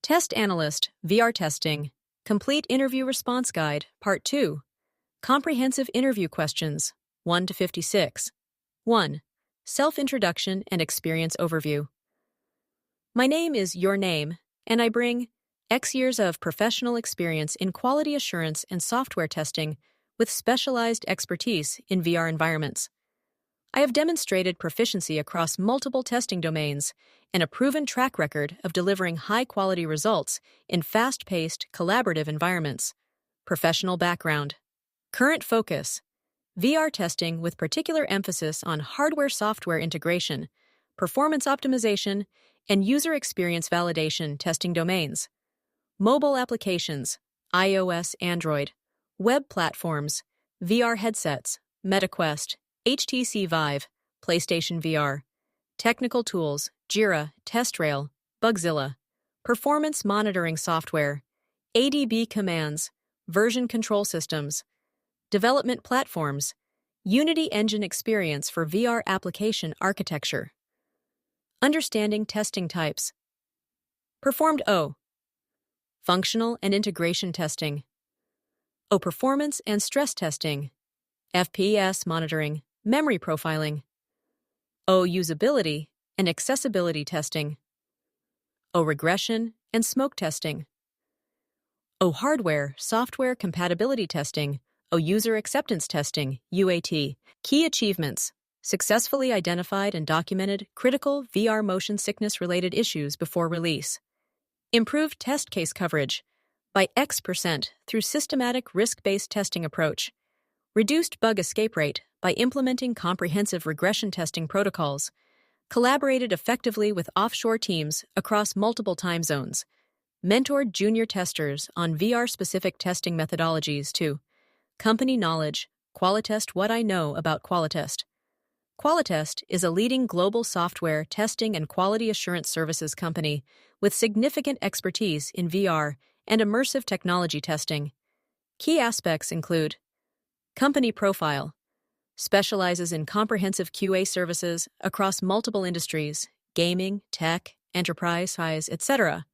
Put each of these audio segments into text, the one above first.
Test Analyst, VR Testing, Complete Interview Response Guide, Part 2, Comprehensive Interview Questions, 1 to 56. 1. Self-Introduction and Experience Overview. My name is Your Name, and I bring X years of professional experience in quality assurance and software testing with specialized expertise in VR environments. I have demonstrated proficiency across multiple testing domains and a proven track record of delivering high-quality results in fast-paced, collaborative environments. Professional background. Current focus. VR testing with particular emphasis on hardware-software integration, performance optimization, and user experience validation testing domains. Mobile applications, iOS, Android, web platforms, VR headsets, MetaQuest, HTC Vive, PlayStation VR, technical tools, Jira, TestRail, Bugzilla, performance monitoring software, ADB commands, version control systems, development platforms, Unity Engine experience for VR application architecture. Understanding testing types. Performed O. Functional and integration testing. O. Performance and stress testing. FPS monitoring, memory profiling. O. Usability and accessibility testing. O. Regression and smoke testing. O. Hardware, software compatibility testing. O. User acceptance testing, UAT. Key achievements. Successfully identified and documented critical VR motion sickness-related issues before release. Improved test case coverage by X% through systematic risk-based testing approach. Reduced bug escape rate by implementing comprehensive regression testing protocols. Collaborated effectively with offshore teams across multiple time zones. Mentored junior testers on VR-specific testing methodologies too. Company knowledge, Qualitest. What I know about Qualitest. Qualitest is a leading global software testing and quality assurance services company with significant expertise in VR and immersive technology testing. Key aspects include company profile. Specializes in comprehensive QA services across multiple industries, gaming, tech, enterprise, size, etc.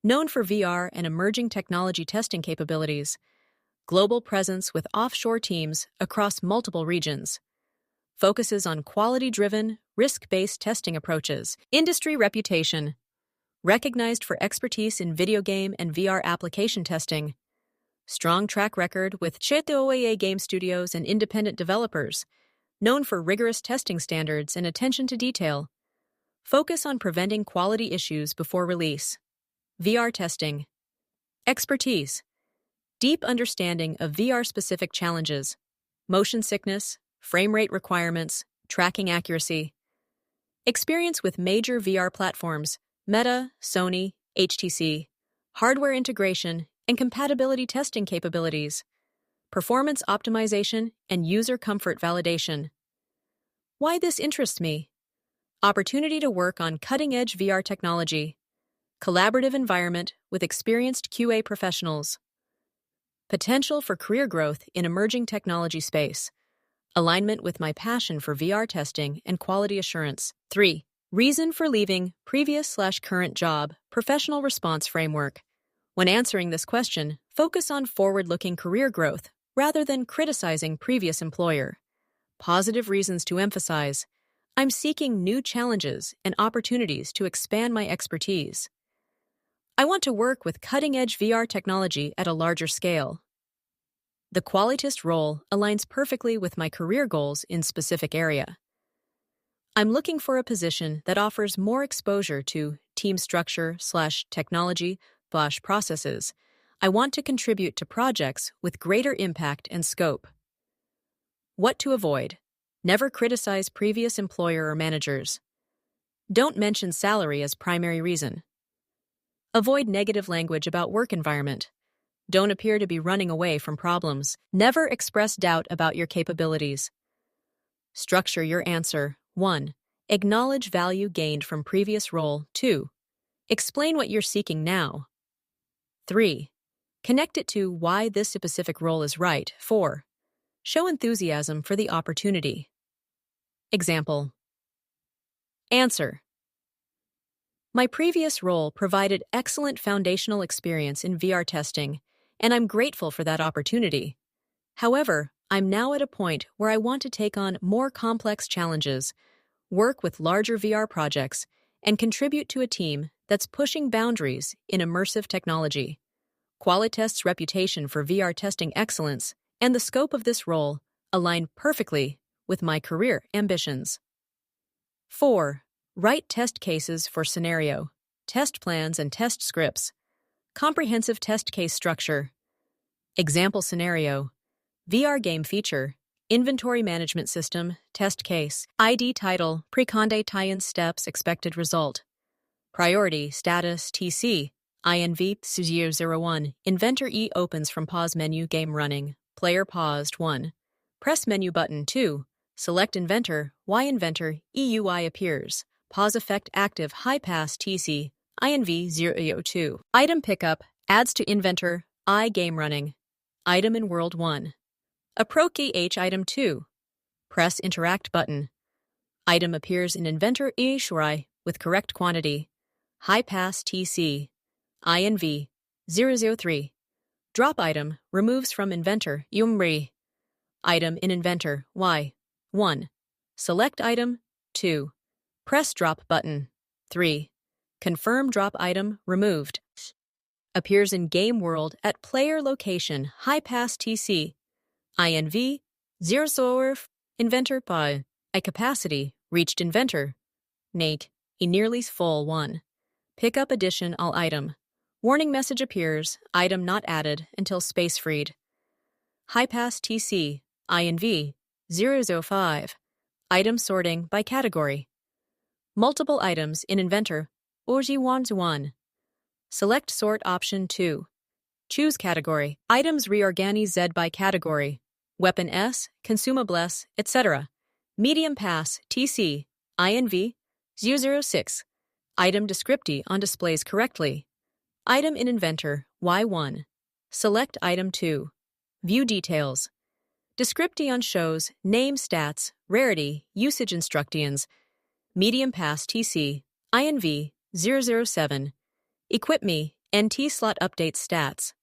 Known for VR and emerging technology testing capabilities. Global presence with offshore teams across multiple regions. Focuses on quality-driven, risk-based testing approaches. Industry reputation. Recognized for expertise in video game and VR application testing. Strong track record with OAA game studios and independent developers. Known for rigorous testing standards and attention to detail. Focus on preventing quality issues before release. VR testing. Expertise. Deep understanding of VR-specific challenges. Motion sickness, frame rate requirements, tracking accuracy. Experience with major VR platforms, Meta, Sony, HTC, hardware integration, and compatibility testing capabilities, performance optimization, and user comfort validation. Why this interests me? Opportunity to work on cutting-edge VR technology, collaborative environment with experienced QA professionals, potential for career growth in emerging technology space, alignment with my passion for VR testing and quality assurance. 3. Reason for leaving previous/current job, professional response framework. When answering this question, focus on forward-looking career growth rather than criticizing previous employer. Positive reasons to emphasize. I'm seeking new challenges and opportunities to expand my expertise. I want to work with cutting-edge VR technology at a larger scale. The Qualitest role aligns perfectly with my career goals in specific area. I'm looking for a position that offers more exposure to team structure/technology/processes. I want to contribute to projects with greater impact and scope. What to avoid? Never criticize previous employer or managers. Don't mention salary as primary reason. Avoid negative language about work environment. Don't appear to be running away from problems. Never express doubt about your capabilities. Structure your answer. 1. Acknowledge value gained from previous role. 2. Explain what you're seeking now. 3. Connect it to why this specific role is right. 4. Show enthusiasm for the opportunity. Example. Answer. My previous role provided excellent foundational experience in VR testing, and I'm grateful for that opportunity. However, I'm now at a point where I want to take on more complex challenges, work with larger VR projects, and contribute to a team that's pushing boundaries in immersive technology. Qualitest's reputation for VR testing excellence and the scope of this role align perfectly with my career ambitions. 4. Write test cases for scenario, test plans and test scripts. Comprehensive test case structure. Example scenario. VR game feature. Inventory management system, test case. ID title, preconde tie-in steps, expected result. Priority, status, TC. INV 001. Inventor E opens from pause menu, game running. Player paused 1. Press menu button 2. Select inventor, Y inventor, EUI appears. Pause effect active, high pass TC. INV 002. Item pickup, adds to inventor, I game running. Item in world 1. Approach H item 2. Press interact button. Item appears in inventor Ishrai with correct quantity. High pass TC. INV 003. Drop item removes from inventor Yumri. Item in inventor Y. 1. Select item 2. Press drop button 3. Confirm drop item removed. Appears in game world at player location high pass TC. INV 0 inventor by a capacity reached inventor. Nate nearly full 1. Pickup addition all item. Warning message appears, item not added until space freed. High pass TC, INV 005. Item sorting by category. Multiple items in inventor, Orji 1. Select sort option 2. Choose category. Items reorganize Z by category. Weapon S, consumable S, etc. Medium pass TC, INV 006. Item descripti on displays correctly. Item in inventor, Y1. Select item 2. View details. Descripti on shows, name stats, rarity, usage instructions. Medium pass TC, INV 007. Equip me, NT slot updates stats.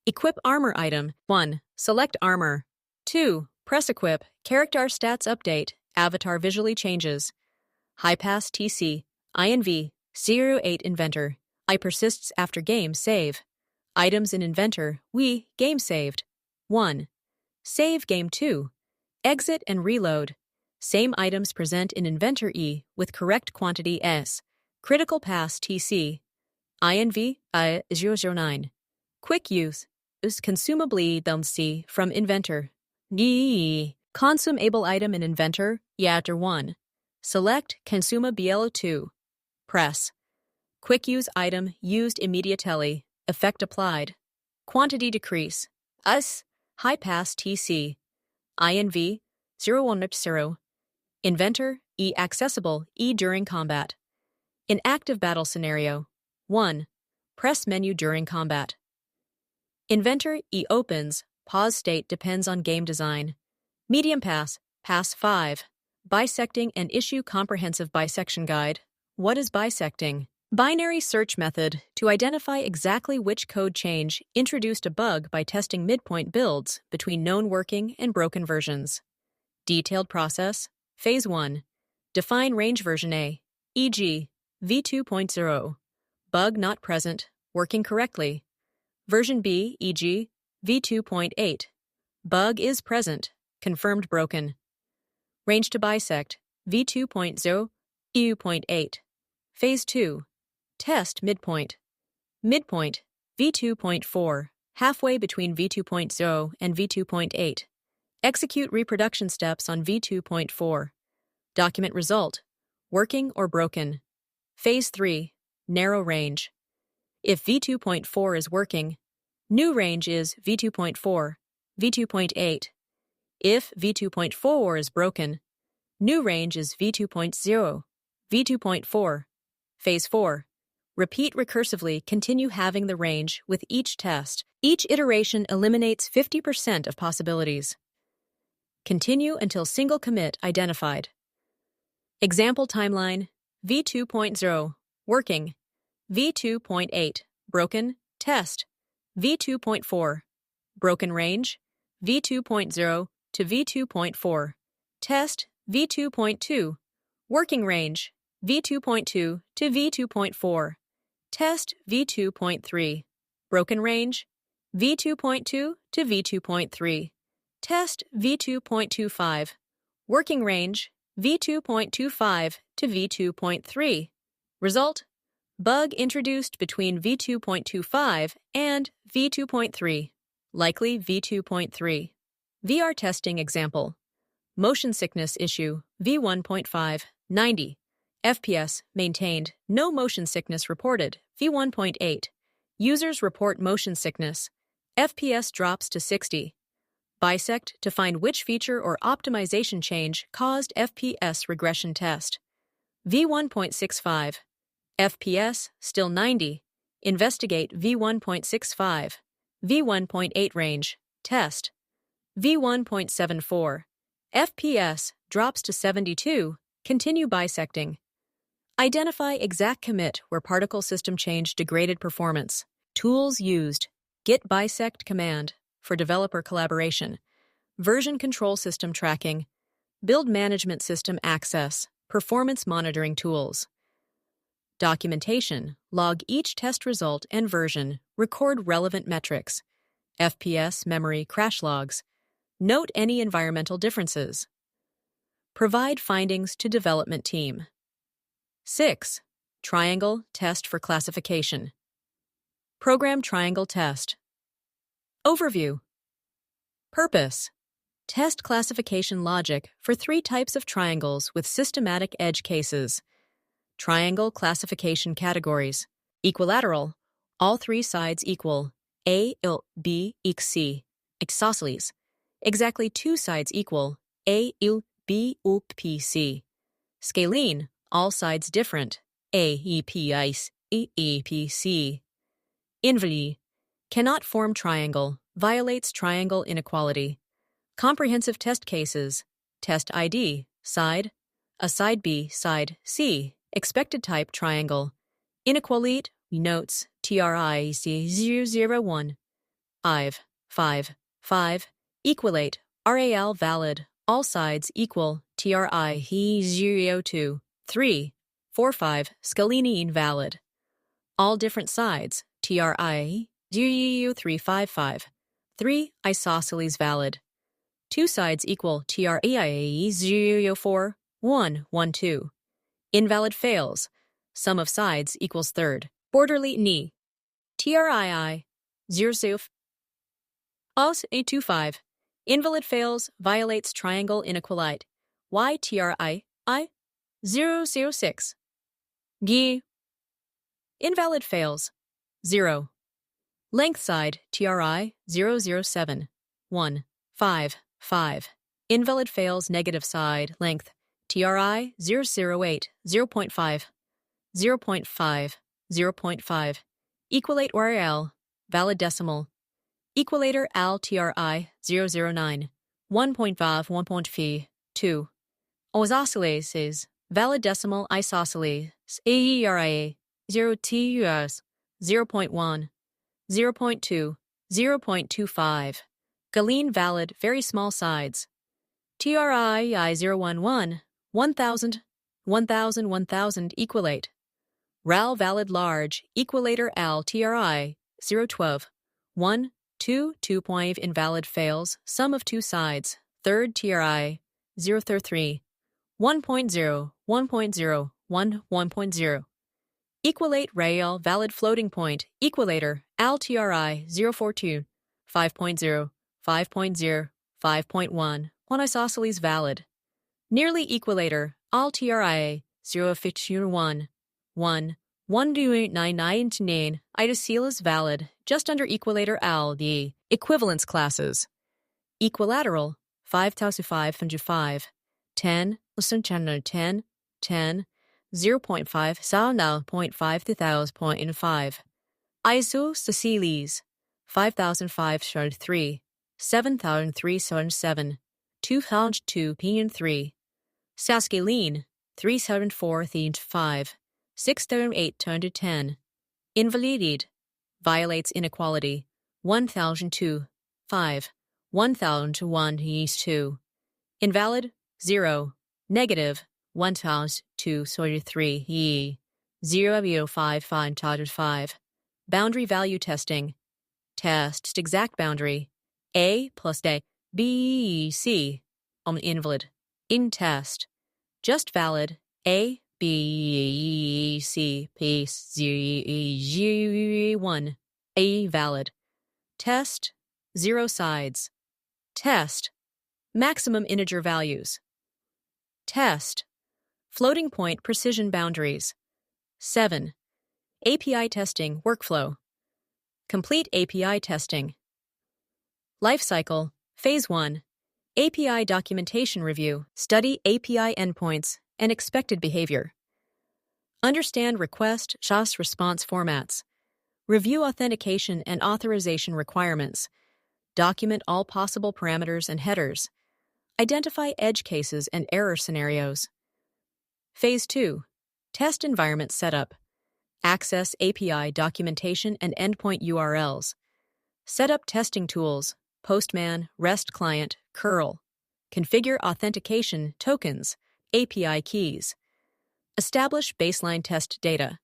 Equip armor item, 1. Select armor. 2. Press equip, character stats update, avatar visually changes. High pass TC, INV 08 inventor. I persists after game save. Items in inventor, we, game saved. 1. Save game 2. Exit and reload. Same items present in inventor E with correct quantity S. Critical pass TC. INV 009. Quick use. Consumably C from inventor. D. Consumable item in inventor, Yatter 1. Select Consumable 2. Press. Quick use item used immediately. Effect applied. Quantity decrease. US. High pass TC. INV 010. Inventor E accessible E during combat. In active battle scenario. 1. Press menu during combat. Inventor E opens. Pause state depends on game design. Medium pass. Pass 5. Bisecting and issue comprehensive bisection guide. What is bisecting? Binary search method to identify exactly which code change introduced a bug by testing midpoint builds between known working and broken versions. Detailed process. Phase 1. Define range version A, e.g., v2.0. Bug not present, working correctly. Version B, e.g., v2.8. Bug is present, confirmed broken. Range to bisect, v2.0, EU.8. Phase 2. Test midpoint. Midpoint, v2.4, halfway between v2.0 and v2.8. Execute reproduction steps on v2.4. Document result, working or broken. Phase 3, narrow range. If v2.4 is working, new range is v2.4, v2.8. If v2.4 is broken, new range is v2.0, v2.4. Phase 4. Repeat recursively, continue having the range with each test. Each iteration eliminates 50% of possibilities. Continue until single commit identified. Example timeline, v2.0, Working. V2.8. Broken. Test. V2.4. Broken range. V2.0 to V2.4. Test. V2.2. Working range. V2.2 to V2.4. Test. V2.3. Broken range. V2.2 to V2.3. Test. V2.25. Working range. V2.25 to V2.3. Result: bug introduced between V2.25 and V2.3. Likely V2.3. VR testing example. Motion sickness issue V1.5, 90. FPS maintained, no motion sickness reported. V1.8. Users report motion sickness. FPS drops to 60. Bisect to find which feature or optimization change caused FPS regression test. V1.65. FPS still 90. Investigate V1.65. V1.8 range. Test. V1.74. FPS drops to 72. Continue bisecting. Identify exact commit where particle system change degraded performance. Tools used. Git bisect command for developer collaboration. Version control system tracking. Build management system access. Performance monitoring tools. Documentation. Log each test result and version. Record relevant metrics. FPS, memory, crash logs. Note any environmental differences. Provide findings to development team. 6. Triangle test for classification. Program triangle test. Overview. Purpose. Test classification logic for 3 types of triangles with systematic edge cases. Triangle classification categories. Equilateral. All 3 sides equal. A, il, B, equals C. Isosceles. Exactly 2 sides equal. A, il, B, P, C. Scalene. All sides different. A, E, P, ice, E, P, C. Invalide. Cannot form triangle. Violates triangle inequality. Comprehensive test cases. Test ID. Side. A side B, side C. Expected type triangle. Inequalite. Notes. TRIC 001. 5. Equalate. RAL valid. All sides equal. TRI 02. 3. 4. Scalene invalid. All different sides. TRI 355. 3. Isosceles valid. 2 sides equal. TRI 04. 1. 1, 2. Invalid fails. Sum of sides equals third. Borderly ni. TRII 00. Os A25. Invalid fails, violates triangle inequalite. YTRI 006. G. Invalid fails. 0. Length side TRI 007. 1. 5. Invalid fails negative side length TRI 008. 0.5. 0.5. Equalate RL. Valid decimal. Equalator AL TRI 009. 1.5. 1.5. 2. Isosceles. Valid decimal isosceles. AERIA 0 TUS 0.1. 0.2. 0.25. Galene valid very small sides. TRI 011. 1000. 1000. Equalate. RAL valid large. Equalator AL TRI 012. 1. 2. 2.5 invalid fails. Sum of 2 sides. Third TRI 033. 1.0. 1.0. 1.0. Equalate RAL valid floating point. Equalator AL TRI 042. 5.0. 5.0. 5.1. 1 isosceles valid. Nearly equalator AL TRI 051. 1. 1.99 isosceles valid, just under equalator AL the equivalence classes. Equilateral 5,505. 10. Listen channel 10. 10. 0.5. Sound now 0.5 to 0.5. Isosceles 5,503. 7,307. 202 P3. Scalene 374 5. 6,810. Invalidated. Violates inequality. 1,002. 5. 1,001 is 2. Invalid. 0. Negative. 1,233 e. 0,5 Boundary value testing. Test exact boundary. A plus A, B, C. On invalid. In test. Just valid. A, B, C, P, Z, G, 1. A valid. Test. 0 sides. Test. Maximum integer values. Test. Floating point precision boundaries. 7. API testing workflow. Complete API testing. Lifecycle. Phase 1. API documentation review. Study API endpoints and expected behavior. Understand request, SaaS response formats. Review authentication and authorization requirements. Document all possible parameters and headers. Identify edge cases and error scenarios. Phase 2. Test environment setup. Access API documentation and endpoint URLs. Set up testing tools, Postman, REST client, curl. Configure authentication tokens, API keys. Establish baseline test data.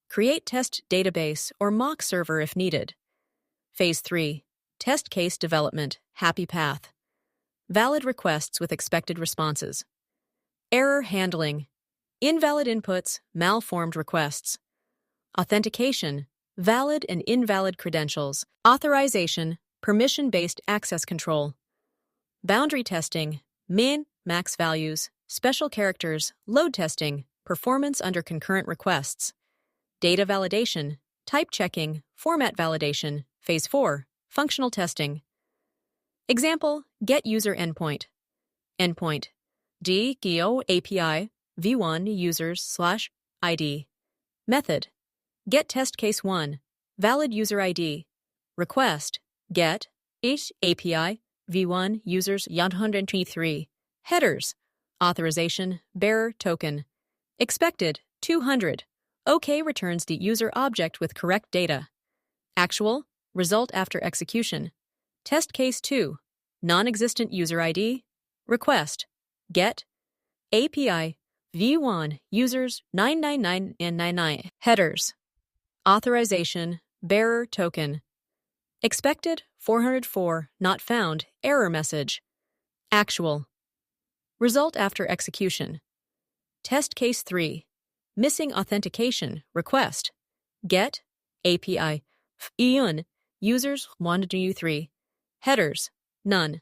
Create test database or mock server if needed. Phase 3. Test case development, happy path. Valid requests with expected responses. Error handling. Invalid inputs, malformed requests. Authentication. Valid and invalid credentials. Authorization. Permission-based access control. Boundary testing. Min, max values. Special characters. Load testing. Performance under concurrent requests. Data validation. Type checking. Format validation. Phase 4. Functional testing. Example, get user endpoint. Endpoint. DGO API, v1 users / ID. Method. Get test case 1. Valid user ID. Request. Get each API, v1 users 123. Headers. Authorization, bearer token. Expected, 200. OK returns the user object with correct data. Actual, result after execution. Test case 2. Non-existent user ID. Request. Get. API. v1 users 999 and 99. Headers. Authorization. Bearer token. Expected 404. Not found. Error message. Actual. Result after execution. Test case 3. Missing authentication. Request. Get. API. EUN. Users 123. Headers. None.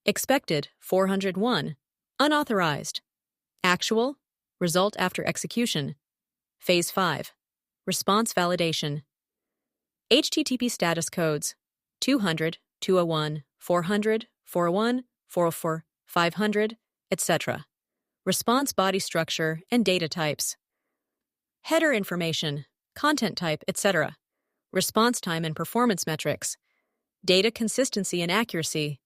Expected 401. Unauthorized. Actual. Result after execution. Phase 5. Response validation. HTTP status codes 200, 201, 400, 401, 404, 500, etc. Response body structure and data types. Header information, content type, etc. Response time and performance metrics. Data consistency and accuracy.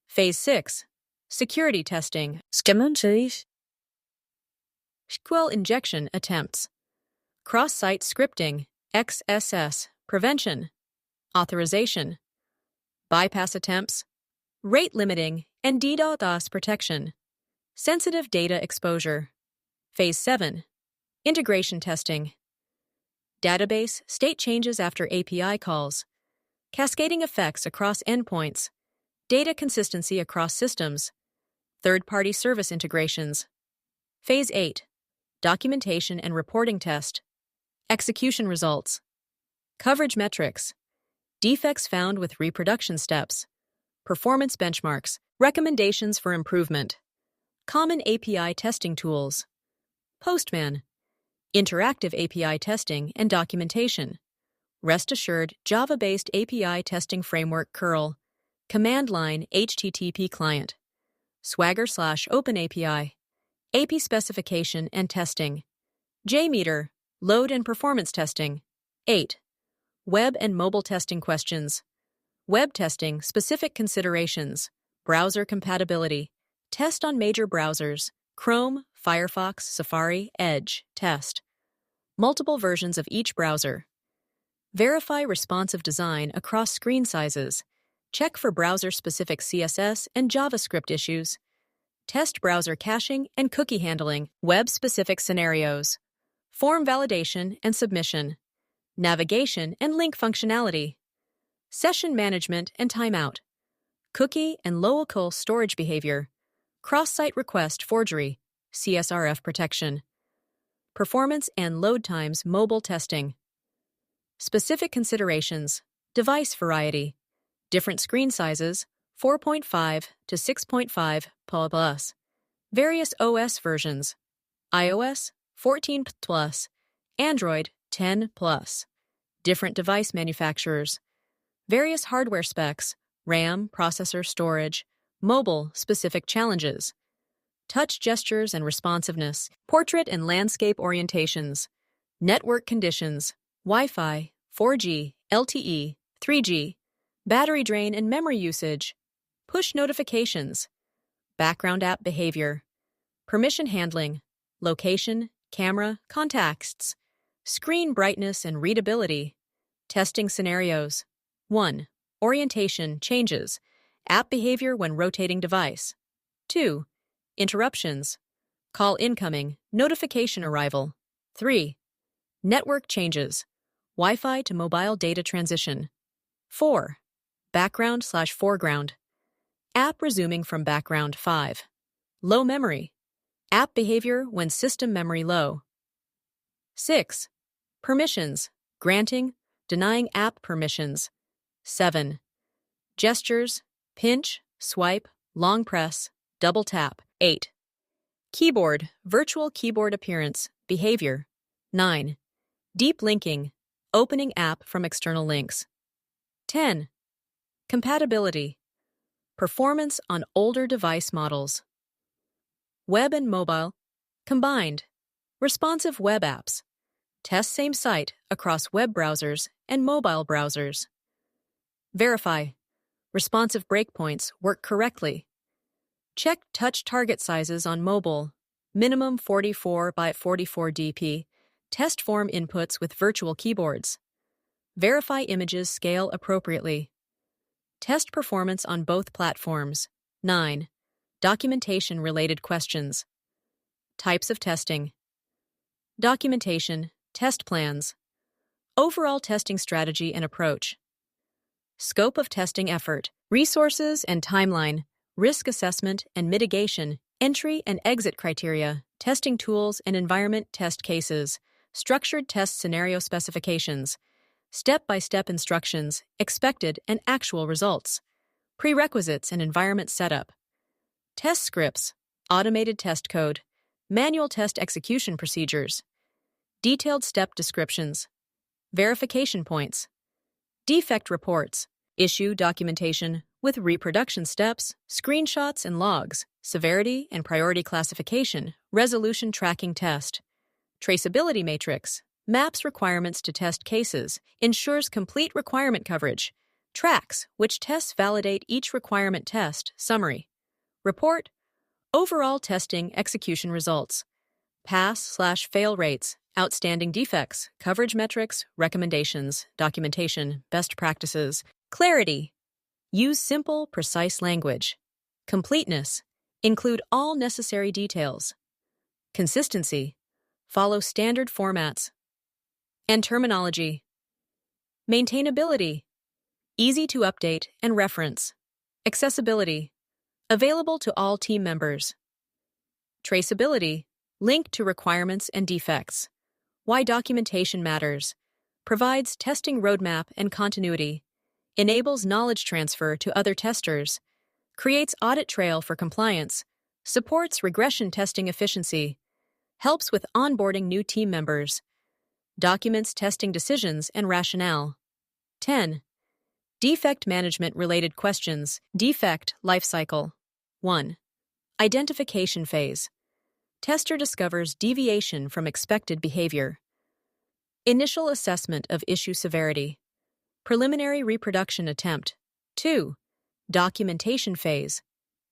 Phase 6. Security testing. SQL injection attempts. Cross-site scripting, XSS, prevention. Authorization. Bypass attempts. Rate limiting and DDoS protection. Sensitive data exposure. Phase 7. Integration testing. Database state changes after API calls. Cascading effects across endpoints. Data consistency across systems. Third-party service integrations. Phase 8. Documentation and reporting test. Execution results. Coverage metrics. Defects found with reproduction steps. Performance benchmarks. Recommendations for improvement. Common API testing tools. Postman. Interactive API testing and documentation. Rest assured Java-based API testing framework curl. Command line HTTP client. Swagger / OpenAPI. AP specification and testing. JMeter. Load and performance testing. 8. Web and mobile testing questions. Web testing specific considerations. Browser compatibility. Test on major browsers. Chrome, Firefox, Safari, Edge. Test. multiple versions of each browser. Verify responsive design across screen sizes. Check for browser-specific CSS and JavaScript issues. Test browser caching and cookie handling, web-specific scenarios, form validation and submission, navigation and link functionality, session management and timeout, cookie and local storage behavior, cross-site request forgery, CSRF protection, performance and load times mobile testing, specific considerations, device variety, different screen sizes, 4.5 to 6.5 plus, various OS versions, iOS 14 plus, Android 10 plus, different device manufacturers, various hardware specs, RAM, processor, storage, mobile-specific challenges, touch gestures and responsiveness, portrait and landscape orientations, network conditions, Wi-Fi, 4G, LTE, 3G, battery drain and memory usage, push notifications, background app behavior, permission handling, location, camera, contexts, screen brightness and readability, testing scenarios. 1. Orientation changes, app behavior when rotating device. 2. Interruptions, call incoming, notification arrival. 3. Network changes, Wi-Fi to mobile data transition. 4. Background/foreground, app resuming from background. 5. Low memory, app behavior when system memory low. 6. Permissions, granting, denying app permissions. 7. Gestures, pinch, swipe, long press, double tap. 8. Keyboard, virtual keyboard appearance, behavior. 9. Deep linking, opening app from external links. 10. Compatibility, performance on older device models. Web and mobile, combined, responsive web apps. Test same site across web browsers and mobile browsers. Verify, responsive breakpoints work correctly. Check touch target sizes on mobile, minimum 44 by 44 dp. Test form inputs with virtual keyboards. Verify images scale appropriately. Test performance on both platforms. 9. Documentation-related questions. Types of testing. Documentation, test plans. Overall testing strategy and approach. Scope of testing effort, resources and timeline, risk assessment and mitigation, entry and exit criteria, testing tools and environment test cases, structured test scenario specifications, step-by-step instructions, expected and actual results, prerequisites and environment setup, test scripts, automated test code, manual test execution procedures, detailed step descriptions, verification points, defect reports, issue documentation with reproduction steps, screenshots and logs, severity and priority classification, resolution tracking test, traceability matrix, maps requirements to test cases, ensures complete requirement coverage, tracks which tests validate each requirement test, summary, report, overall testing execution results, pass/fail rates, outstanding defects, coverage metrics, recommendations, documentation, best practices, clarity, use simple, precise language, completeness, include all necessary details, consistency, follow standard formats, and terminology, maintainability, easy to update and reference, accessibility, available to all team members, traceability, link to requirements and defects, why documentation matters, provides testing roadmap and continuity, enables knowledge transfer to other testers, creates audit trail for compliance, supports regression testing efficiency, helps with onboarding new team members, documents testing decisions and rationale. 10. Defect management-related questions. Defect lifecycle. 1. Identification phase. Tester discovers deviation from expected behavior. Initial assessment of issue severity. Preliminary reproduction attempt. 2. Documentation phase.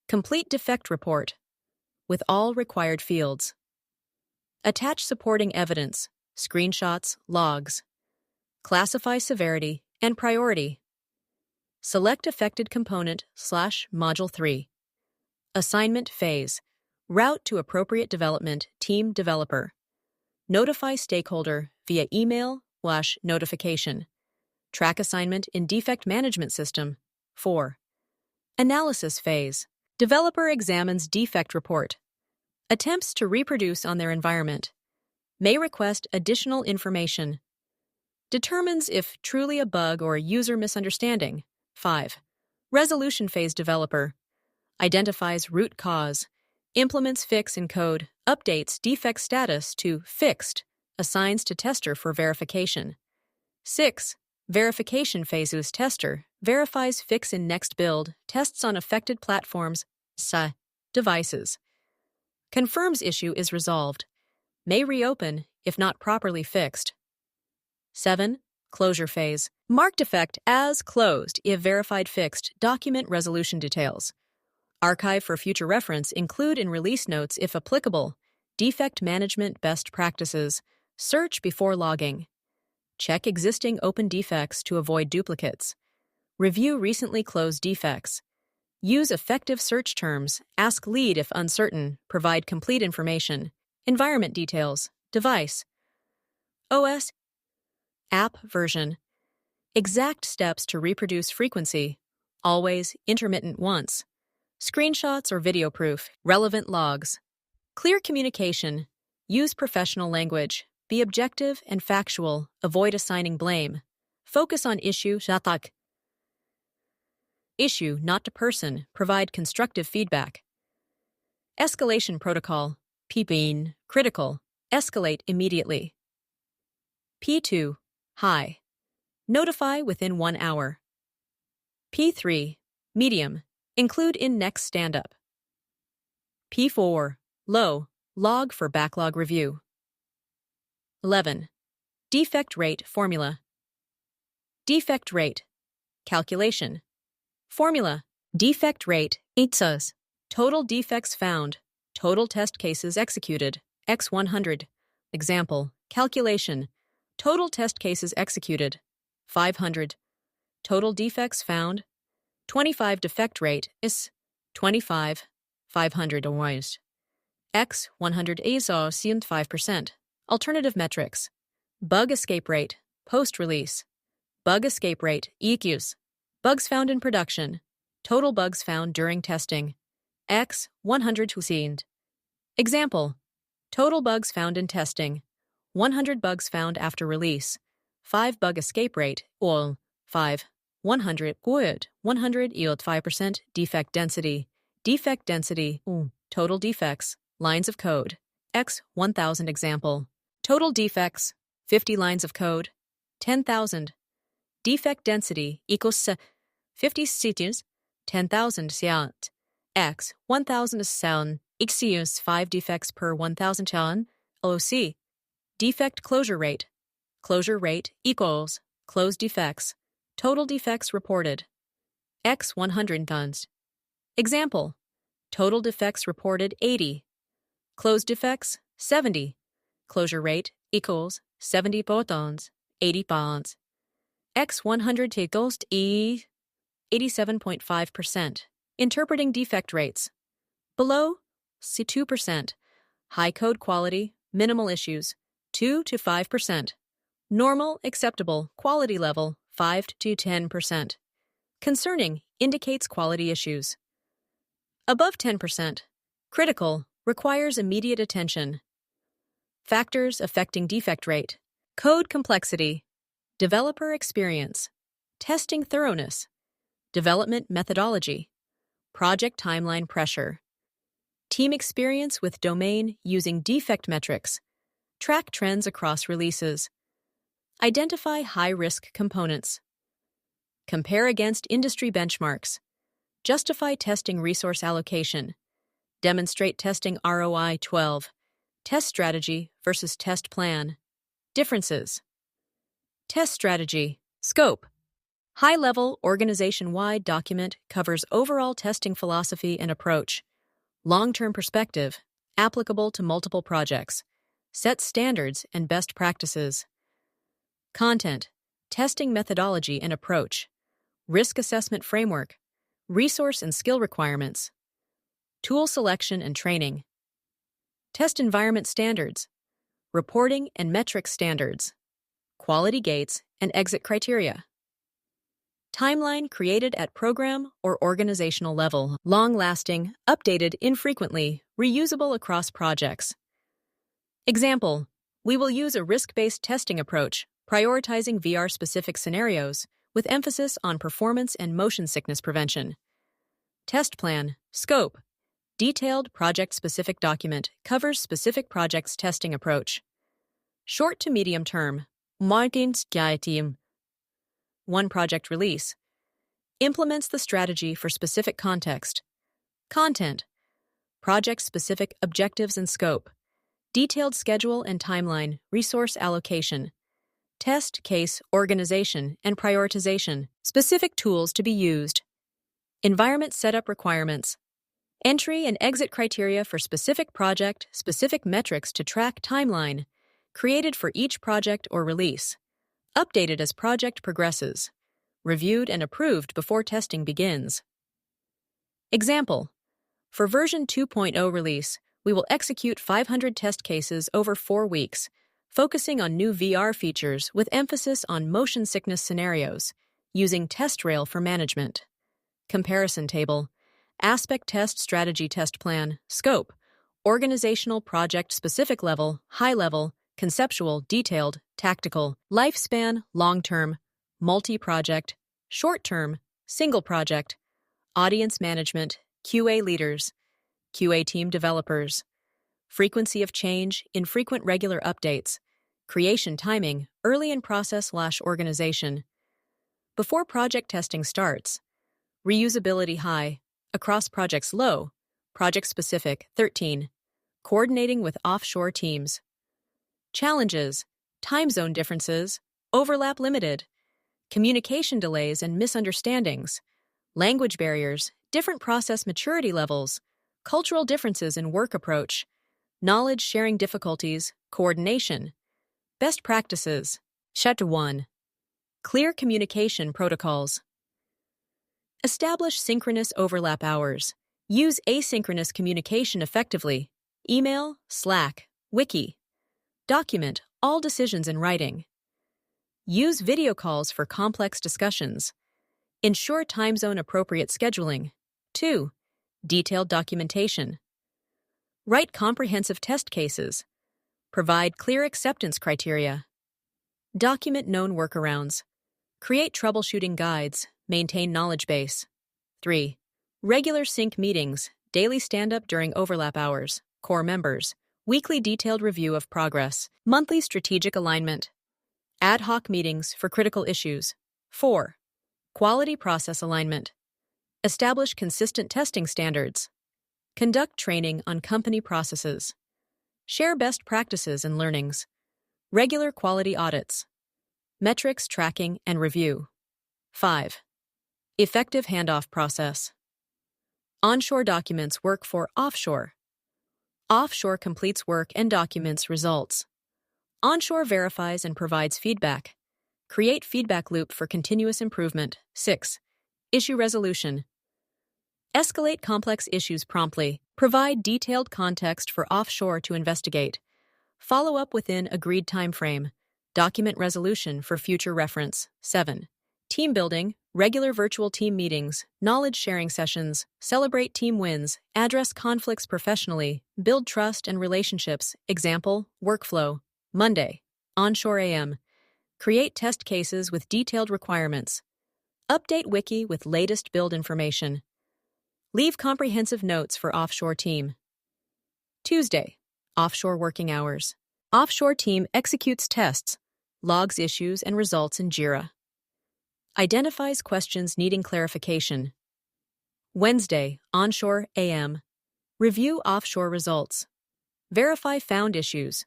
Complete defect report with all required fields. Attach supporting evidence, screenshots, logs. Classify severity and priority. Select affected component/Module 3. Assignment phase. Route to appropriate development team developer. Notify stakeholder via email/notification. Track assignment in defect management system. 4. Analysis phase. Developer examines defect report. Attempts to reproduce on their environment. May request additional information. Determines if truly a bug or user misunderstanding. 5. Resolution phase developer. Identifies root cause. Implements fix in code. Updates defect status to fixed. Assigns to tester for verification. 6. Verification phases tester. Verifies fix in next build. Tests on affected platforms, devices. Confirms issue is resolved. May reopen if not properly fixed. 7. Closure phase. Mark defect as closed if verified fixed. Document resolution details. Archive for future reference. Include in release notes if applicable. Defect management best practices. Search before logging. Check existing open defects to avoid duplicates. Review recently closed defects. Use effective search terms. Ask lead if uncertain. Provide complete information. Environment details. Device. OS. App version. Exact steps to reproduce frequency. Always, intermittent once. Screenshots or video proof. Relevant logs. Clear communication. Use professional language. Be objective and factual. Avoid assigning blame. Focus on issue, issue, not to person. Provide constructive feedback. Escalation protocol. P1. Critical. Escalate immediately. P2. High. Notify within 1 hour. P3. Medium. Include in next stand-up. P4. Low. Log for backlog review. 11. Defect rate formula. Defect rate. Calculation. Formula. Defect rate equals total defects found, total test cases executed, x 100. Example. Calculation. Total test cases executed, 500. Total defects found, 25. Defect rate is 25, 500 always. X 100 is 5%. Alternative metrics. Bug escape rate, post-release. Bug escape rate, EQs. Bugs found in production. Total bugs found during testing. X 100%. Example. Total bugs found in testing. 100 bugs found after release. 5 bug escape rate, all 5. 100 good. 100 yield 5% defect density. Defect density, total defects, lines of code. X 1000 example. Total defects, 50 lines of code. 10,000. Defect density equals 50 cities, 10,000 siat. X 1000 sound equals 5 defects per 1,000 chan. OC. Defect closure rate. Closure rate equals closed defects. Total defects reported. X 100 tons. Example. Total defects reported 80. Closed defects 70. Closure rate equals 70 photons, 80 bonds. X 100 equals E 87.5%. Interpreting defect rates. Below, see 2%. High code quality, minimal issues, 2 to 5%. Normal, acceptable, quality level, 5 to 10%. Concerning indicates quality issues. Above 10%. Critical, requires immediate attention. Factors affecting defect rate. Code complexity. Developer experience. Testing thoroughness. Development methodology. Project timeline pressure. Team experience with domain using defect metrics. Track trends across releases. Identify high-risk components. Compare against industry benchmarks. Justify testing resource allocation. Demonstrate testing ROI 12. Test strategy versus test plan. Differences. Test strategy. Scope. High-level, organization-wide document covers overall testing philosophy and approach. Long-term perspective. Applicable to multiple projects. sets standards and best practices. Content, testing methodology and approach, risk assessment framework, resource and skill requirements, tool selection and training, test environment standards, reporting and metrics standards, quality gates and exit criteria. Timeline created at program or organizational level, long-lasting, updated infrequently, reusable across projects. Example, we will use a risk-based testing approach, prioritizing VR-specific scenarios with emphasis on performance and motion sickness prevention. Test plan, scope, detailed project-specific document covers specific project's testing approach. Short to medium term, one project release, implements the strategy for specific context. Content, project-specific objectives and scope, detailed schedule and timeline, resource allocation, test case organization and prioritization, specific tools to be used, environment setup requirements, entry and exit criteria for specific project, specific metrics to track timeline, created for each project or release, updated as project progresses, reviewed and approved before testing begins. Example, for version 2.0 release, we will execute 500 test cases over 4 weeks, focusing on new VR features with emphasis on motion sickness scenarios, using TestRail for management. Comparison table, aspect test strategy test plan, scope, organizational project specific level, high level, conceptual, detailed, tactical, lifespan, long-term, multi-project, short-term, single project, audience management, QA leaders, QA team developers, frequency of change, infrequent regular updates, creation timing, early in process/organization. Before project testing starts, reusability high, across projects low, project-specific 13, coordinating with offshore teams. Challenges, time zone differences, overlap limited, communication delays and misunderstandings, language barriers, different process maturity levels, cultural differences in work approach, knowledge sharing difficulties, coordination, best practices. Chapter 1. Clear communication protocols. Establish synchronous overlap hours. Use asynchronous communication effectively. Email, Slack, Wiki. Document all decisions in writing. Use video calls for complex discussions. Ensure time zone appropriate scheduling. 2. Detailed documentation. Write comprehensive test cases. Provide clear acceptance criteria. Document known workarounds. Create troubleshooting guides. Maintain knowledge base. 3. Regular sync meetings. Daily stand-up during overlap hours. Core members. Weekly detailed review of progress. Monthly strategic alignment. Ad hoc meetings for critical issues. 4. Quality process alignment. Establish consistent testing standards. Conduct training on company processes. Share best practices and learnings. Regular quality audits. Metrics tracking and review. 5. Effective handoff process. Onshore documents work for offshore. Offshore completes work and documents results. Onshore verifies and provides feedback. Create feedback loop for continuous improvement. 6. Issue resolution. Escalate complex issues promptly. Provide detailed context for offshore to investigate. Follow up within agreed time frame. Document resolution for future reference. 7. Team building. Regular virtual team meetings, knowledge sharing sessions, celebrate team wins, address conflicts professionally, build trust and relationships. Example, workflow. Monday, onshore AM. Create test cases with detailed requirements. Update wiki with latest build information. Leave comprehensive notes for offshore team. Tuesday, offshore working hours. Offshore team executes tests, logs issues and results in Jira. Identifies questions needing clarification. Wednesday, onshore AM. Review offshore results. Verify found issues.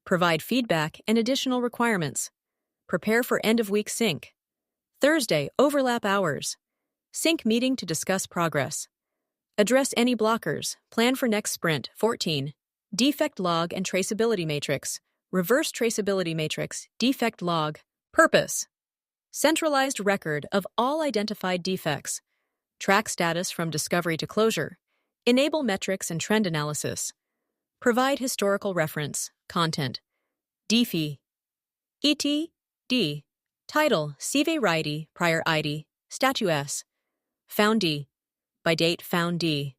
Provide feedback and additional requirements. Prepare for end-of-week sync. Thursday, overlap hours. Sync meeting to discuss progress. Address any blockers. Plan for next sprint. 14. Defect log and traceability matrix. Reverse traceability matrix. Defect log. Purpose. Centralized record of all identified defects. Track status from discovery to closure. Enable metrics and trend analysis. Provide historical reference. Content. DFI. ET. D. Title. CV RID. Prior ID. Statute S. Found D. By date found D.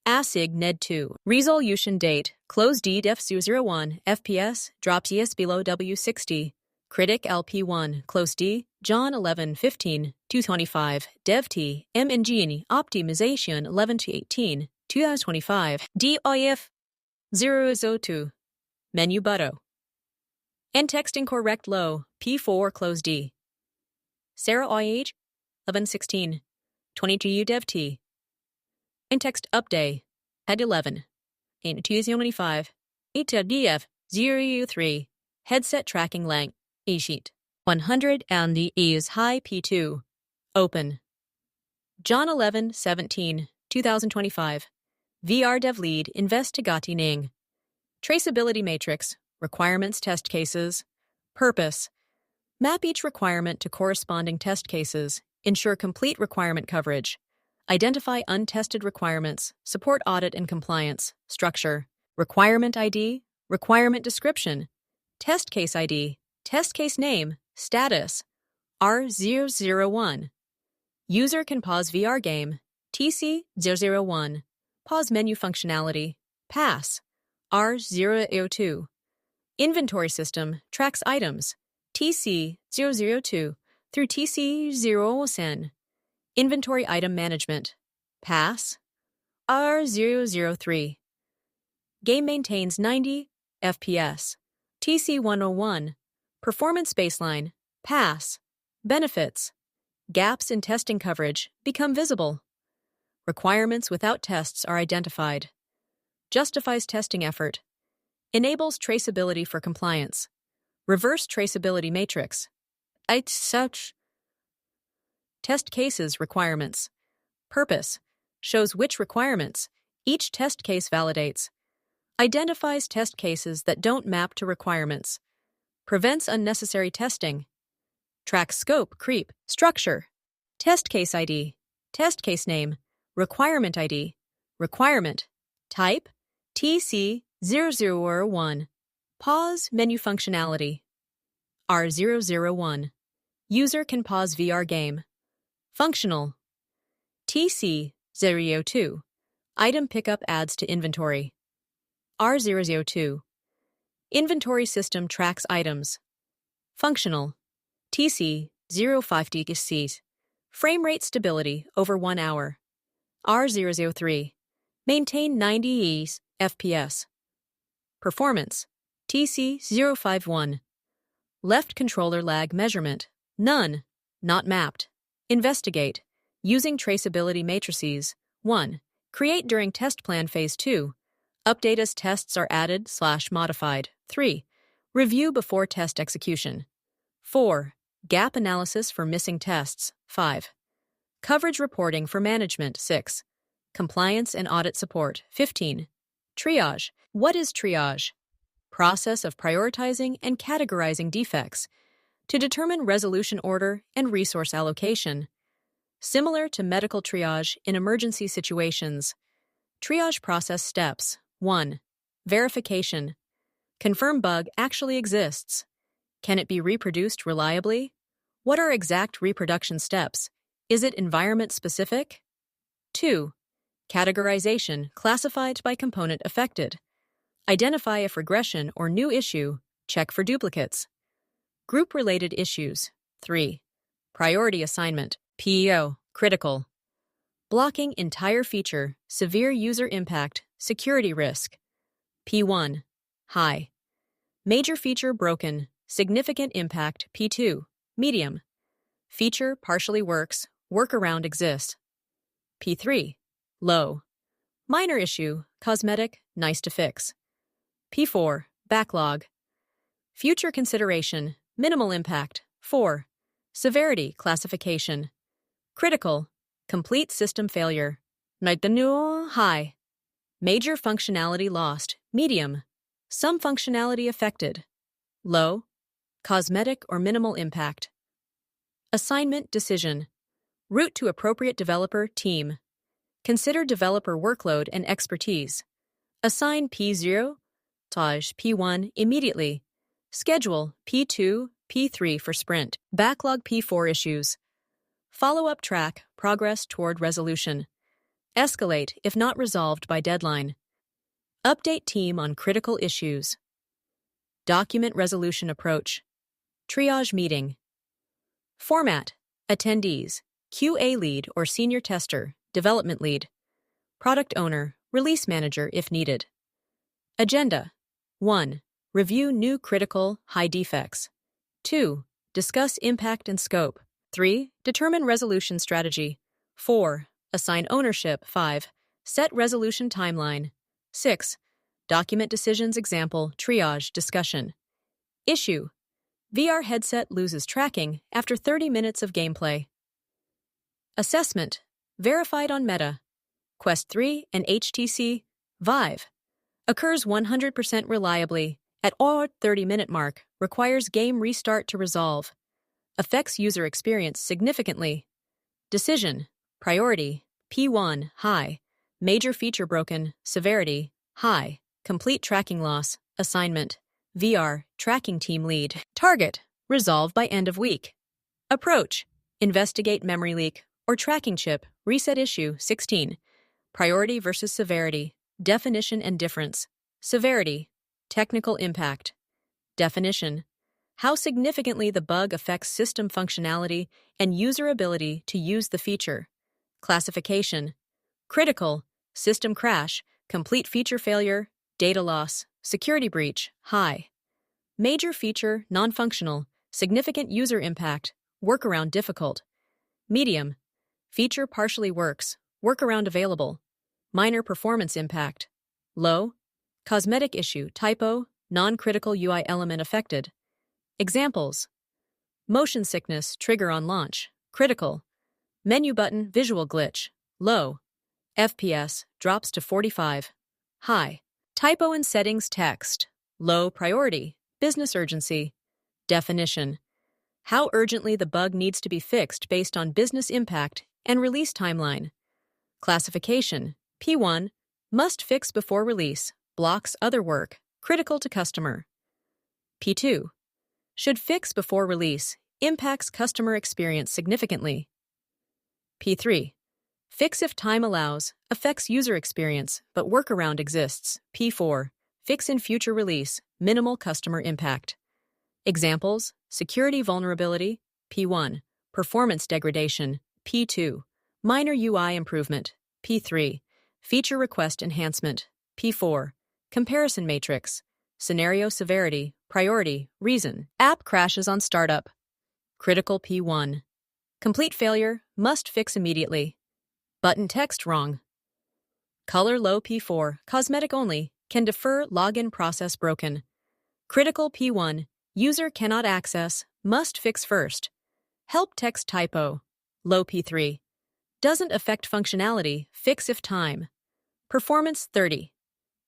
ASIG NED2. Resolution date. Close D def001. FPS. Drops ES below W60. Critic LP1. Close D. John 11:15. 225. Dev T. M Engine. Optimization 11 to 18. 2025. DIF 002. Menu button. End texting correct low. P4 close D. Sarah age 11:16. 22 U Dev T. In text update at 11. In 2025. ETA DF 0U3. Headset tracking length. E-sheet. 100 and the E is high P2. Open. John 11:17. 2025. VR Dev Lead Investigati Ning. Traceability Matrix. Requirements test cases. Purpose. Map each requirement to corresponding test cases. Ensure complete requirement coverage. Identify untested requirements. Support audit and compliance. Structure. Requirement ID. Requirement description. Test case ID. Test case name. Status. R001. User can pause VR game. TC001. Pause menu functionality. Pass. R002. Inventory system tracks items. TC002 through TC010. Inventory item management. Pass. R003. Game maintains 90 FPS. TC101. Performance baseline. Pass. Benefits. Gaps in testing coverage become visible. Requirements without tests are identified. Justifies testing effort. Enables traceability for compliance. Reverse traceability matrix. Such. Test cases requirements. Purpose. Shows which requirements each test case validates. Identifies test cases that don't map to requirements. Prevents unnecessary testing. Tracks scope creep. Structure. Test case ID. Test case name. Requirement ID. Requirement. Type. TC001. Pause menu functionality. R001. User can pause VR game. Functional. TC002. Item pickup adds to inventory. R002. Inventory system tracks items. Functional. TC050. Frame rate stability over 1 hour. R003. Maintain 90 FPS. Performance. TC051. Left controller lag measurement. None. Not mapped. Investigate. Using traceability matrices. 1. Create during test plan phase 2. Update as tests are added/modified. 3. Review before test execution. 4. Gap analysis for missing tests. 5. Coverage reporting for management. 6. Compliance and audit support. 15. Triage. What is triage? Process of prioritizing and categorizing defects to determine resolution order and resource allocation. Similar to medical triage in emergency situations. Triage process steps. 1. Verification. Confirm bug actually exists. Can it be reproduced reliably? What are exact reproduction steps? Is it environment specific? 2. Categorization classified by component affected. Identify if regression or new issue. Check for duplicates. Group-related issues. 3. Priority assignment. PEO. Critical. Blocking entire feature. Severe user impact. Security risk. P1. High. Major feature broken. Significant impact. P2. Medium. Feature partially works. Workaround exists. P3. Low. Minor issue. Cosmetic. Nice to fix. P4. Backlog. Future consideration. Minimal impact. 4. Severity classification. Critical. Complete system failure. High. Major functionality lost. Medium, some functionality affected. Low, cosmetic or minimal impact. Assignment decision. Route to appropriate developer team. Consider developer workload and expertise. Assign P0, Taj P1 immediately. Schedule P2, P3 for sprint. Backlog P4 issues. Follow-up track progress toward resolution. Escalate if not resolved by deadline. Update team on critical issues. Document resolution approach. Triage meeting. Format: attendees, QA lead or senior tester, development lead, product owner, release manager if needed. Agenda: 1. Review new critical, high defects. 2. Discuss impact and scope. 3. Determine resolution strategy. 4. Assign ownership. 5. Set resolution timeline. 6. Document decisions example, triage, discussion. Issue: VR headset loses tracking after 30 minutes of gameplay. Assessment: verified on Meta. Quest 3 and HTC Vive. Occurs 100% reliably at all 30-minute mark, requires game restart to resolve. Affects user experience significantly. Decision: priority, P1, high. Major feature broken, severity, high. Complete tracking loss, assignment, VR, tracking team lead. Target: resolve by end of week. Approach: investigate memory leak or tracking chip, reset issue 16. Priority versus severity, definition and difference. Severity: technical impact. Definition: how significantly the bug affects system functionality and user ability to use the feature. Classification: critical, system crash, complete feature failure, data loss, security breach, high. Major feature, non-functional, significant user impact, workaround difficult. Medium, feature partially works, workaround available. Minor performance impact. Low, cosmetic issue, typo, non-critical UI element affected. Examples: motion sickness, trigger on launch, critical. Menu button, visual glitch, low. FPS, drops to 45, high. Typo in settings text, low priority, business urgency. Definition: how urgently the bug needs to be fixed based on business impact and release timeline. Classification: P1, must fix before release, blocks other work, critical to customer. P2, should fix before release, impacts customer experience significantly. P3, fix if time allows, affects user experience, but workaround exists. P4, fix in future release, minimal customer impact. Examples: security vulnerability, P1, performance degradation, P2, minor UI improvement, P3, feature request enhancement, P4, comparison matrix, scenario severity, priority, reason. App crashes on startup. Critical P1. Complete failure, must fix immediately. Button text wrong. Color low P4, cosmetic only, can defer, login process broken. Critical P1, user cannot access, must fix first. Help text typo. Low P3. Doesn't affect functionality, fix if time. Performance 30.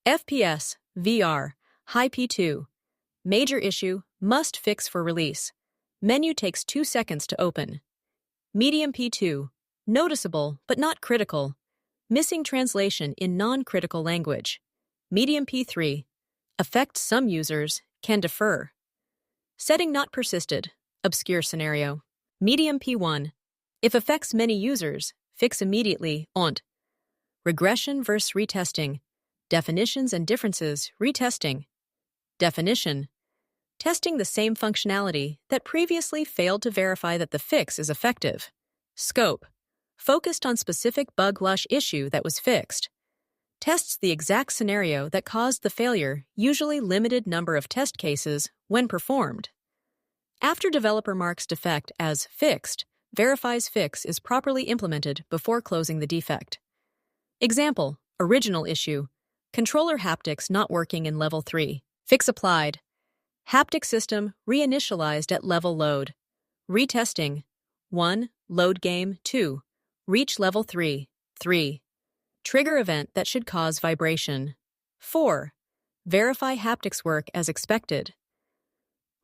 FPS, VR, high P2. Major issue, must fix for release. Menu takes 2 seconds to open. Medium P2. Noticeable, but not critical. Missing translation in non-critical language. Medium P3. Affects some users, can defer. Setting not persisted. Obscure scenario. Medium P1. If affects many users, fix immediately, ONT. Regression versus retesting. Definitions and differences, retesting. Definition: testing the same functionality that previously failed to verify that the fix is effective. Scope: focused on specific bug-lush issue that was fixed. Tests the exact scenario that caused the failure, usually limited number of test cases, when performed. After developer marks defect as fixed, verifies fix is properly implemented before closing the defect. Example: original issue. Controller haptics not working in level 3. Fix applied. Haptic system reinitialized at level load. Retesting. 1. Load game. 2. Reach level 3. 3. Trigger event that should cause vibration. 4. Verify haptics work as expected.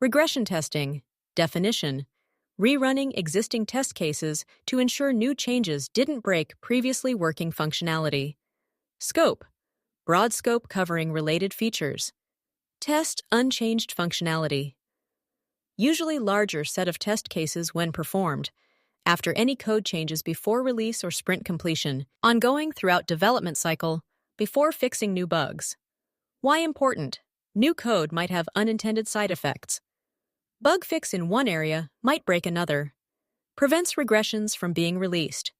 Regression testing. Definition. Rerunning existing test cases to ensure new changes didn't break previously working functionality. Scope. Broad scope covering related features. Test unchanged functionality. Usually larger set of test cases when performed, after any code changes before release or sprint completion, ongoing throughout development cycle, before fixing new bugs. Why important? New code might have unintended side effects. Bug fix in one area might break another. Prevents regressions from being released.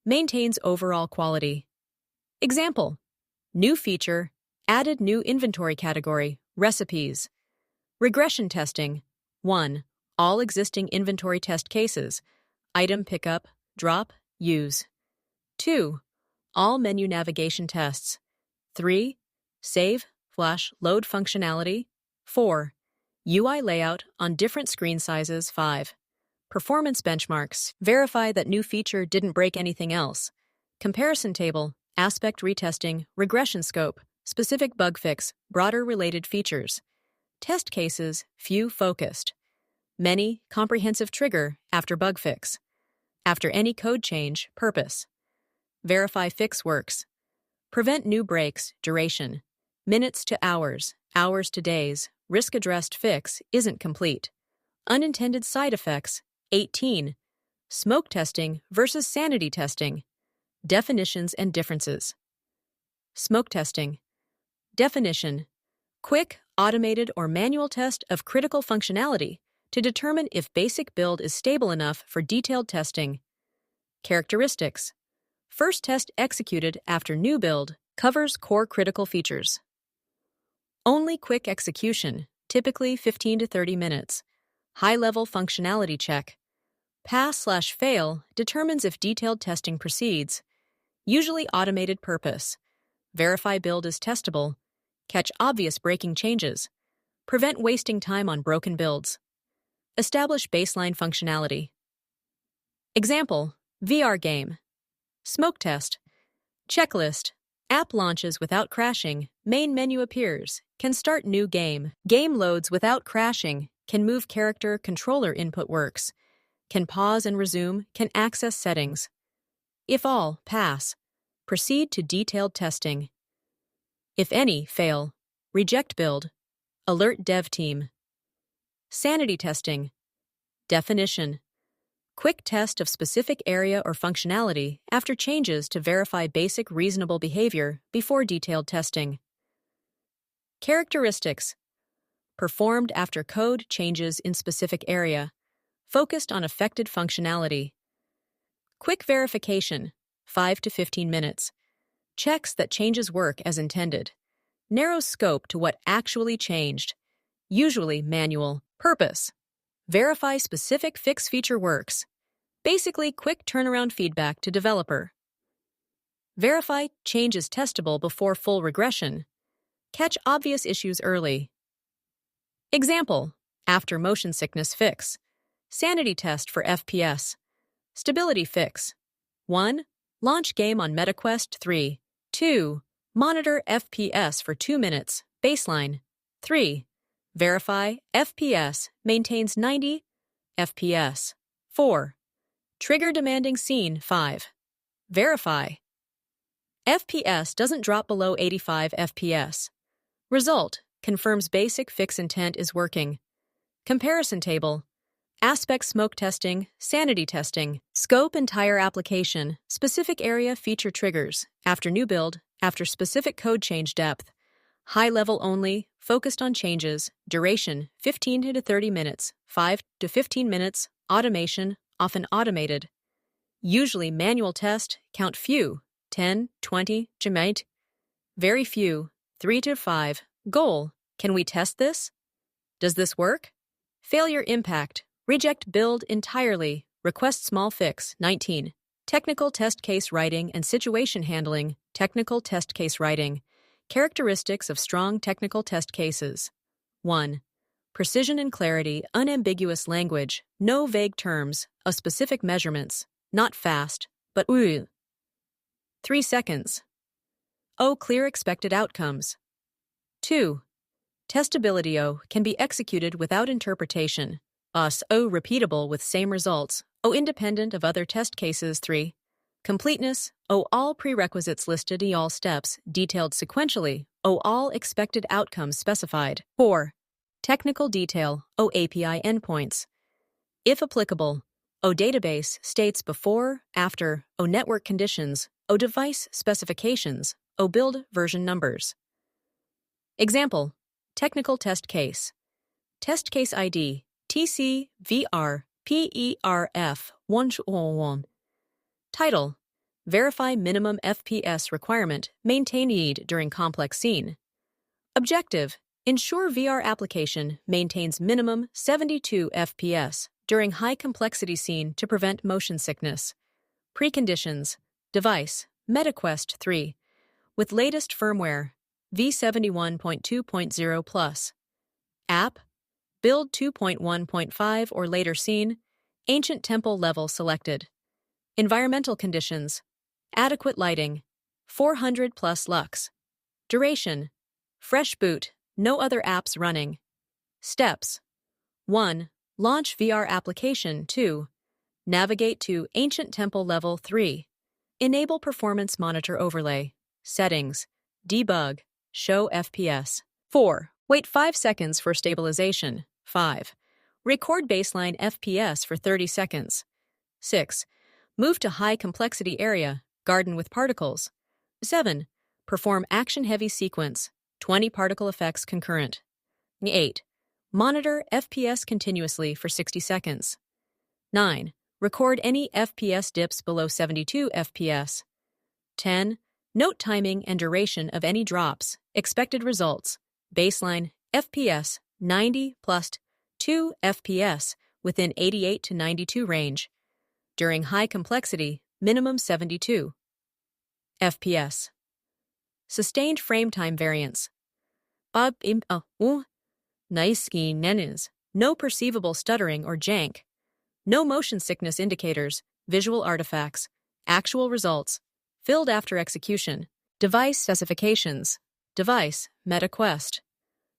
Maintains overall quality. Example. New feature, added new inventory category, recipes. Regression testing. 1. All existing inventory test cases. Item pickup, drop, use. 2. All menu navigation tests. 3. Save, flash, load functionality. 4. UI layout on different screen sizes. 5. Performance benchmarks. Verify that new feature didn't break anything else. Comparison table, aspect retesting, regression scope, specific bug fix, broader related features. Test cases, few focused. Many, comprehensive trigger after bug fix. After any code change, purpose. Verify fix works. Prevent new breaks, duration. Minutes to hours, hours to days, risk-addressed fix isn't complete. Unintended side effects, 18. Smoke testing versus sanity testing. Definitions and differences. Smoke testing. Definition. Quick, automated, or manual test of critical functionality to determine if basic build is stable enough for detailed testing. Characteristics. First test executed after new build covers core critical features. Only quick execution, typically 15 to 30 minutes. High-level functionality check. Pass/fail determines if detailed testing proceeds. Usually automated purpose. Verify build is testable. Catch obvious breaking changes. Prevent wasting time on broken builds. Establish baseline functionality. Example, VR game. Smoke test. Checklist. App launches without crashing. Main menu appears. Can start new game. Game loads without crashing. Can move character controller input works. Can pause and resume. Can access settings. If all, pass. Proceed to detailed testing. If any, fail. Reject build. Alert dev team. Sanity testing. Definition. Quick test of specific area or functionality after changes to verify basic reasonable behavior before detailed testing. Characteristics. Performed after code changes in specific area. Focused on affected functionality. Quick verification, 5 to 15 minutes. Checks that changes work as intended. Narrows scope to what actually changed. Usually manual. Purpose. Verify specific fix feature works. Basically quick turnaround feedback to developer. Verify change is testable before full regression. Catch obvious issues early. Example, after motion sickness fix. Sanity test for FPS. Stability fix. 1. Launch game on MetaQuest 3. 2. Monitor FPS for 2 minutes. Baseline. 3. Verify FPS maintains 90 FPS. 4. Trigger demanding scene 5. Verify. FPS doesn't drop below 85 FPS. Result. Confirms basic fix intent is working. Comparison table. Aspect smoke testing, sanity testing, scope entire application, specific area feature triggers, after new build, after specific code change depth, high level only, focused on changes, duration 15 to 30 minutes, 5 to 15 minutes, automation, often automated. Usually manual test, count few, 10, 20, might. Very few, 3 to 5. Goal, can we test this? Does this work? Failure impact, reject build entirely, request small fix, 19. Technical test case writing and situation handling, technical test case writing. Characteristics of strong technical test cases. 1. Precision and clarity, unambiguous language, no vague terms, of specific measurements, not fast, but 3 seconds. Clear expected outcomes. 2. Testability O can be executed without interpretation. O repeatable with same results. O independent of other test cases. 3. Completeness O all prerequisites listed in all steps, detailed sequentially. O all expected outcomes specified. 4. Technical detail O API endpoints. If applicable, O database states before, after, O network conditions, O device specifications, O build version numbers. Example: technical test case. Test case ID TCVR PERF 121. Title: Verify minimum FPS requirement maintained during complex scene. Objective: ensure VR application maintains minimum 72 FPS during high complexity scene to prevent motion sickness. Preconditions: device MetaQuest 3 with latest firmware V71.2.0 plus. App build 2.1.5 or later scene. Ancient temple level selected. Environmental conditions: adequate lighting, 400 plus lux. Duration: fresh boot, no other apps running. Steps: 1. Launch VR application. 2. Navigate to Ancient Temple Level 3. Enable Performance Monitor Overlay. Settings: debug, show FPS. 4. Wait 5 seconds for stabilization. 5. Record baseline FPS for 30 seconds. 6. Move to high complexity area, garden with particles. 7. Perform action-heavy sequence, 20 particle effects concurrent. 8. Monitor FPS continuously for 60 seconds. 9. Record any FPS dips below 72 FPS. 10. Note timing and duration of any drops. Expected results: baseline FPS 90 plus 2 FPS within 88 to 92 range. During high complexity, minimum 72 FPS. Sustained frame time variance. No perceivable stuttering or jank. No motion sickness indicators, visual artifacts, actual results, filled after execution. Device specifications. Device MetaQuest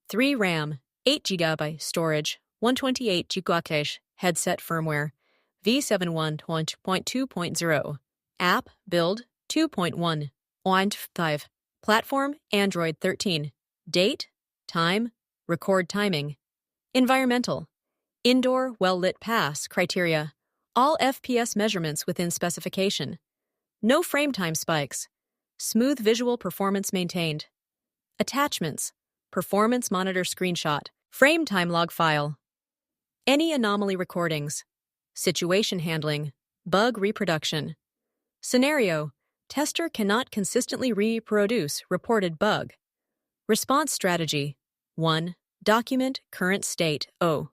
3 RAM, 8 GB storage, 128 GB headset firmware, V71.2.0. App build 2.1.5. Platform Android 13. Date, time, record timing. Environmental: indoor well-lit pass criteria. All FPS measurements within specification. No frame time spikes. Smooth visual performance maintained. Attachments: performance monitor screenshot, frame time log file. Any anomaly recordings. Situation handling, bug reproduction. Scenario: tester cannot consistently reproduce reported bug. Response strategy: 1. Document current state O.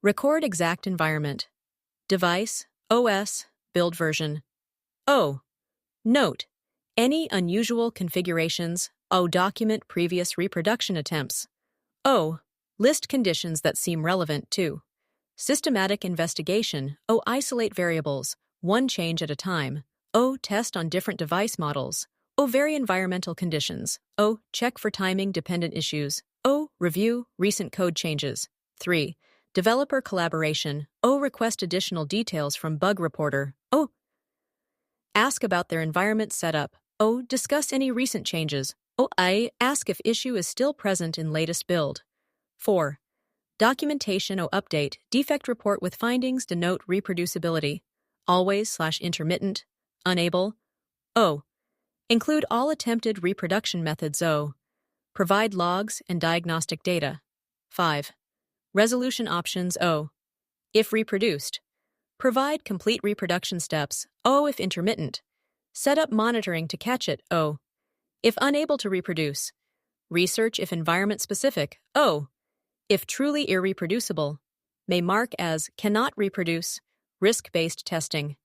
Record exact environment. Device, OS, build version. O. Note: any unusual configurations. O. Document previous reproduction attempts. O. List conditions that seem relevant to. Systematic investigation. O. Isolate variables, one change at a time. O. Test on different device models. O. Vary environmental conditions. O. Check for timing-dependent issues. O. Review recent code changes. 3. Developer collaboration. O. Request additional details from bug reporter. O. Ask about their environment setup. O. Discuss any recent changes. O. I. Ask if issue is still present in latest build. 4. Documentation O. Update. Defect report with findings denote reproducibility. Always/intermittent. Unable. O. Include all attempted reproduction methods. O. Provide logs and diagnostic data. 5. Resolution options. O. If reproduced. Provide complete reproduction steps. O. If intermittent. Set up monitoring to catch it. O. If unable to reproduce. Research if environment specific. O. If truly irreproducible. May mark as cannot reproduce. Risk-based testing.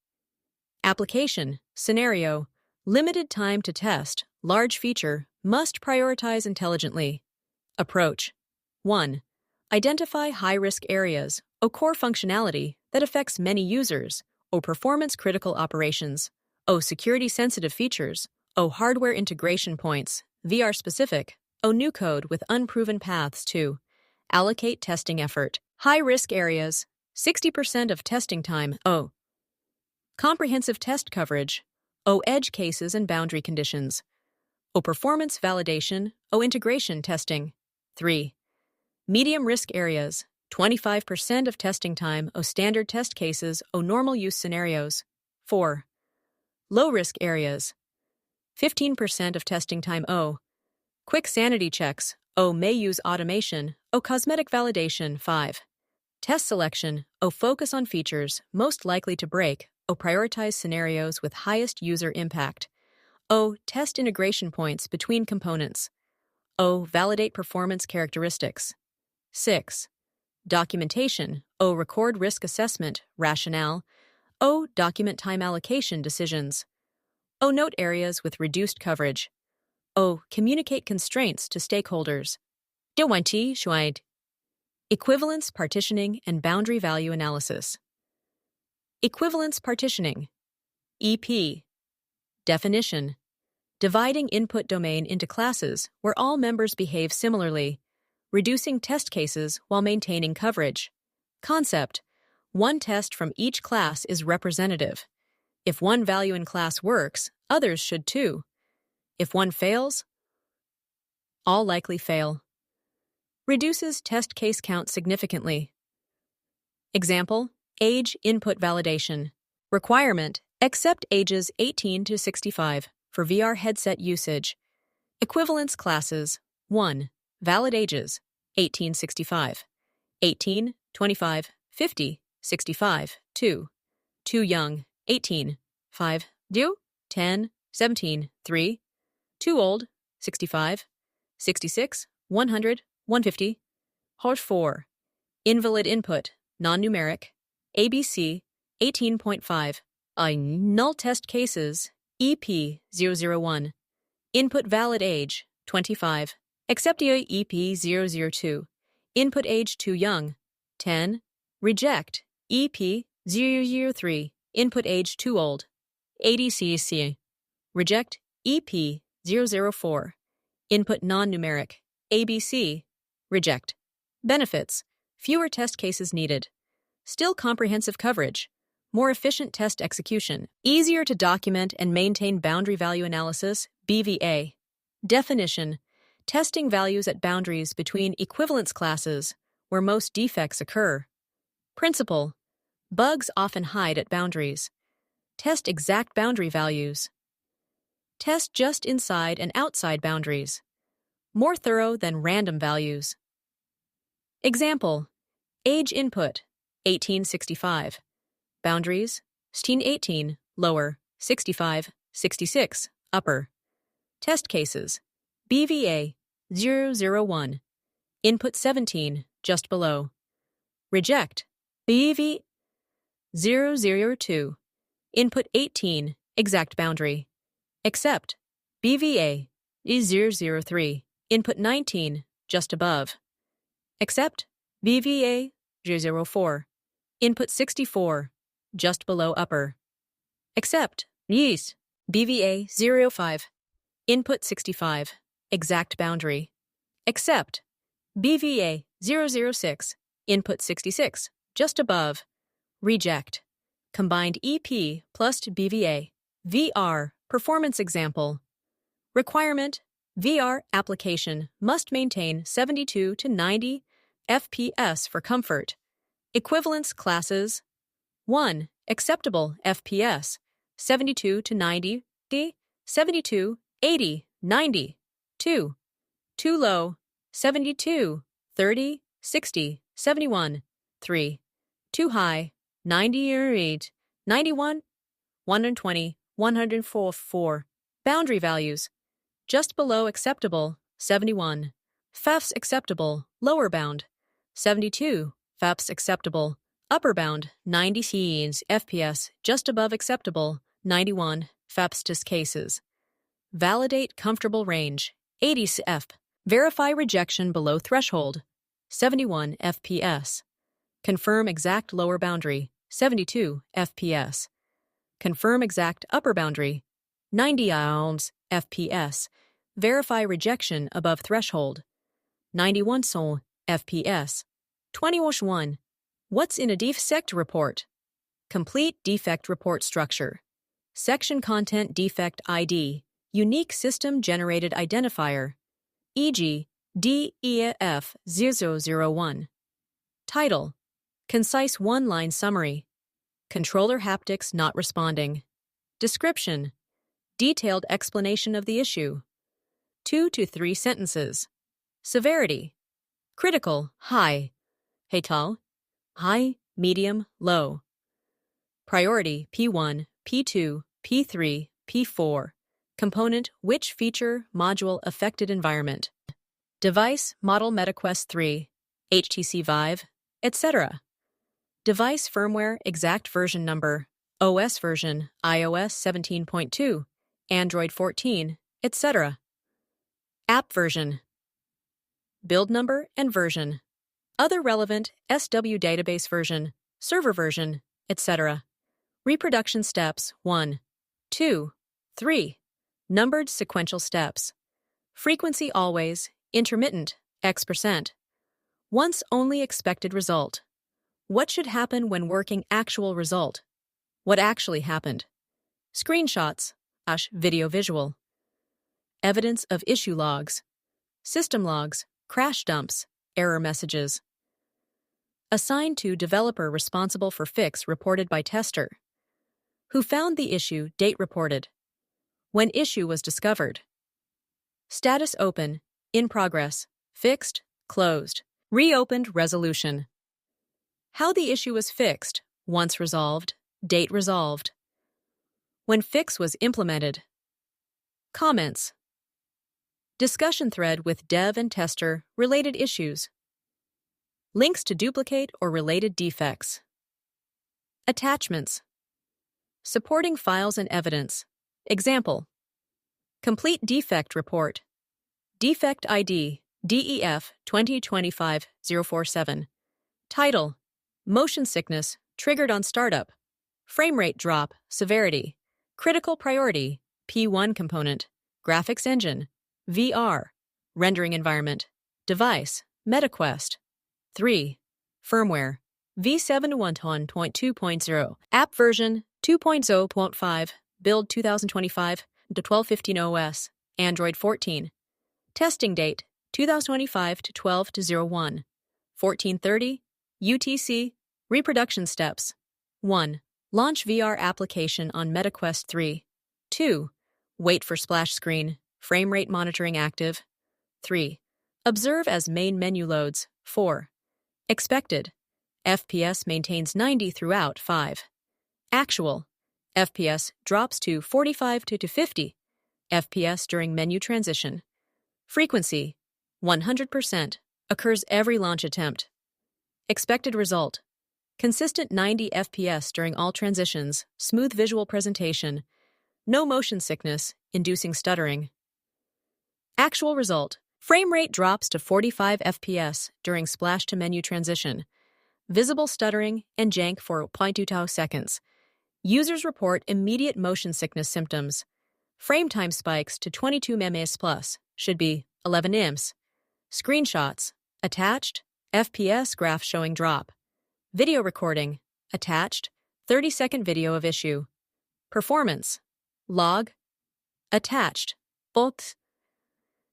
Application. Scenario: limited time to test, large feature, must prioritize intelligently. Approach: 1. Identify high-risk areas, or core functionality that affects many users, or performance-critical operations, or security-sensitive features, or hardware integration points, VR-specific, O new code with unproven paths to allocate testing effort. High-risk areas, 60% of testing time. O comprehensive test coverage. O edge cases and boundary conditions. O performance validation. O integration testing. 3. Medium risk areas, 25% of testing time. O standard test cases. O normal use scenarios. 4. Low risk areas, 15% of testing time. O quick sanity checks. O may use automation. O cosmetic validation. 5. Test selection. O focus on features most likely to break. O prioritize scenarios with highest user impact. O test integration points between components. O validate performance characteristics. 6. Documentation. O record risk assessment, rationale. O document time allocation decisions. O note areas with reduced coverage. O communicate constraints to stakeholders. 6. Equivalence partitioning and boundary value analysis. Equivalence partitioning. EP. Definition. Dividing input domain into classes where all members behave similarly, reducing test cases while maintaining coverage. Concept. One test from each class is representative. If one value in class works, others should too. If one fails, all likely fail. Reduces test case count significantly. Example, age input validation. Requirement, accept ages 18 to 65 for VR headset usage. Equivalence classes. 1. Valid ages, 1865. 18, 25, 50, 65. 2. Too young, 18. 5. Due, 10, 17. 3. Too old, 65. 66, 100, 150. 4. Invalid input, non-numeric, ABC, 18.5. Null test cases, EP001. Input valid age, 25. Acceptio EP002. Input age too young, 10. Reject, EP003. Input age too old, ADCC. Reject, EP004. Input non-numeric, ABC. Reject. Benefits. Fewer test cases needed. Still comprehensive coverage. More efficient test execution. Easier to document and maintain boundary value analysis, BVA. Definition. Testing values at boundaries between equivalence classes where most defects occur. Principle. Bugs often hide at boundaries. Test exact boundary values. Test just inside and outside boundaries. More thorough than random values. Example. Age input, 1865. Boundaries, 18, lower, 65, 66, upper. Test cases, BVA, 001. Input 17, just below. Reject, BV, 002. Input 18, exact boundary. Accept, BVA, 003. Input 19, just above. Accept, BVA, 004. Input 64, just below upper. Accept, yes, BVA 05. Input 65, exact boundary. Accept, BVA 006. Input 66, just above. Reject. Combined EP plus BVA. VR, performance example. Requirement, VR application must maintain 72 to 90 FPS for comfort. Equivalence classes. 1. Acceptable FPS, 72 to 90, 72, 80, 90. 2. Too low, 72, 30, 60, 71. 3. Too high, 98, 91, 120, 104. 4. Boundary values. Just below acceptable, 71. FAFS acceptable, lower bound, 72. FAFS acceptable, upper bound, 90 FPS, just above acceptable, 91. FAFS test cases. Validate comfortable range, 80 F. Verify rejection below threshold, 71 FPS. Confirm exact lower boundary, 72 FPS. Confirm exact upper boundary, 90 FPS. verify rejection above threshold. 91 sol FPS. 20-1. What's in a defect report? Complete defect report structure. Section content defect ID. Unique system-generated identifier, e.g., DEF0001. Title: concise one-line summary. Controller haptics not responding. Description: detailed explanation of the issue. 2 to 3 sentences. Severity: critical, high. Heital: high, medium, low. Priority: P1, P2, P3, P4. Component: which feature, module affected environment. Device: model MetaQuest 3, HTC Vive, etc. Device firmware: exact version number, OS version, iOS 17.2, Android 14, etc. App version, build number and version, other relevant SW database version, server version, etc. Reproduction steps 1, 2, 3. Numbered sequential steps. Frequency always, intermittent, X%. Once only expected result. What should happen when working actual result? What actually happened? Screenshots, video visual. Evidence of issue logs. System logs, crash dumps, error messages. Assigned to developer responsible for fix reported by tester. Who found the issue, date reported. When issue was discovered. Status open, in progress, fixed, closed, reopened, resolution. How the issue was fixed, once resolved, date resolved. When fix was implemented. Comments. Discussion thread with dev and tester, related issues. Links to duplicate or related defects. Attachments. Supporting files and evidence. Example: complete defect report. Defect ID, DEF 2025-047. Title: motion sickness, triggered on startup. Frame rate drop, severity. Critical priority, P1 component. Graphics engine, VR. Rendering environment. Device, MetaQuest. 3. Firmware, V7.1.2.0. App version, 2.0.5. Build 2025 to 12.15 OS, Android 14. Testing date 2025 to 12/01. 14:30 UTC. Reproduction steps. 1. Launch VR application on MetaQuest 3. 2. Wait for splash screen. Frame rate monitoring active. 3. Observe as main menu loads. 4. Expected. FPS maintains 90 throughout. 5. Actual. FPS drops to 45 to 50 FPS during menu transition. Frequency, 100%, occurs every launch attempt. Expected result, consistent 90 FPS during all transitions, smooth visual presentation, no motion sickness, inducing stuttering. Actual result, frame rate drops to 45 FPS during splash to menu transition, visible stuttering and jank for 0.2 seconds. Users report immediate motion sickness symptoms. Frame time spikes to 22 ms plus, should be 11 ms. Screenshots, attached, FPS graph showing drop. Video recording, attached, 30-second video of issue. Performance, log, attached, both.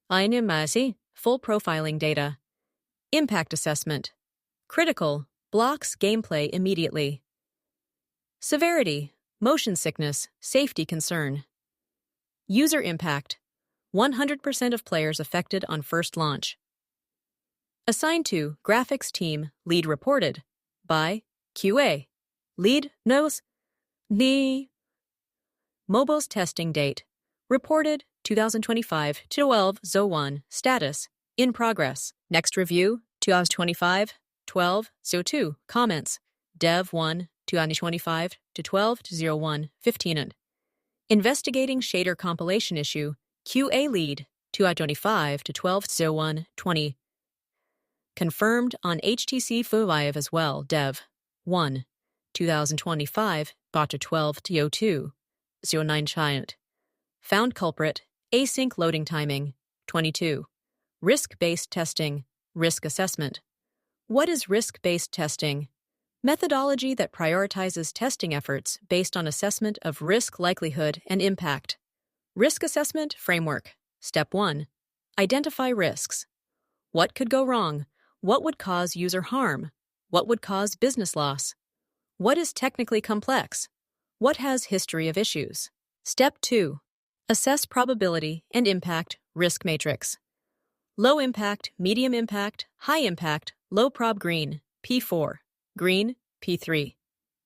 Animasi, full profiling data. Impact assessment, critical, blocks gameplay immediately. Severity, motion sickness, safety concern. User impact, 100% of players affected on first launch. Assigned to graphics team, lead reported by QA. Lead knows the mobile's testing date. Reported 2025 to 12/01. Status in progress. Next review 2025 12/02. Comments Dev 1 2025 to 12/01 15. Investigating shader compilation issue QA lead 2025 to 12/01 20. Confirmed on HTC Vive as well. Dev 1 2025 to 12/02 09 Giant. Found culprit Async loading timing. 22. Risk-based testing. Risk assessment. What is risk-based testing? Methodology that prioritizes testing efforts based on assessment of risk likelihood and impact. Risk assessment framework. Step 1. Identify risks. What could go wrong? What would cause user harm? What would cause business loss? What is technically complex? What has history of issues? Step 2. Assess probability and impact risk matrix. Low impact, medium impact, high impact, low prob green, P4. Green, P3.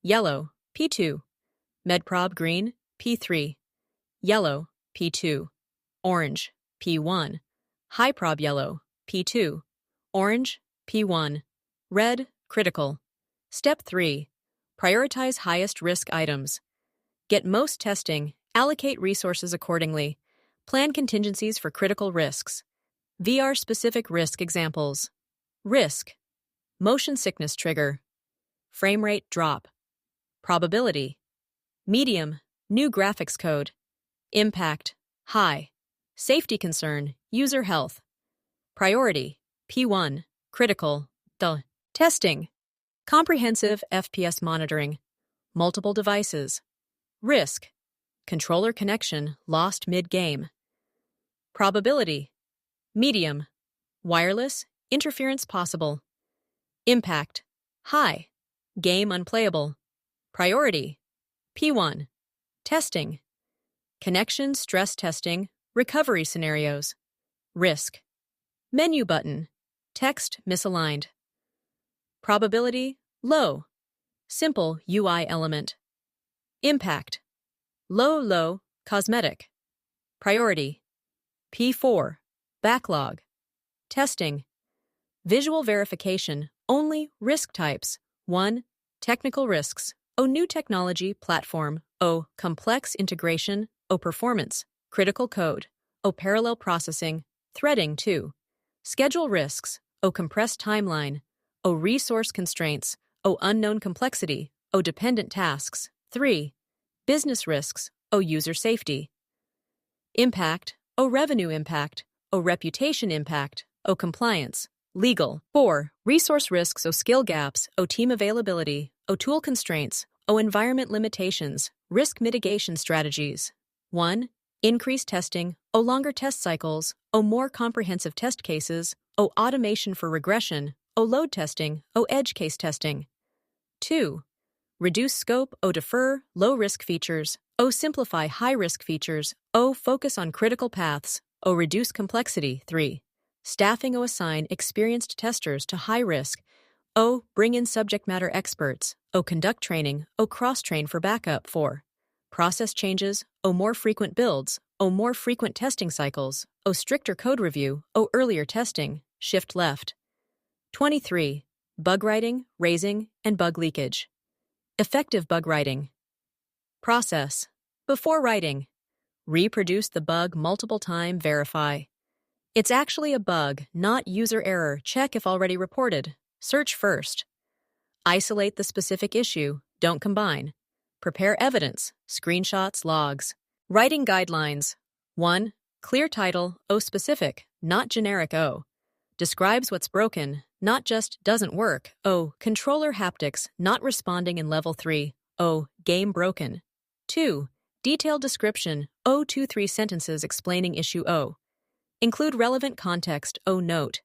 Yellow, P2. Medprob green, P3. Yellow, P2. Orange, P1. High prob yellow, P2. Orange, P1. Red, critical. Step 3. Prioritize highest risk items. Get most testing, allocate resources accordingly. Plan contingencies for critical risks. VR-specific risk examples. Risk. Motion sickness trigger. Frame rate drop. Probability. Medium. New graphics code. Impact. High. Safety concern. User health. Priority. P1. Critical. Testing. Comprehensive FPS monitoring. Multiple devices. Risk. Controller connection lost mid-game. Probability. Medium. Wireless. Interference possible. Impact. High. Game unplayable. Priority. P1. Testing. Connection stress testing. Recovery scenarios. Risk. Menu button. Text misaligned. Probability. Low. Simple UI element. Impact. Low, cosmetic. Priority. P4. Backlog. Testing. Visual verification. Only risk types. 1. Technical risks. O. New technology platform. O. Complex integration. O. Performance. Critical code. O. Parallel processing. Threading 2. Schedule risks. O. Compressed timeline. O. Resource constraints. O. Unknown complexity. O. Dependent tasks. 3. Business risks. O. User safety. Impact. O. Revenue impact. O. Reputation impact. O. Compliance. Legal. 4. Resource risks. O. Skill gaps. O. Team availability. O. Tool constraints. O. Environment limitations. Risk mitigation strategies. 1. Increased testing. O. Longer test cycles. O. More comprehensive test cases. O. Automation for regression. O. Load testing. O. Edge case testing. 2. Reduce scope. O. Defer low-risk features. O. Simplify high-risk features. O. Focus on critical paths. O. Reduce complexity. 3. Staffing. O. Assign experienced testers to high risk. O. Bring in subject matter experts. O. Conduct training. O. Cross-train for backup. 4. Process changes. O. More frequent builds. O. More frequent testing cycles. O. Stricter code review. O. Earlier testing. Shift left. 23. Bug writing, raising, and bug leakage. Effective bug writing. Process. Before writing. Reproduce the bug multiple times. Verify. It's actually a bug, not user error. Check if already reported. Search first. Isolate the specific issue. Don't combine. Prepare evidence. Screenshots, logs. Writing guidelines. 1. Clear title. O. Specific, not generic. O. Describes what's broken, not just doesn't work. O. Controller haptics, not responding in level 3. O. Game broken. 2. Detailed description. O. 2-3 sentences explaining issue. O. Include relevant context. O. Note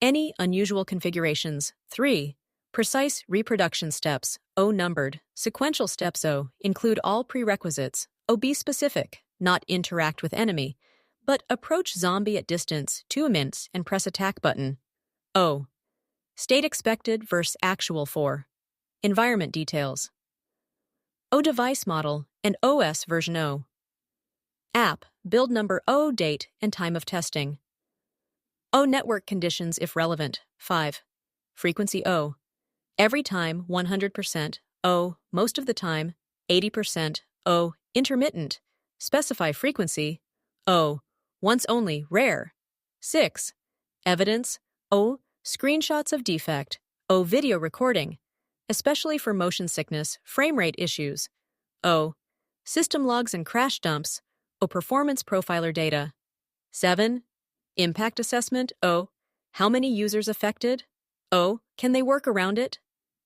any unusual configurations. 3. Precise reproduction steps. O. Numbered. Sequential steps. O. Include all prerequisites. O. Be specific, not interact with enemy, but approach zombie at distance 2 minutes and press attack button. O. State expected versus actual. 4. Environment details. O. Device model and OS version. O. App, build number. O. Date and time of testing. O. Network conditions if relevant. 5. Frequency. O. Every time 100%. O. Most of the time 80%. O. Intermittent. Specify frequency. O. Once only. Rare. 6. Evidence. O. Screenshots of defect. O. Video recording, especially for motion sickness, frame rate issues. O. System logs and crash dumps. O. Performance profiler data. 7. Impact assessment. O. How many users affected? O. Can they work around it?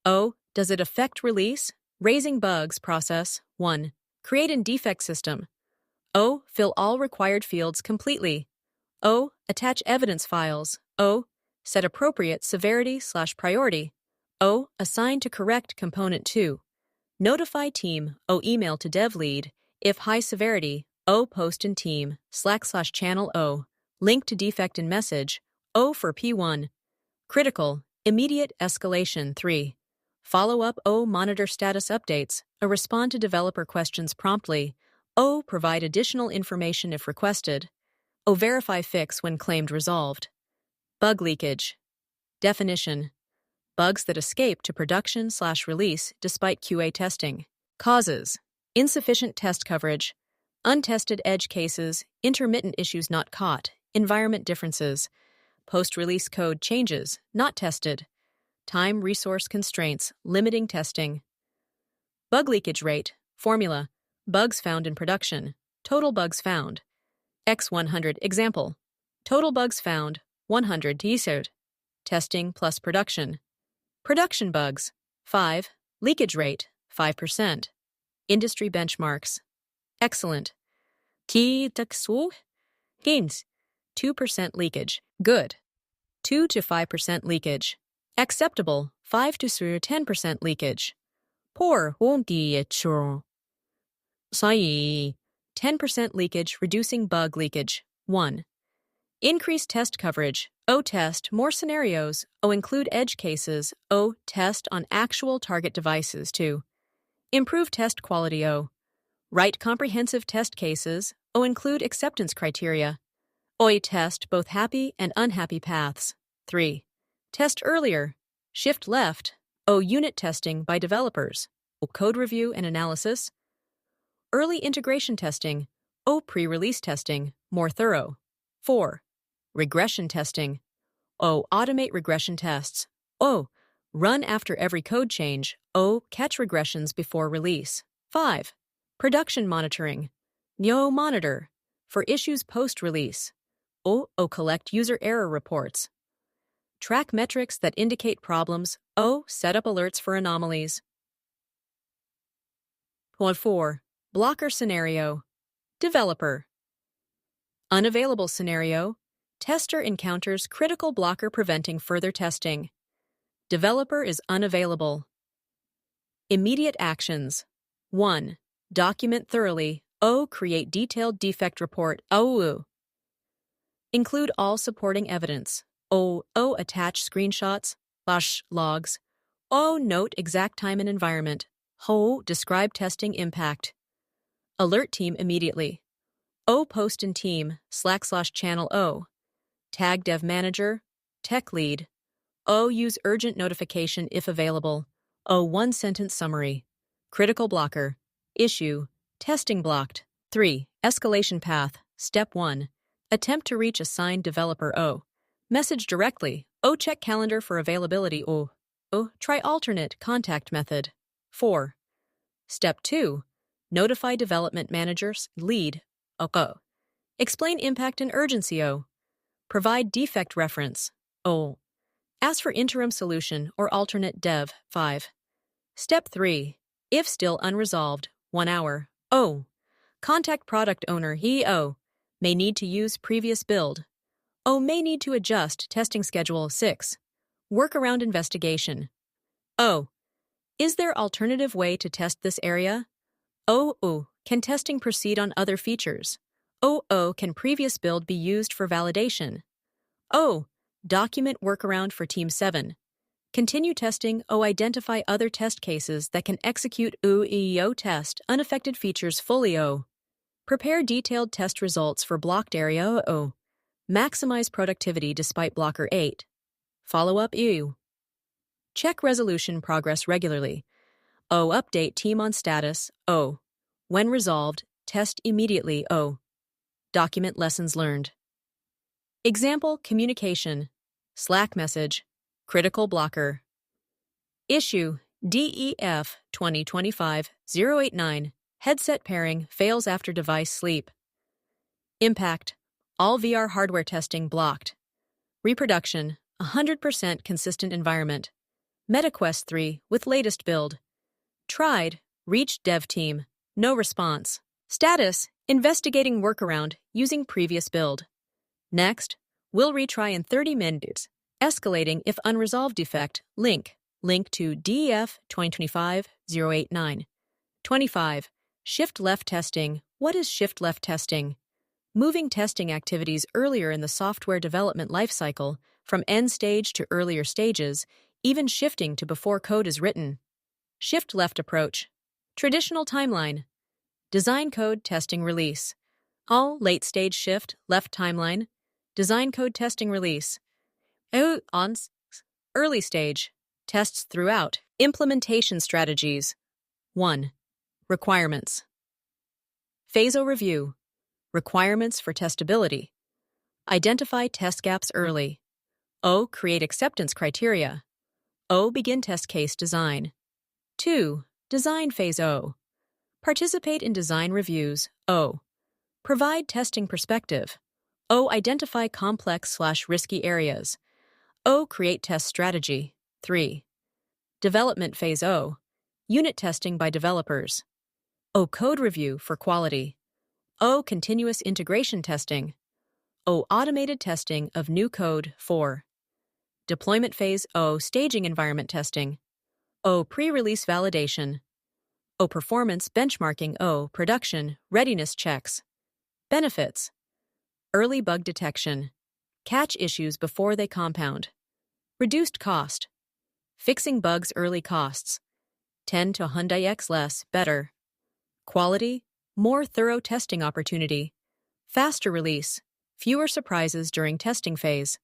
O. Does it affect release? Raising bugs process. 1. Create an defect system. O. Fill all required fields completely. O. Attach evidence files. O. Set appropriate severity/priority. O. Assign to correct component 2. Notify team. O. Email to dev lead. If high severity, O. Post in team. Slack/channel O. Link to defect in message. O for P1. Critical. Immediate escalation. 3. Follow up. O. Monitor status updates. O. Respond to developer questions promptly. O. Provide additional information if requested. O. Verify fix when claimed resolved. Bug leakage. Definition. Bugs that escape to production/release despite QA testing. Causes. Insufficient test coverage. Untested edge cases, intermittent issues not caught, environment differences. Post-release code changes, not tested. Time-resource constraints, limiting testing. Bug leakage rate. Formula. Bugs found in production. Total bugs found. X100 example. Total bugs found, 100 used. Testing plus production. Production bugs. 5. Leakage rate, 5%. Industry benchmarks. Excellent. Gains. 2% leakage. Good. 2 to 5% leakage. Acceptable. 5 to 10% leakage. Poor. 10% leakage, reducing bug leakage. 1. Increase test coverage. O. Test more scenarios. O. Include edge cases. O. Test on actual target devices. 2. Improve test quality. O. Write comprehensive test cases. O. Include acceptance criteria. O. Test both happy and unhappy paths. 3. Test earlier. Shift left. O. Unit testing by developers. O. Code review and analysis. Early integration testing. O. Pre-release testing, more thorough. 4. Regression testing. O. Automate regression tests. O. Run after every code change. O. Catch regressions before release. 5. Production monitoring. O. Monitor. For issues post-release. O. Collect user error reports. Track metrics that indicate problems. O. Set up alerts for anomalies. 4. Blocker scenario. Developer. Unavailable scenario. Tester encounters critical blocker preventing further testing. Developer is unavailable. Immediate actions. 1. Document thoroughly. O. Create detailed defect report. O. Include all supporting evidence. O. Attach screenshots, logs. O. Note exact time and environment. O. Describe testing impact. Alert team immediately. O. Post in team, Slack/channel O. Tag dev manager, tech lead. O. Use urgent notification if available. O. One-sentence summary. Critical blocker. Issue. Testing blocked. 3. Escalation path. Step 1. Attempt to reach assigned developer O. Message directly. O. Check calendar for availability. O. Try alternate contact method. 4. Step 2. Notify development managers, lead. O. Explain impact and urgency. O. Provide defect reference. O. Ask for interim solution or alternate dev. 5. Step 3. If still unresolved, 1 hour. O. Contact product owner. He. O. May need to use previous build. O. May need to adjust testing schedule. 6. Workaround investigation. O. Is there alternative way to test this area? O. Can testing proceed on other features? O. Can previous build be used for validation? O. Document workaround for Team 7. Continue testing. O. Identify other test cases that can execute O test unaffected features fully. O. Prepare detailed test results for blocked area. O. Maximize productivity despite blocker 8. Follow up. O. Check resolution progress regularly. O. Update team on status. O. When resolved, test immediately. O. Document lessons learned. Example communication. Slack message. Critical blocker. Issue DEF 2025-089. Headset pairing fails after device sleep. Impact. All VR hardware testing blocked. Reproduction, 100% consistent environment. MetaQuest 3 with latest build. Tried, reached dev team, no response. Status, investigating workaround using previous build. Next, will retry in 30 minutes. Escalating if unresolved defect. Link to DEF 2025-089. 25. Shift left testing. What is shift left testing? Moving testing activities earlier in the software development lifecycle, from end stage to earlier stages, even shifting to before code is written. Shift left approach. Traditional timeline. Design code testing release. All late stage shift left timeline. Design code testing release. On early stage. Tests throughout. Implementation strategies. 1. Requirements. FASO review. Requirements for testability. Identify test gaps early. O. Create acceptance criteria. O. Begin test case design. 2. Design phase O. Participate in design reviews. O. Provide testing perspective. O. Identify complex/risky areas. O. Create test strategy. 3. Development phase O. Unit testing by developers. O. Code review for quality. O. Continuous integration testing. O. Automated testing of new code. 4. Deployment phase O. Staging environment testing. O. Pre-release validation. O. Performance benchmarking. O. Production readiness checks. Benefits. Early bug detection. Catch issues before they compound. Reduced cost. Fixing bugs early costs. 10 to Hyundai less, better. Quality. More thorough testing opportunity. Faster release. Fewer surprises during testing phase.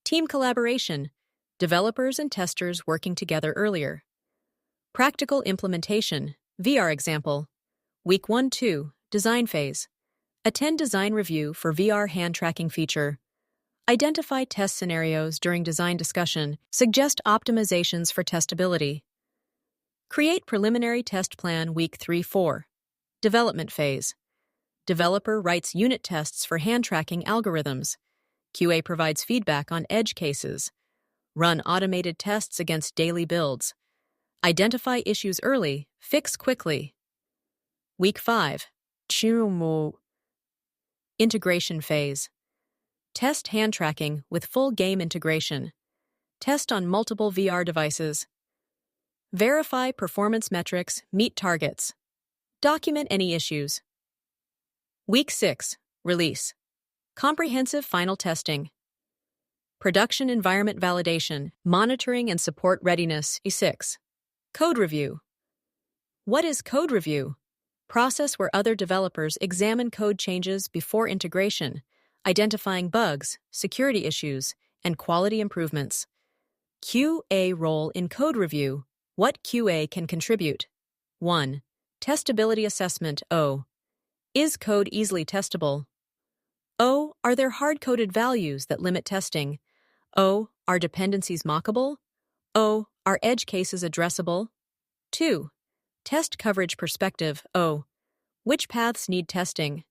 Team collaboration. Developers and testers working together earlier. Practical implementation. VR example. Week 1-2. Design phase. Attend design review for VR hand tracking feature. Identify test scenarios during design discussion. Suggest optimizations for testability. Create preliminary test plan week 3-4. Development phase. Developer writes unit tests for hand tracking algorithms. QA provides feedback on edge cases. Run automated tests against daily builds. Identify issues early, fix quickly. Week 5. Integration phase. Test hand tracking with full game integration. Test on multiple VR devices. Verify performance metrics, meet targets. Document any issues. Week 6. Release. Comprehensive final testing. Production environment validation, monitoring and support readiness. E6. Code review. What is code review? Process where other developers examine code changes before integration, identifying bugs, security issues, and quality improvements. QA role in code review. What QA can contribute? 1. Testability assessment. O. Is code easily testable? O. Are there hard-coded values that limit testing? O. Are dependencies mockable? O. Are edge cases addressable? 2. Test coverage perspective. O. Which paths need testing?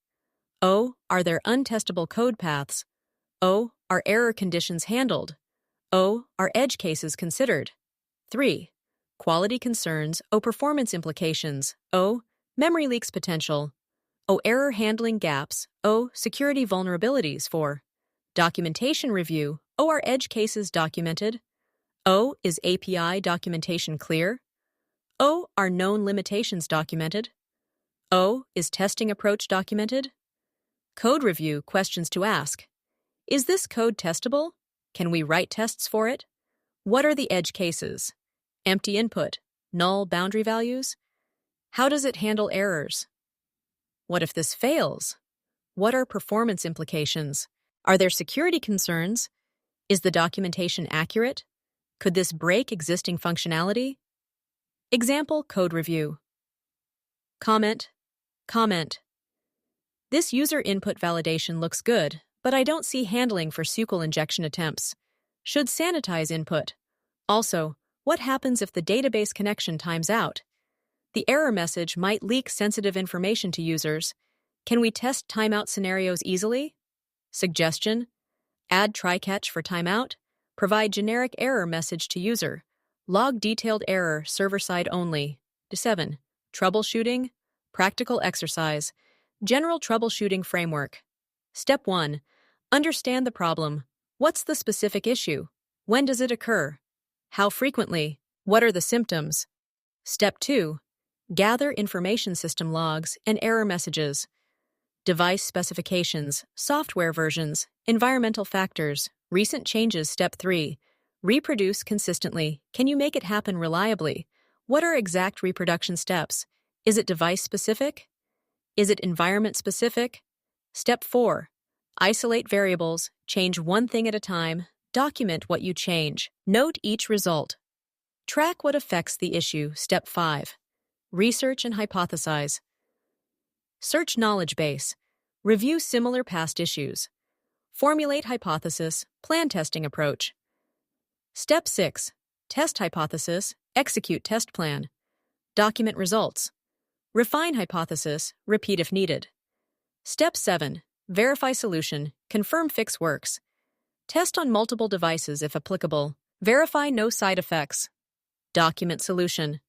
O. Are there untestable code paths? O. Are error conditions handled? O. Are edge cases considered? 3. Quality concerns. O. Performance implications. O. Memory leaks potential. O. Error handling gaps. O. Security vulnerabilities. 4. Documentation review. O. Are edge cases documented? O. Is API documentation clear? O. Are known limitations documented? O. Is testing approach documented? Code review questions to ask. Is this code testable? Can we write tests for it? What are the edge cases? Empty input, null boundary values? How does it handle errors? What if this fails? What are performance implications? Are there security concerns? Is the documentation accurate? Could this break existing functionality? Example code review. Comment. This user input validation looks good, but I don't see handling for SQL injection attempts. Should sanitize input. Also, what happens if the database connection times out? The error message might leak sensitive information to users. Can we test timeout scenarios easily? Suggestion: add try-catch for timeout. Provide generic error message to user. Log detailed error server-side only. 7. Troubleshooting. Practical exercise. General troubleshooting framework. Step 1. Understand the problem. What's the specific issue? When does it occur? How frequently? What are the symptoms? Step 2. Gather information system logs and error messages. Device specifications, software versions, environmental factors, recent changes. Step 3. Reproduce consistently. Can you make it happen reliably? What are exact reproduction steps? Is it device specific? Is it environment specific? Step 4. Isolate variables. Change one thing at a time. Document what you change. Note each result. Track what affects the issue. Step 5. Research and hypothesize. Search knowledge base. Review similar past issues. Formulate hypothesis. Plan testing approach. Step 6. Test hypothesis. Execute test plan. Document results. Refine hypothesis. Repeat if needed. Step 7. Verify solution. Confirm fix works. Test on multiple devices if applicable. Verify no side effects. Document solution.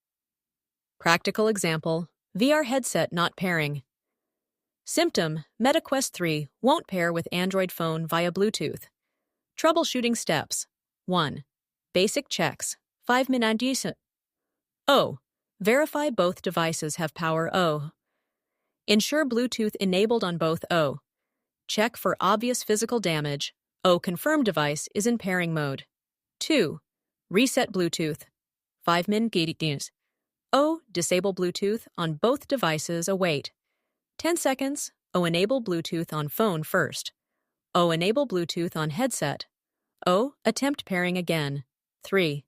Practical example: VR headset not pairing. Symptom: MetaQuest 3 won't pair with Android phone via Bluetooth. Troubleshooting steps. 1. Basic checks. 5 minutes. O. Verify both devices have power. O. Ensure Bluetooth enabled on both. O. Check for obvious physical damage. O. Confirm device is in pairing mode. 2. Reset Bluetooth. 5 minutes. O. Disable Bluetooth on both devices. Await 10 seconds. O. Enable Bluetooth on phone first. O. Enable Bluetooth on headset. O. Attempt pairing again. 3.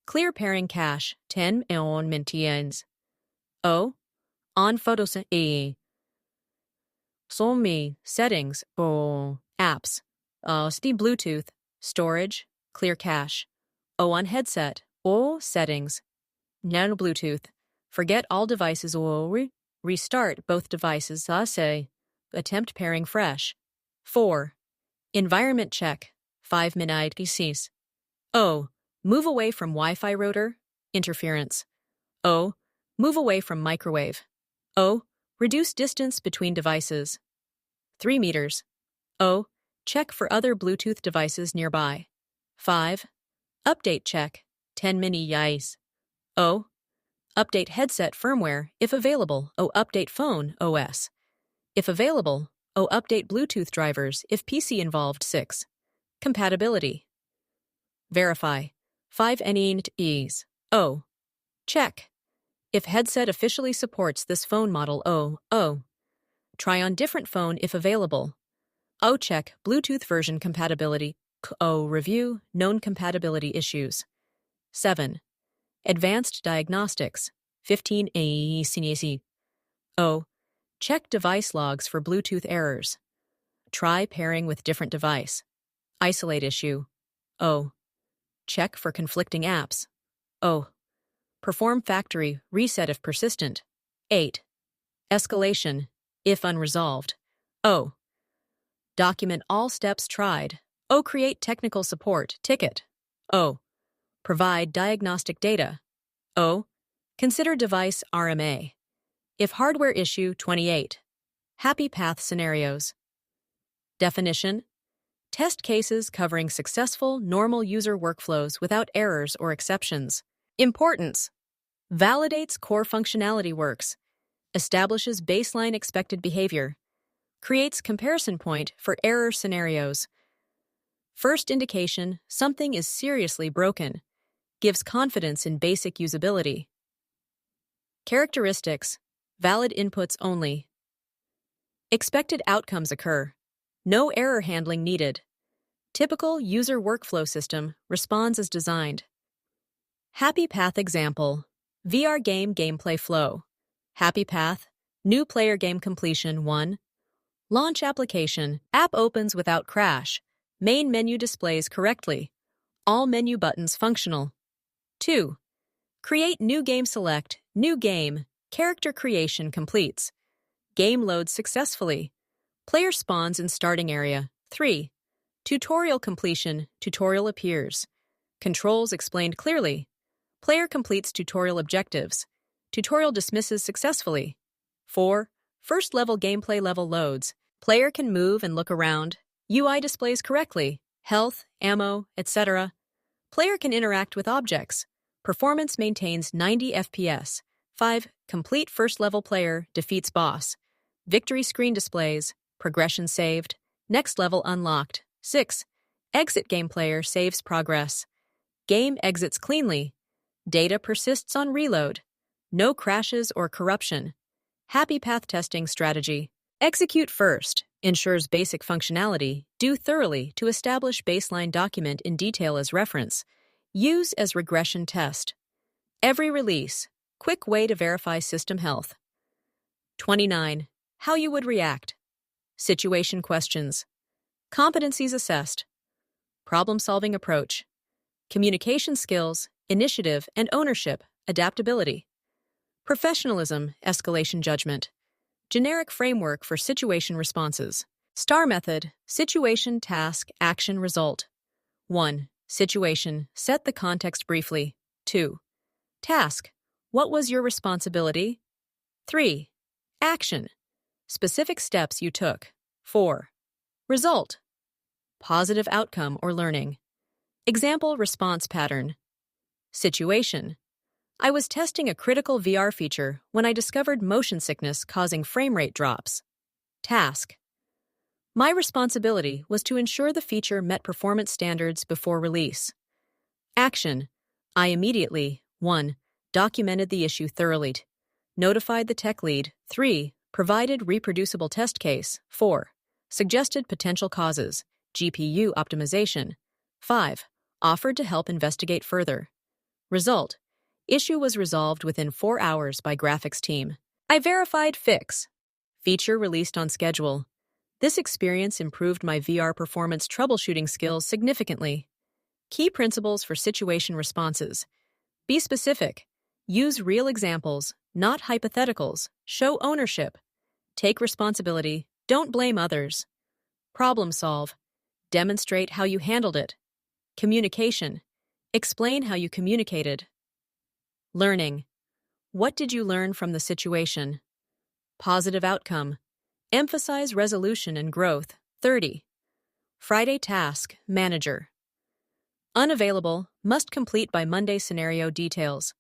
Clear pairing cache. 10 minutes. O. On photos. E. Somi. Settings. O. Apps. Steam Bluetooth. Storage. Clear cache. O. On headset. O. Settings. Nano Bluetooth. Forget all devices. O. Restart both devices. Say. Attempt pairing fresh. 4. Environment check. 5 minutes. O. Move away from Wi-Fi router. Interference. O. Move away from microwave. O. Reduce distance between devices. 3 meters. O. Check for other Bluetooth devices nearby. 5. Update check. 10 minutes. O. Update headset firmware if available. O. Update phone OS. If available. O. Update Bluetooth drivers if PC involved. 6. Compatibility. Verify. 5 NEs. O. Check. If headset officially supports this phone model. O. Try on different phone if available. O. Check Bluetooth version compatibility. O. Review known compatibility issues. 7. Advanced diagnostics. 15 AECNAC. O. Check device logs for Bluetooth errors. Try pairing with different device. Isolate issue. O. Check for conflicting apps. O. Perform factory reset if persistent. 8. Escalation, if unresolved. O. Document all steps tried. O. Create technical support ticket. O. Provide diagnostic data. O. Consider device RMA. If hardware issue. 28. Happy path scenarios. Definition: test cases covering successful, normal user workflows without errors or exceptions. Importance: validates core functionality works, establishes baseline expected behavior, creates comparison point for error scenarios. First indication something is seriously broken, gives confidence in basic usability. Characteristics: valid inputs only. Expected outcomes occur. No error handling needed. Typical user workflow system responds as designed. Happy Path example: VR game gameplay flow. Happy Path, new player game completion. 1. Launch application. App opens without crash. Main menu displays correctly. All menu buttons functional. 2. Create new game. Select new game. Character creation completes. Game loads successfully. Player spawns in starting area. 3. Tutorial completion. Tutorial appears. Controls explained clearly. Player completes tutorial objectives. Tutorial dismisses successfully. 4. First level gameplay level loads. Player can move and look around. UI displays correctly. Health, ammo, etc. Player can interact with objects. Performance maintains 90 FPS. 5. Complete first level player defeats boss. Victory screen displays. Progression saved. Next level unlocked. 6. Exit game player saves progress. Game exits cleanly. Data persists on reload. No crashes or corruption. Happy path testing strategy. Execute first. Ensures basic functionality. Do thoroughly to establish baseline document in detail as reference. Use as regression test. Every release. Quick way to verify system health. 29. How you would react. Situation questions. Competencies assessed. Problem-solving approach. Communication skills, initiative and ownership, adaptability. Professionalism, escalation judgment. Generic framework for situation responses. STAR method, situation, task, action, result. 1. Situation, set the context briefly. 2. Task, what was your responsibility? 3. Action, specific steps you took. 4. Result, positive outcome or learning. Example response pattern. Situation, I was testing a critical VR feature when I discovered motion sickness causing frame rate drops. Task, my responsibility was to ensure the feature met performance standards before release. Action, I immediately, 1. Documented the issue thoroughly. Notified the tech lead. 3. Provided reproducible test case. 4. Suggested potential causes. GPU optimization. 5. Offered to help investigate further. Result, issue was resolved within 4 hours by graphics team. I verified fix. Feature released on schedule. This experience improved my VR performance troubleshooting skills significantly. Key principles for situation responses. Be specific. Use real examples, not hypotheticals. Show ownership. Take responsibility. Don't blame others. Problem solve. Demonstrate how you handled it. Communication. Explain how you communicated. Learning. What did you learn from the situation? Positive outcome. Emphasize resolution and growth. 30. Friday task, manager. Unavailable, must complete by Monday scenario details.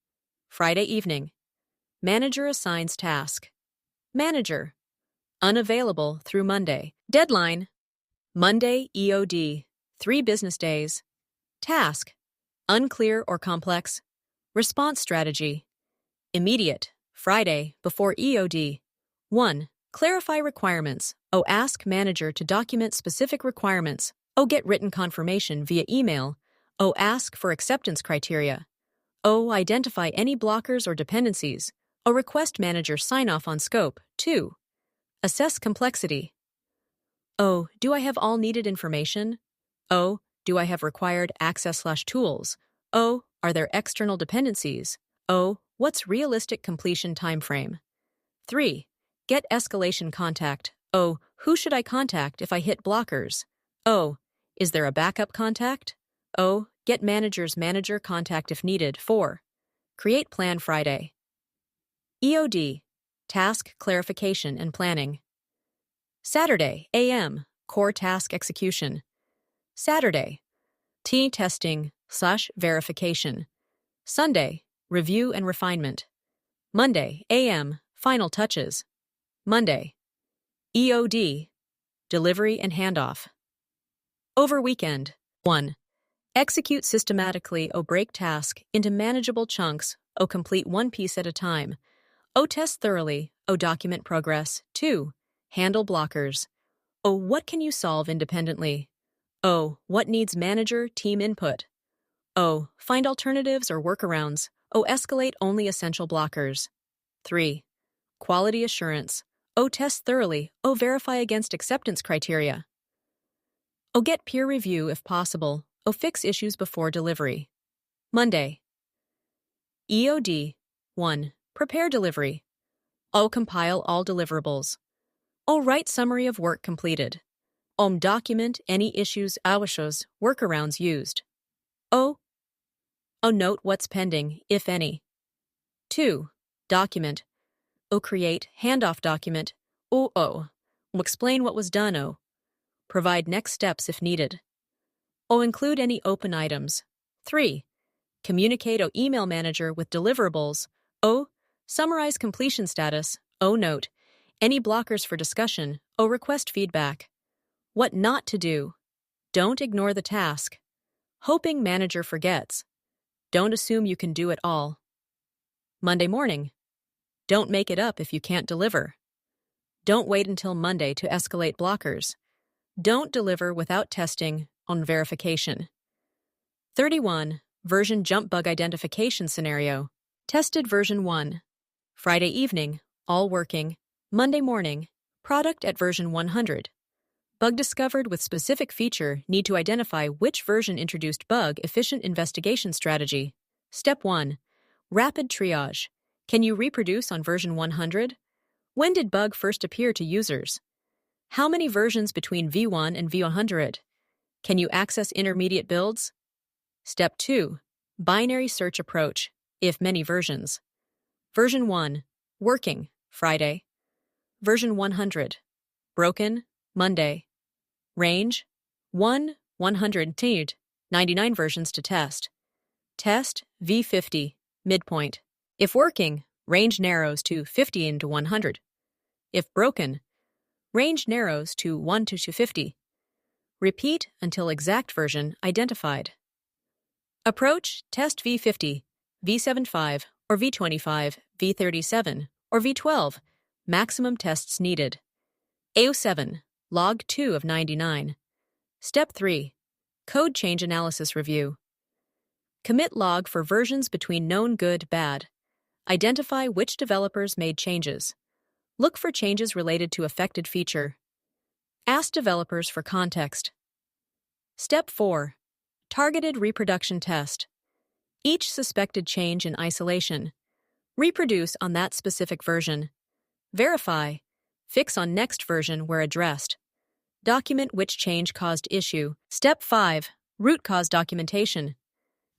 Friday evening. Manager assigns task. Manager. Unavailable through Monday. Deadline. Monday EOD. 3 business days. Task. Unclear or complex. Response strategy. Immediate. Friday before EOD. 1. Clarify requirements. Ask manager to document specific requirements. Get written confirmation via email. Ask for acceptance criteria. Identify any blockers or dependencies. Request manager sign off on scope. 2. Assess complexity. Do I have all needed information? Do I have required access/tools? Are there external dependencies? What's realistic completion timeframe? 3. Get escalation contact. Who should I contact if I hit blockers? Is there a backup contact? Get manager's manager contact if needed. 4. Create plan Friday. EOD, task clarification and planning. Saturday, AM, core task execution. Saturday, testing/verification. Sunday, review and refinement. Monday, AM, final touches. Monday, EOD, delivery and handoff. Over weekend. 1. Execute systematically. Break task into manageable chunks. Complete one piece at a time. Test thoroughly. Document progress. 2. Handle blockers. What can you solve independently? What needs manager team input? Find alternatives or workarounds. Escalate only essential blockers. 3. Quality assurance. Test thoroughly. Verify against acceptance criteria. Get peer review if possible. Fix issues before delivery. Monday. EOD. 1. Prepare delivery. Compile all deliverables. Write summary of work completed. Document any issues, awashos, workarounds used. O. Note what's pending, if any. 2. Document. Create handoff document. Explain what was done. Provide next steps if needed. Include any open items. 3. Communicate email manager with deliverables. Summarize completion status. Note any blockers for discussion. Request feedback. What not to do. Don't ignore the task. Hoping manager forgets. Don't assume you can do it all. Monday morning. Don't make it up if you can't deliver. Don't wait until Monday to escalate blockers. Don't deliver without testing on verification. 31. Version jump bug identification scenario. Tested version 1. Friday evening, all working. Monday morning, product at version 100. Bug discovered with specific feature, need to identify which version introduced bug, efficient investigation strategy. Step 1. Rapid triage. Can you reproduce on version 100? When did bug first appear to users? How many versions between V1 and V100? Can you access intermediate builds? Step 2. Binary search approach, if many versions. Version 1. Working, Friday. Version 100. Broken, Monday. Range, 100 99 versions to test. Test, V50, midpoint. If working, range narrows to 50 into 100. If broken, range narrows to 1 to 250. Repeat until exact version identified. Approach, test V50, V75, or V25, V37, or V12. Maximum tests needed. AO7, log 2 of 99. Step 3. Code change analysis review. Commit log for versions between known good, bad. Identify which developers made changes. Look for changes related to affected feature. Ask developers for context. Step 4. Targeted reproduction test. Each suspected change in isolation. Reproduce on that specific version. Verify. Fix on next version where addressed. Document which change caused issue. Step 5. Root cause documentation.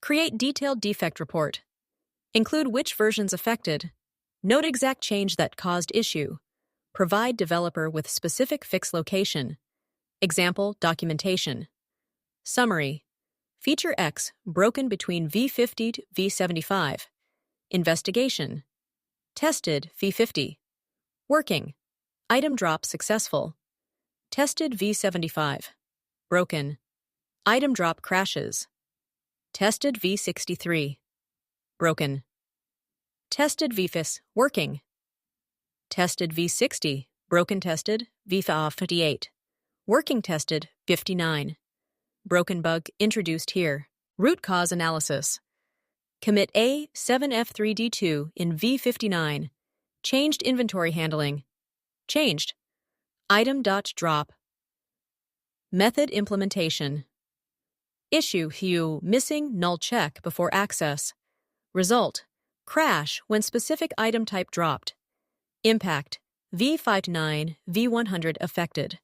Create detailed defect report. Include which versions affected. Note exact change that caused issue. Provide developer with specific fix location. Example, documentation. Summary. Feature X broken between V50 to V75. Investigation. Tested V50. Working. Item drop successful. Tested V75. Broken. Item drop crashes. Tested V63. Broken. Tested VFIS. Working. Tested V60. Broken tested V58. Working tested 59. Broken bug introduced here. Root cause analysis. Commit A7F3D2 in V59. Changed inventory handling. Changed. Item.drop. Method implementation. Issue hue missing null check before access. Result. Crash when specific item type dropped. Impact. V59, V100 affected.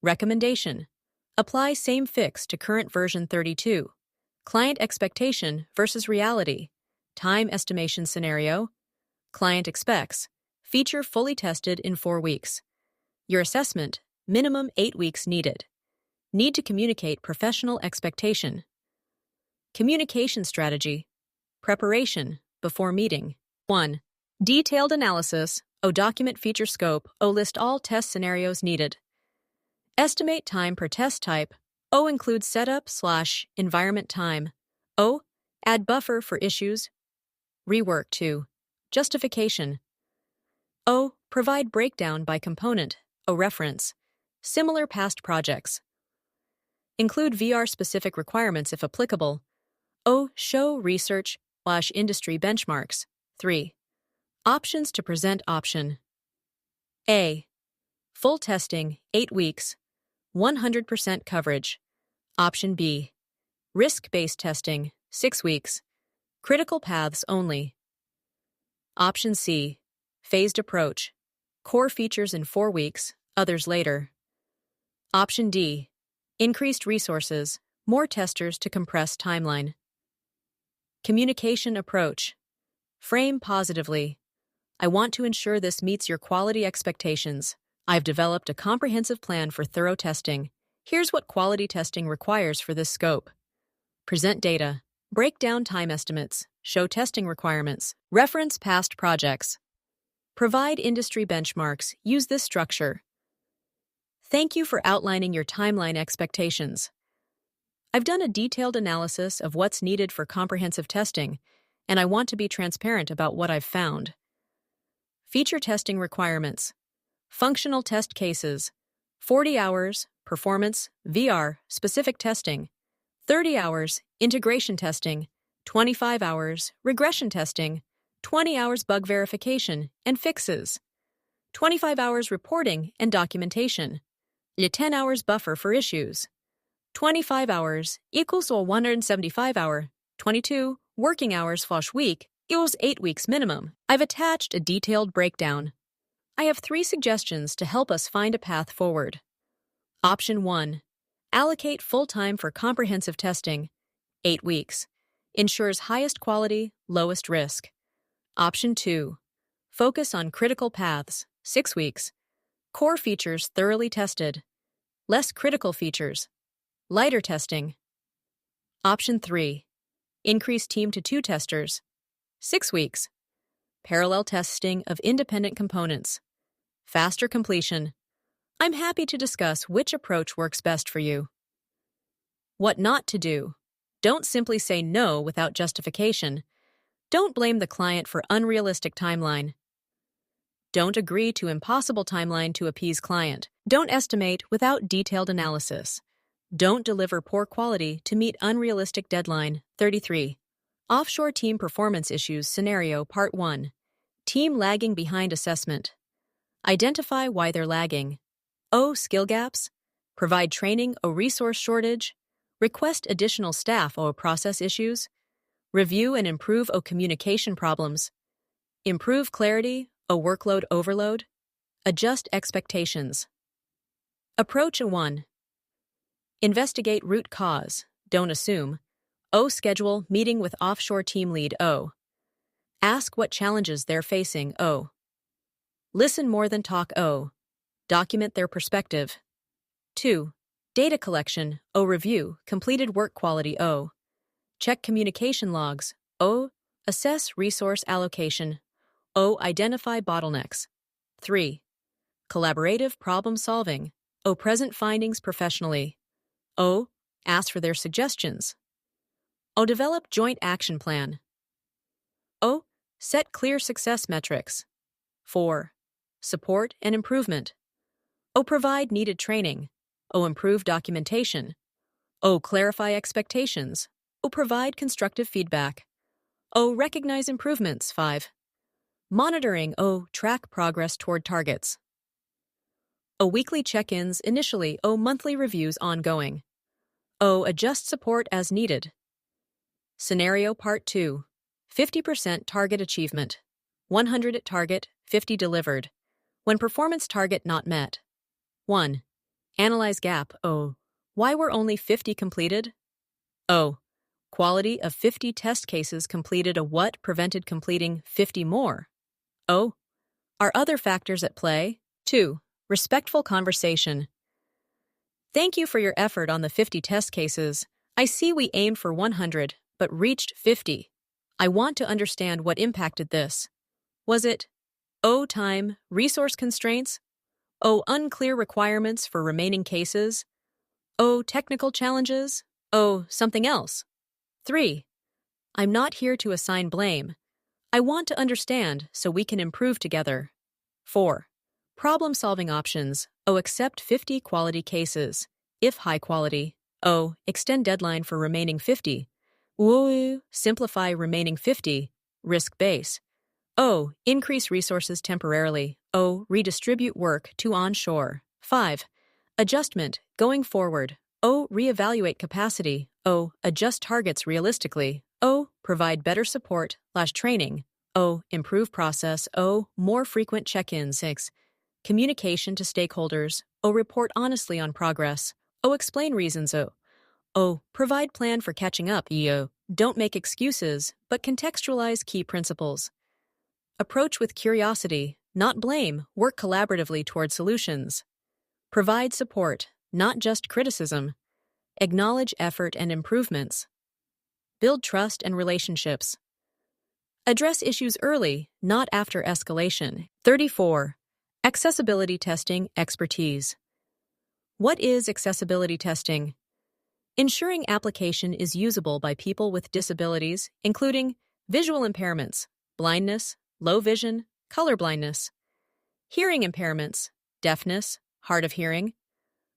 Recommendation. Apply same fix to current version 32. Client expectation versus reality. Time estimation scenario. Client expects. Feature fully tested in 4 weeks. Your assessment, minimum 8 weeks needed. Need to communicate professional expectation. Communication strategy. Preparation before meeting. 1. Detailed analysis. Document feature scope. List all test scenarios needed. Estimate time per test type. Include setup/environment time. Add buffer for issues. Rework 2. Justification. Provide breakdown by component. Reference. Similar past projects. Include VR-specific requirements if applicable. Show research/industry benchmarks. 3. Options to present option. A. Full testing, 8 weeks. 100% coverage. Option B. Risk-based testing, 6 weeks. Critical paths only. Option C. Phased approach. Core features in 4 weeks, others later. Option D. Increased resources, more testers to compress timeline. Communication approach. Frame positively. I want to ensure this meets your quality expectations. I've developed a comprehensive plan for thorough testing. Here's what quality testing requires for this scope. Present data. Break down time estimates. Show testing requirements. Reference past projects. Provide industry benchmarks. Use this structure. Thank you for outlining your timeline expectations. I've done a detailed analysis of what's needed for comprehensive testing, and I want to be transparent about what I've found. Feature testing requirements. Functional test cases. 40 hours, performance, VR, specific testing. 30 hours, integration testing. 25 hours, regression testing. 20 hours bug verification and fixes. 25 hours reporting and documentation. 10 hours buffer for issues. 25 hours equals a 175 hour. 22 working hours / week equals 8 weeks minimum. I've attached a detailed breakdown. I have 3 suggestions to help us find a path forward. Option 1. Allocate full time for comprehensive testing. 8 weeks. Ensures highest quality, lowest risk. Option 2. Focus on critical paths. 6 weeks. Core features thoroughly tested. Less critical features. Lighter testing. Option 3. Increase team to 2 testers. 6 weeks. Parallel testing of independent components. Faster completion. I'm happy to discuss which approach works best for you. What not to do. Don't simply say no without justification. Don't blame the client for unrealistic timeline. Don't agree to impossible timeline to appease client. Don't estimate without detailed analysis. Don't deliver poor quality to meet unrealistic deadline. 33. Offshore team performance issues scenario part 1. Team lagging behind assessment. Identify why they're lagging. O. Skill gaps. Provide training O. Resource shortage. Request additional staff O. Process issues. Review and improve O. Communication problems. Improve clarity O. Workload overload. Adjust expectations. Approach 1. Investigate root cause. Don't assume. O. Schedule meeting with offshore team lead O. Ask what challenges they're facing O. Listen more than talk O. Document their perspective. 2. Data collection O. Review completed work quality O. Check communication logs O. Assess resource allocation O. Identify bottlenecks. 3. Collaborative problem solving O. Present findings professionally. O. Ask for their suggestions. O. Develop joint action plan. O. Set clear success metrics. 4. Support and improvement. O. Provide needed training. O. Improve documentation. O. Clarify expectations. O. Provide constructive feedback. O. Recognize improvements. 5. Monitoring O. Track progress toward targets. O. Weekly check-ins initially O. Monthly reviews ongoing. O. Adjust support as needed. Scenario Part 2. 50% target achievement. 100 at target, 50 delivered. When performance target not met. 1. Analyze gap O. Why were only 50 completed? O. Quality of 50 test cases completed. A what prevented completing 50 more? O. Are other factors at play? 2. Respectful conversation. Thank you for your effort on the 50 test cases. I see we aimed for 100, but reached 50. I want to understand what impacted this. Was it O. Time, resource constraints? O. Unclear requirements for remaining cases? O. Technical challenges? O. Something else? 3. I'm not here to assign blame. I want to understand so we can improve together. 4. Problem-solving options. O. Accept 50 quality cases. If high quality. O. Extend deadline for remaining 50. O. Simplify remaining 50. Risk base. O. Increase resources temporarily. O. Redistribute work to onshore. 5. Adjustment. Going forward. O. Reevaluate capacity. O. Adjust targets realistically. O. Provide better support / training. O. Improve process. O. More frequent check-ins. 6. Communication to stakeholders. O. Report honestly on progress. O. Explain reasons. O. Provide plan for catching up. O. Don't make excuses, but contextualize key principles. Approach with curiosity, not blame. Work collaboratively toward solutions. Provide support, not just criticism. Acknowledge effort and improvements. Build trust and relationships. Address issues early, not after escalation. 34. Accessibility testing expertise. What is accessibility testing? Ensuring application is usable by people with disabilities, including visual impairments, blindness, low vision, color blindness, hearing impairments, deafness, hard of hearing,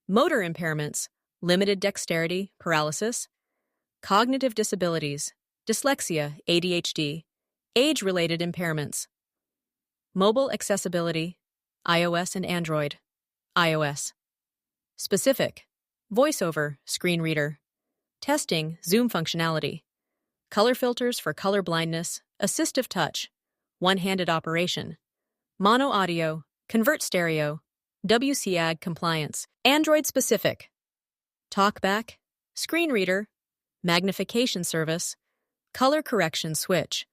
motor impairments, limited dexterity, paralysis, cognitive disabilities, dyslexia, ADHD, age-related impairments, mobile accessibility, iOS and Android, iOS. Specific, voiceover, screen reader, testing, zoom functionality, color filters for color blindness, assistive touch, one-handed operation, mono audio, convert stereo, WCAG compliance, Android specific, talkback, screen reader, magnification service, color correction switch,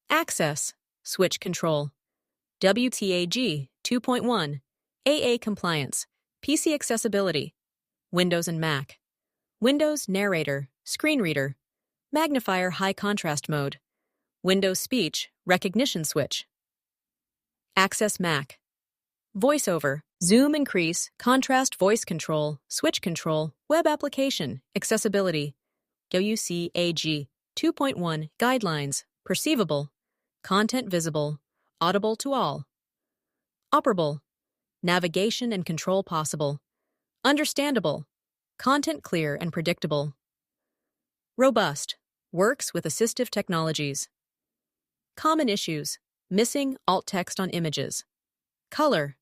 access, switch control, WTAG 2.1, AA compliance, PC accessibility, Windows and Mac, Windows narrator, screen reader, magnifier high contrast mode, Windows speech, recognition switch, access Mac, voiceover, zoom increase, contrast voice control, switch control, web application, accessibility, WCAG 2.1 guidelines, perceivable, content visible, audible to all, operable, navigation and control possible, understandable, content clear and predictable, robust, works with assistive technologies, common issues, missing alt text on images, color,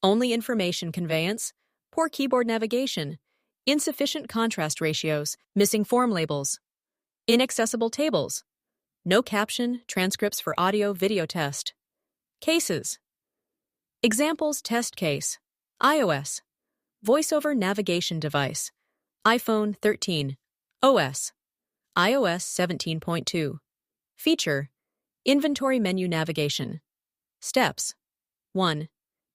only information conveyance, poor keyboard navigation, insufficient contrast ratios, missing form labels, inaccessible tables, no caption, transcripts for audio-video test, cases, examples test case, iOS, voiceover navigation device, iPhone 13, OS, iOS 17.2, feature, inventory menu navigation, steps, 1.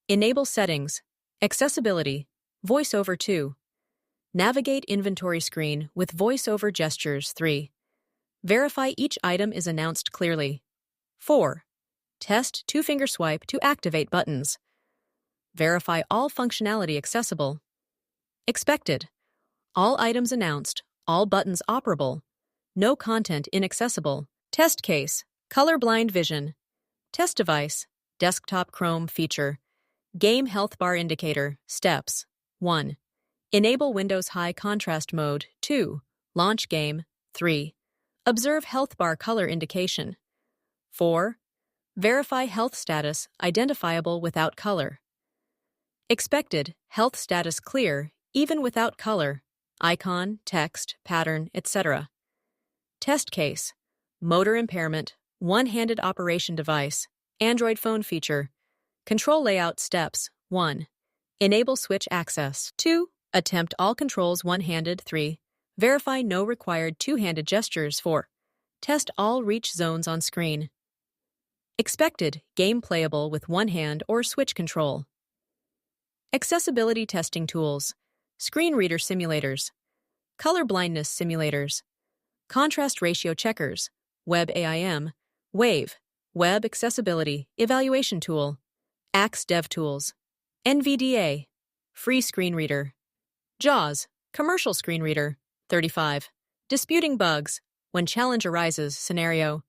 Enable settings, accessibility, voiceover 2. Navigate inventory screen with voiceover gestures 3. Verify each item is announced clearly. 4. Test two-finger swipe to activate buttons. Verify all functionality accessible. Expected. All items announced, all buttons operable. No content inaccessible. Test case, colorblind vision. Test device, desktop Chrome feature. Game health bar indicator, steps. 1. Enable Windows high contrast mode. 2. Launch game. 3. Observe health bar color indication. 4. Verify health status identifiable without color. Expected health status clear even without color, icon, text, pattern, etc. Test case, motor impairment, one-handed operation device, Android phone feature. Control layout steps. 1. Enable switch access. 2. Attempt all controls one-handed. 3. Verify no required two-handed gestures. 4. Test all reach zones on screen. Expected game playable with one hand or switch control. Accessibility testing tools, screen reader simulators, color blindness simulators, contrast ratio checkers, Web AIM, WAVE, Web Accessibility Evaluation Tool, Axe DevTools, NVDA, Free Screen Reader, JAWS, Commercial Screen Reader, 35. Disputing bugs, when challenge arises scenario.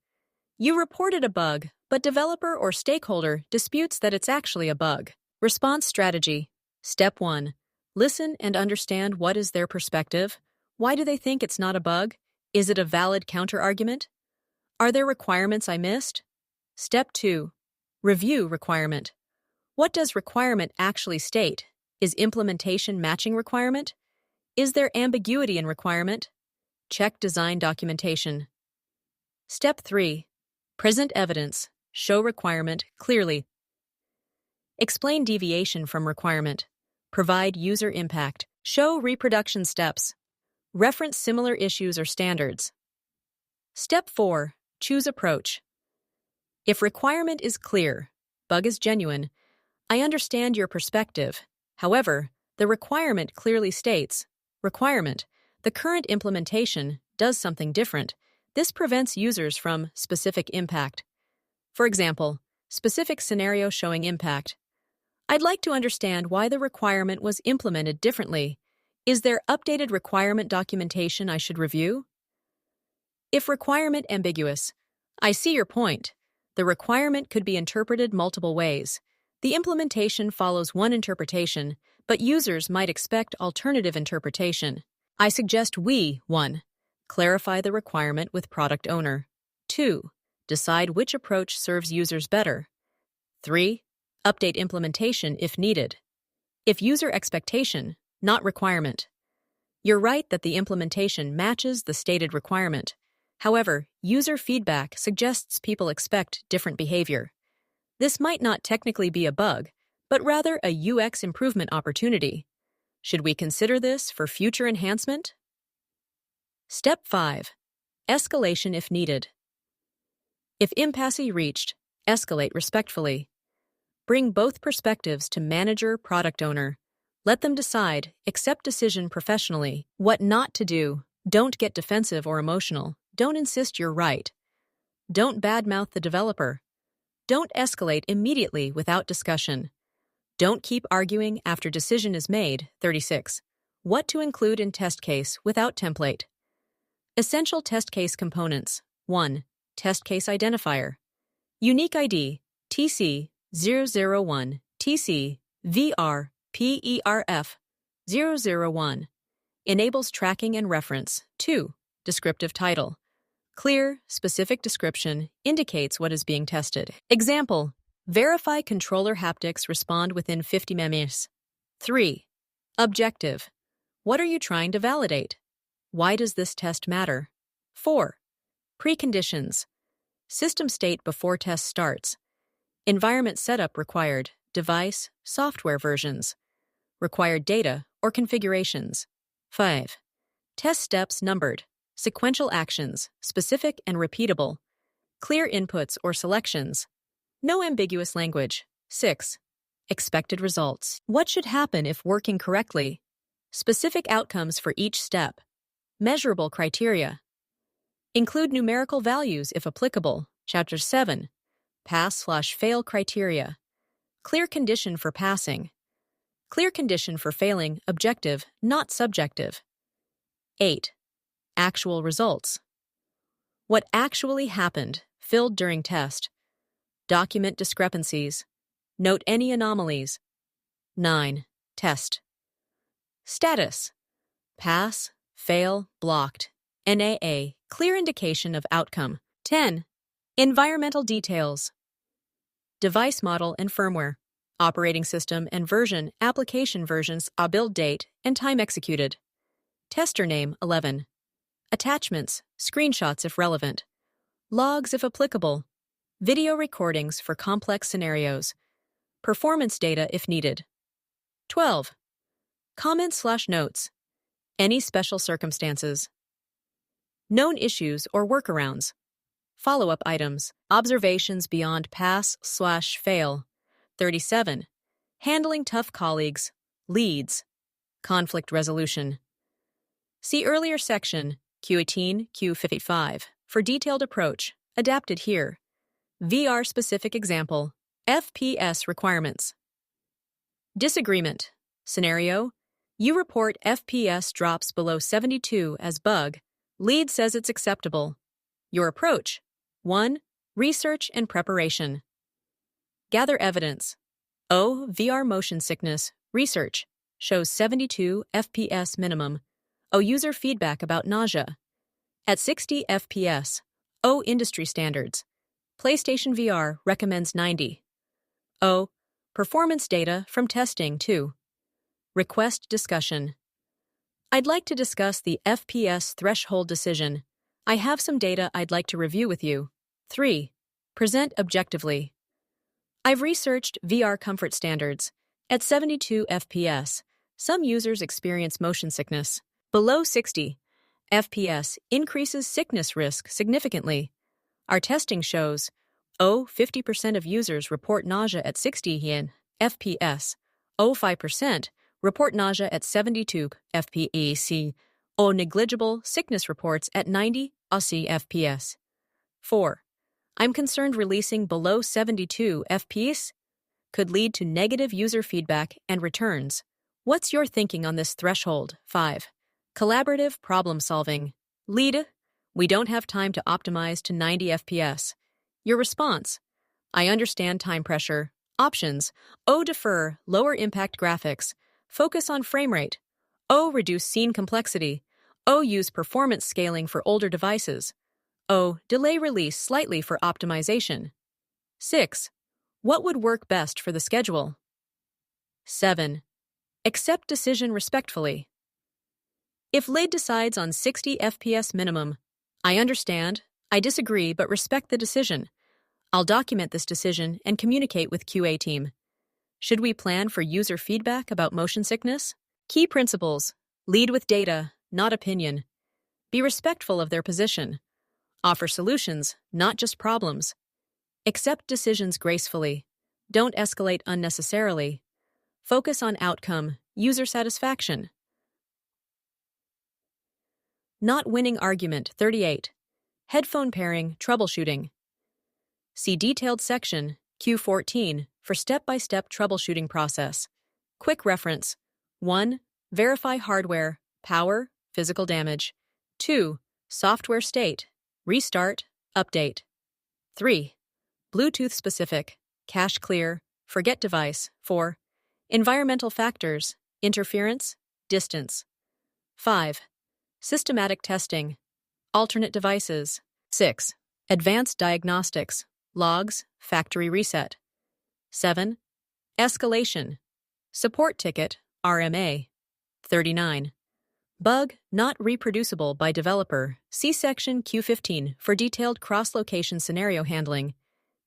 You reported a bug, but developer or stakeholder disputes that it's actually a bug. Response strategy. Step 1. Listen and understand what is their perspective. Why do they think it's not a bug? Is it a valid counterargument? Are there requirements I missed? Step 2. Review requirement. What does requirement actually state? Is implementation matching requirement? Is there ambiguity in requirement? Check design documentation. Step 3. Present evidence. Show requirement clearly. Explain deviation from requirement. Provide user impact. Show reproduction steps. Reference similar issues or standards. Step 4. Choose approach. If requirement is clear, bug is genuine, I understand your perspective. However, the requirement clearly states, requirement, the current implementation does something different. This prevents users from specific impact. For example, specific scenario showing impact. I'd like to understand why the requirement was implemented differently. Is there updated requirement documentation I should review? If requirement ambiguous, I see your point. The requirement could be interpreted multiple ways. The implementation follows one interpretation, but users might expect alternative interpretation. I suggest we, 1. Clarify the requirement with product owner. 2. Decide which approach serves users better. 3. Update implementation if needed. If user expectation, not requirement. You're right that the implementation matches the stated requirement. However, user feedback suggests people expect different behavior. This might not technically be a bug, but rather a UX improvement opportunity. Should we consider this for future enhancement? Step 5. Escalation if needed. If impasse reached, escalate respectfully. Bring both perspectives to manager, product owner. Let them decide, accept decision professionally. What not to do. Don't get defensive or emotional. Don't insist you're right. Don't badmouth the developer. Don't escalate immediately without discussion. Don't keep arguing after decision is made. 36. What to include in test case without template. Essential test case components. 1. Test case identifier. Unique ID, TC001, TC, VR, PERF, 001. Enables tracking and reference. 2. Descriptive title. Clear, specific description indicates what is being tested. Example, verify controller haptics respond within 50 ms. 3. Objective. What are you trying to validate? Why does this test matter? 4. Preconditions. System state before test starts. Environment setup required, device, software versions. Required data or configurations. 5. Test steps numbered. Sequential actions, specific and repeatable. Clear inputs or selections. No ambiguous language. 6. Expected results. What should happen if working correctly? Specific outcomes for each step. Measurable criteria. Include numerical values if applicable. Chapter 7. Pass/fail criteria. Clear condition for passing. Clear condition for failing, objective, not subjective. 8. Actual results. What actually happened, filled during test. Document discrepancies. Note any anomalies. 9. Test. Status. Pass, fail, blocked. NAA. Clear indication of outcome. 10. Environmental details. Device model and firmware. Operating system and version, application versions, build date, and time executed. Tester name 11. Attachments, screenshots if relevant. Logs if applicable. Video recordings for complex scenarios. Performance data if needed. 12. Comments/notes. Any special circumstances. Known issues or workarounds. Follow-up items. Observations beyond pass/fail. 37. Handling tough colleagues. Leads. Conflict resolution. See earlier section, Q18, Q55, for detailed approach, adapted here. VR-specific example, FPS requirements. Disagreement. Scenario, you report FPS drops below 72 as bug. Lead says it's acceptable. Your approach. 1. Research and preparation. Gather evidence. VR motion sickness, research, shows 72 FPS minimum. User feedback about nausea. At 60 FPS. Industry standards. PlayStation VR recommends 90. Performance data from testing 2. Request discussion. I'd like to discuss the FPS threshold decision. I have some data I'd like to review with you. 3. Present objectively. I've researched VR comfort standards. At 72 FPS, Some users experience motion sickness. Below 60 FPS increases sickness risk significantly. Our testing shows 50% of users report nausea at 60 FPS. 5% report nausea at 72 FPS. Negligible sickness reports at 90 FPS. 4. I'm concerned releasing below 72 FPS could lead to negative user feedback and returns. What's your thinking on this threshold? 5. Collaborative problem solving. Lead. We don't have time to optimize to 90 FPS. Your response. I understand time pressure. Options. Defer, lower impact graphics. Focus on frame rate. Reduce scene complexity. Use performance scaling for older devices. Delay release slightly for optimization. 6. What would work best for the schedule? 7. Accept decision respectfully. If LID decides on 60 FPS minimum, I understand, I disagree, but respect the decision. I'll document this decision and communicate with QA team. Should we plan for user feedback about motion sickness? Key principles. Lead with data, not opinion. Be respectful of their position. Offer solutions, not just problems. Accept decisions gracefully. Don't escalate unnecessarily. Focus on outcome, user satisfaction. Not winning argument 38. Headphone pairing, troubleshooting. See detailed section, Q14, for step-by-step troubleshooting process. Quick reference. 1. Verify hardware, power, physical damage. 2. Software state, restart, update. 3. Bluetooth specific, cache clear, forget device. 4. Environmental factors, interference, distance. 5. Systematic testing, alternate devices. 6. Advanced diagnostics, logs, factory reset. 7. Escalation, support ticket, RMA. 39. Bug not reproducible by developer. See section Q15 for detailed cross-location scenario handling.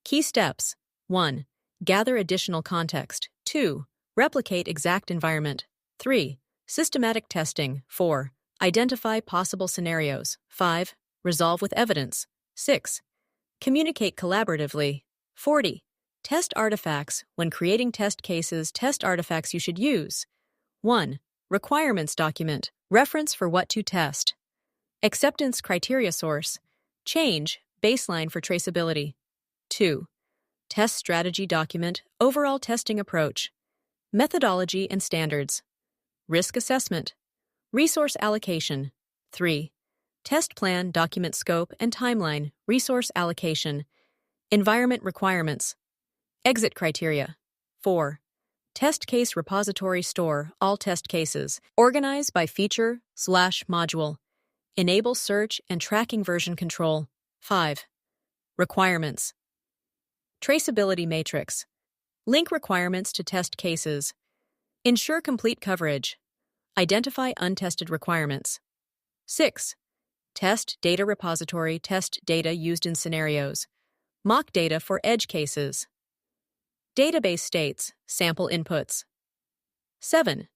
Key steps. 1. Gather additional context. 2. Replicate exact environment. 3. Systematic testing. 4. Identify possible scenarios. 5. Resolve with evidence. 6. Communicate collaboratively. 40. Test artifacts. When creating test cases, test artifacts you should use. 1. Requirements document. Reference for what to test. Acceptance criteria source. Change. Baseline for traceability. 2. Test strategy document. Overall testing approach. Methodology and standards. Risk assessment. Resource allocation. 3. Test plan document scope and timeline. Resource allocation. Environment requirements. Exit criteria. 4. Test case repository store all test cases. Organize by feature/module. Enable search and tracking version control. 5. Requirements. Traceability matrix. Link requirements to test cases. Ensure complete coverage. Identify untested requirements. 6. Test data repository. Test data used in scenarios. Mock data for edge cases. Database states, sample inputs. 7.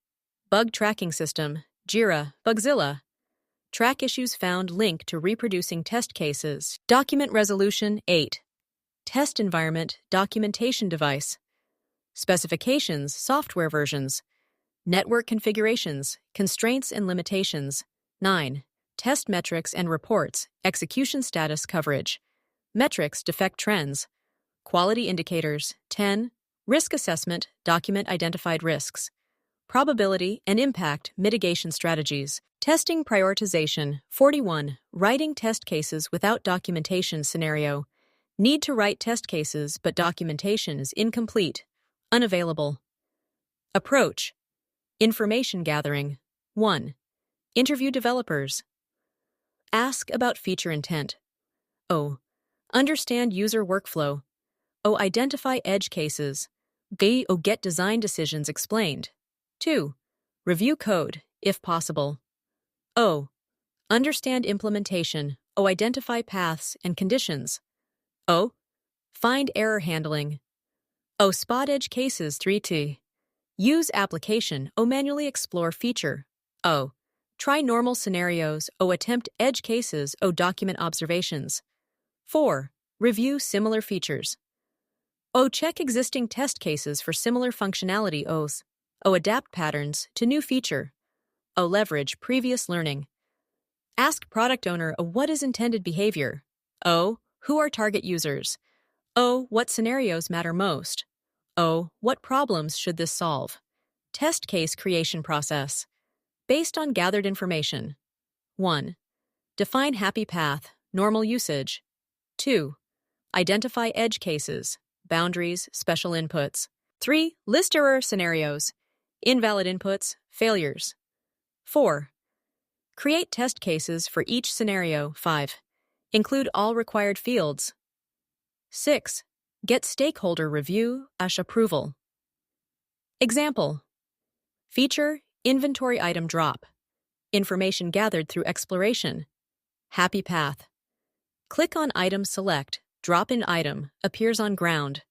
Bug tracking system, Jira, Bugzilla. Track issues found link to reproducing test cases. Document resolution. 8. Test environment, documentation device. Specifications, software versions. Network configurations, constraints and limitations. 9. Test metrics and reports, execution status coverage. Metrics, defect trends. Quality indicators. 10. Risk assessment, document identified risks. Probability and impact mitigation strategies. Testing prioritization. 41. Writing test cases without documentation scenario. Need to write test cases, but documentation is incomplete, unavailable. Approach. Information gathering. 1. Interview developers. Ask about feature intent. Understand user workflow. Identify edge cases. Get design decisions explained. 2. Review code, if possible. Understand implementation. Identify paths and conditions. Find error handling. Spot edge cases 3T. Use application O manually explore feature. O. Try normal scenarios. O attempt edge cases. O document observations. 4. Review similar features. O check existing test cases for similar functionality. O's. O adapt patterns to new feature. O leverage previous learning. Ask product owner O what is intended behavior. O who are target users. O what scenarios matter most. O what problems should this solve. Test case creation process. Based on gathered information. 1. Define happy path, normal usage. 2. Identify edge cases, boundaries, special inputs. 3. List error scenarios, invalid inputs, failures. 4. Create test cases for each scenario. 5. Include all required fields. 6. Get stakeholder review / approval. Example. Feature, inventory item drop. Information gathered through exploration. Happy path. Click on item select, drop in item, appears on ground.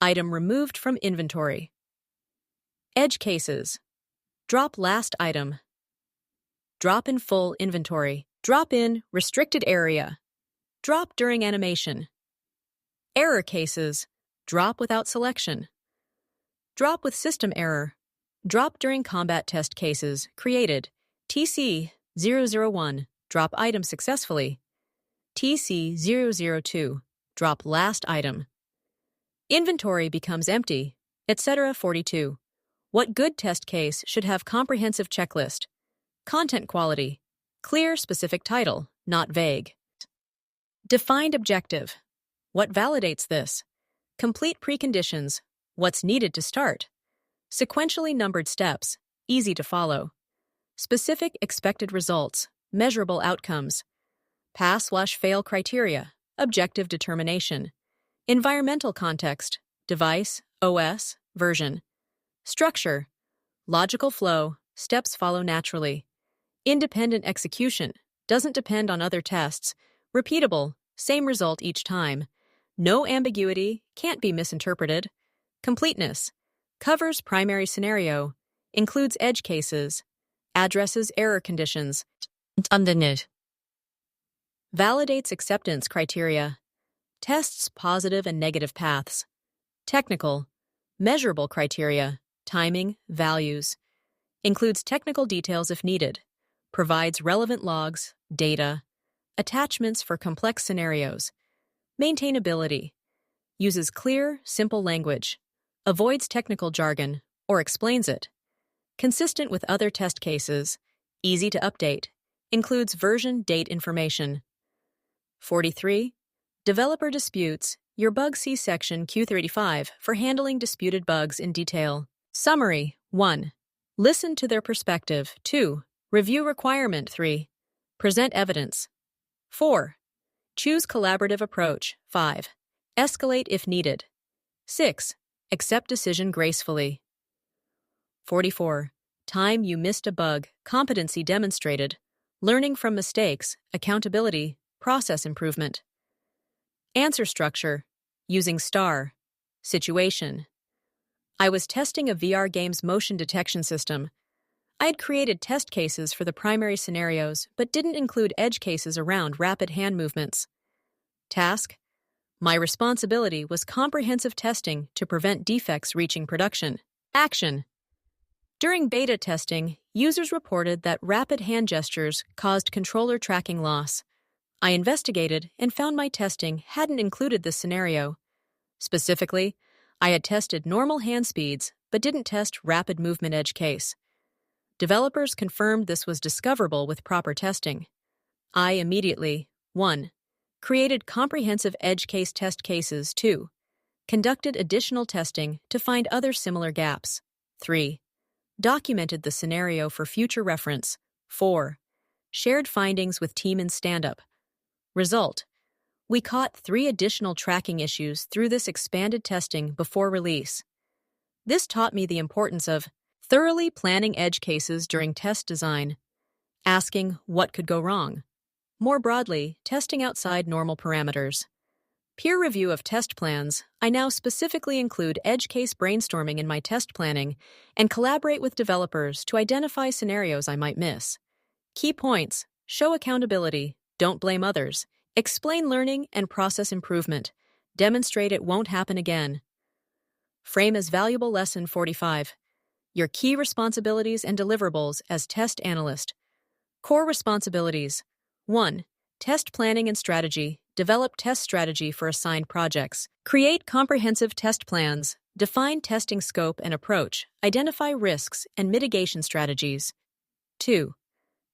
Item removed from inventory. Edge cases. Drop last item. Drop in full inventory. Drop in restricted area. Drop during animation. Error cases. Drop without selection. Drop with system error. Drop during combat test cases created. TC001. Drop item successfully. TC002. Drop last item. Inventory becomes empty, etc. 42. What good test case should have comprehensive checklist? Content quality. Clear specific title, not vague. Defined objective. What validates this? Complete preconditions. What's needed to start? Sequentially numbered steps, easy to follow. Specific expected results, measurable outcomes. Pass/fail criteria, objective determination. Environmental context, device, OS, version. Structure, logical flow, steps follow naturally. Independent execution, doesn't depend on other tests. Repeatable, same result each time. No ambiguity, can't be misinterpreted. Completeness, covers primary scenario, includes edge cases, addresses error conditions. Underneath. Validates acceptance criteria, tests positive and negative paths. Technical, measurable criteria, timing, values. Includes technical details if needed. Provides relevant logs, data, attachments for complex scenarios. Maintainability. Uses clear, simple language. Avoids technical jargon or explains it. Consistent with other test cases. Easy to update. Includes version date information. 43. Developer disputes. Your bug see section Q35 for handling disputed bugs in detail. Summary. 1. Listen to their perspective. 2. Review requirement. 3. Present evidence. 4. Choose collaborative approach. 5. Escalate if needed. 6. Accept decision gracefully. 44. Time you missed a bug, competency demonstrated, learning from mistakes, accountability, process improvement. Answer structure, using STAR. Situation. I was testing a VR game's motion detection system. I had created test cases for the primary scenarios, but didn't include edge cases around rapid hand movements. Task. My responsibility was comprehensive testing to prevent defects reaching production. Action. During beta testing, users reported that rapid hand gestures caused controller tracking loss. I investigated and found my testing hadn't included this scenario. Specifically, I had tested normal hand speeds but didn't test rapid movement edge case. Developers confirmed this was discoverable with proper testing. I immediately 1. Created comprehensive edge case test cases. 2. Conducted additional testing to find other similar gaps. 3. Documented the scenario for future reference. 4. Shared findings with team in stand-up. Result. We caught 3 additional tracking issues through this expanded testing before release. This taught me the importance of thoroughly planning edge cases during test design, asking what could go wrong. More broadly, testing outside normal parameters. Peer review of test plans. I now specifically include edge case brainstorming in my test planning and collaborate with developers to identify scenarios I might miss. Key points: show accountability, don't blame others, explain learning and process improvement, demonstrate it won't happen again. Frame as valuable lesson 45. Your key responsibilities and deliverables as test analyst. Core responsibilities. 1. Test planning and strategy. Develop test strategy for assigned projects. Create comprehensive test plans. Define testing scope and approach. Identify risks and mitigation strategies. 2.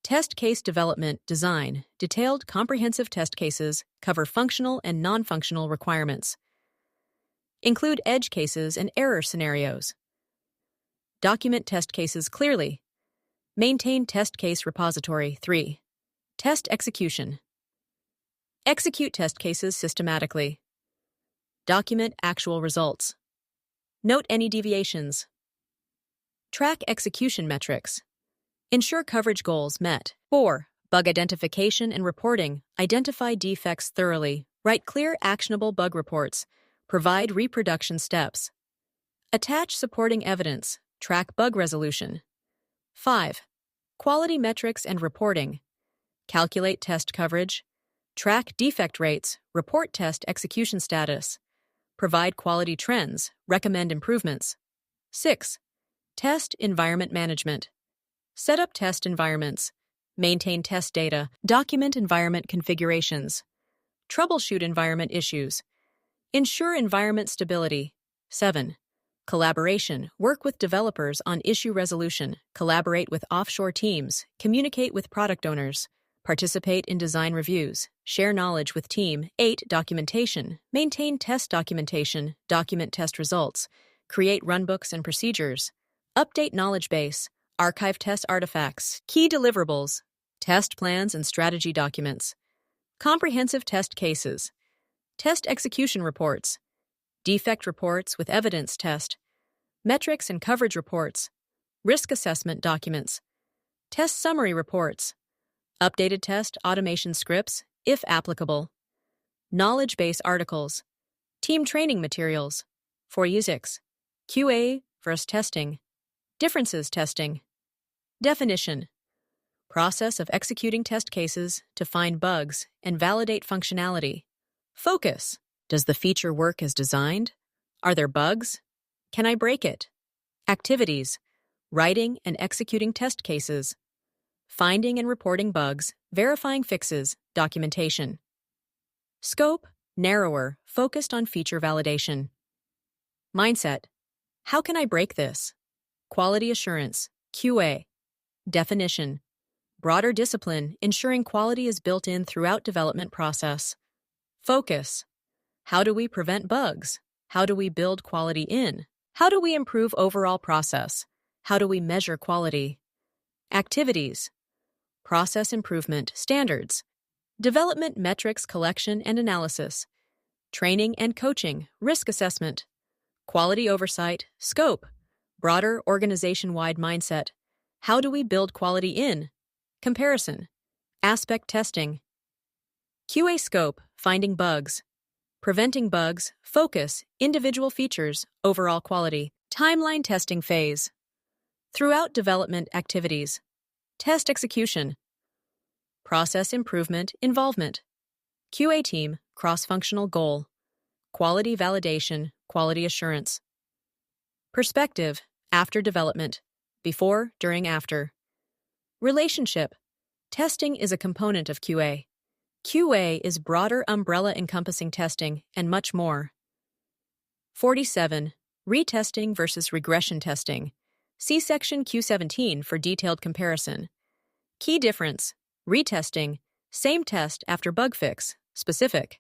Test case development, design. Detailed, comprehensive test cases cover functional and non-functional requirements. Include edge cases and error scenarios. Document test cases clearly. Maintain test case repository. 3. Test execution. Execute test cases systematically. Document actual results. Note any deviations. Track execution metrics. Ensure coverage goals met. 4. Bug identification and reporting. Identify defects thoroughly. Write clear, actionable bug reports. Provide reproduction steps. Attach supporting evidence. Track bug resolution. 5. Quality metrics and reporting. Calculate test coverage. Track defect rates. Report test execution status. Provide quality trends. Recommend improvements. 6. Test environment management. Set up test environments. Maintain test data. Document environment configurations. Troubleshoot environment issues. Ensure environment stability. 7. Collaboration. Work with developers on issue resolution. Collaborate with offshore teams. Communicate with product owners. Participate in design reviews. Share knowledge with team. 8. Documentation. Maintain test documentation. Document test results. Create runbooks and procedures. Update knowledge base. Archive test artifacts. Key deliverables. Test plans and strategy documents. Comprehensive test cases. Test execution reports. Defect reports with evidence test. Metrics and coverage reports. Risk assessment documents. Test summary reports. Updated test automation scripts, if applicable. Knowledge base articles. Team training materials. For USIX. QA versus testing. Differences testing. Definition. Process of executing test cases to find bugs and validate functionality. Focus. Does the feature work as designed? Are there bugs? Can I break it? Activities. Writing and executing test cases. Finding and reporting bugs, verifying fixes, documentation. Scope. Narrower, focused on feature validation. Mindset. How can I break this? Quality assurance, QA. Definition. Broader discipline, ensuring quality is built in throughout development process. Focus. How do we prevent bugs? How do we build quality in? How do we improve overall process? How do we measure quality? Activities. Process improvement standards. Development metrics collection and analysis. Training and coaching, risk assessment. Quality oversight, scope. Broader organization-wide mindset. How do we build quality in? Comparison. Aspect testing. QA scope, finding bugs. Preventing bugs, focus, individual features, overall quality. Timeline testing phase. Throughout development activities. Test execution. Process improvement, involvement. QA team, cross-functional goal. Quality validation, quality assurance. Perspective, after development. Before, during, after. Relationship. Testing is a component of QA. QA is broader umbrella encompassing testing and much more. 47. Retesting versus regression testing. See section Q17 for detailed comparison. Key difference. Retesting. Same test after bug fix. Specific.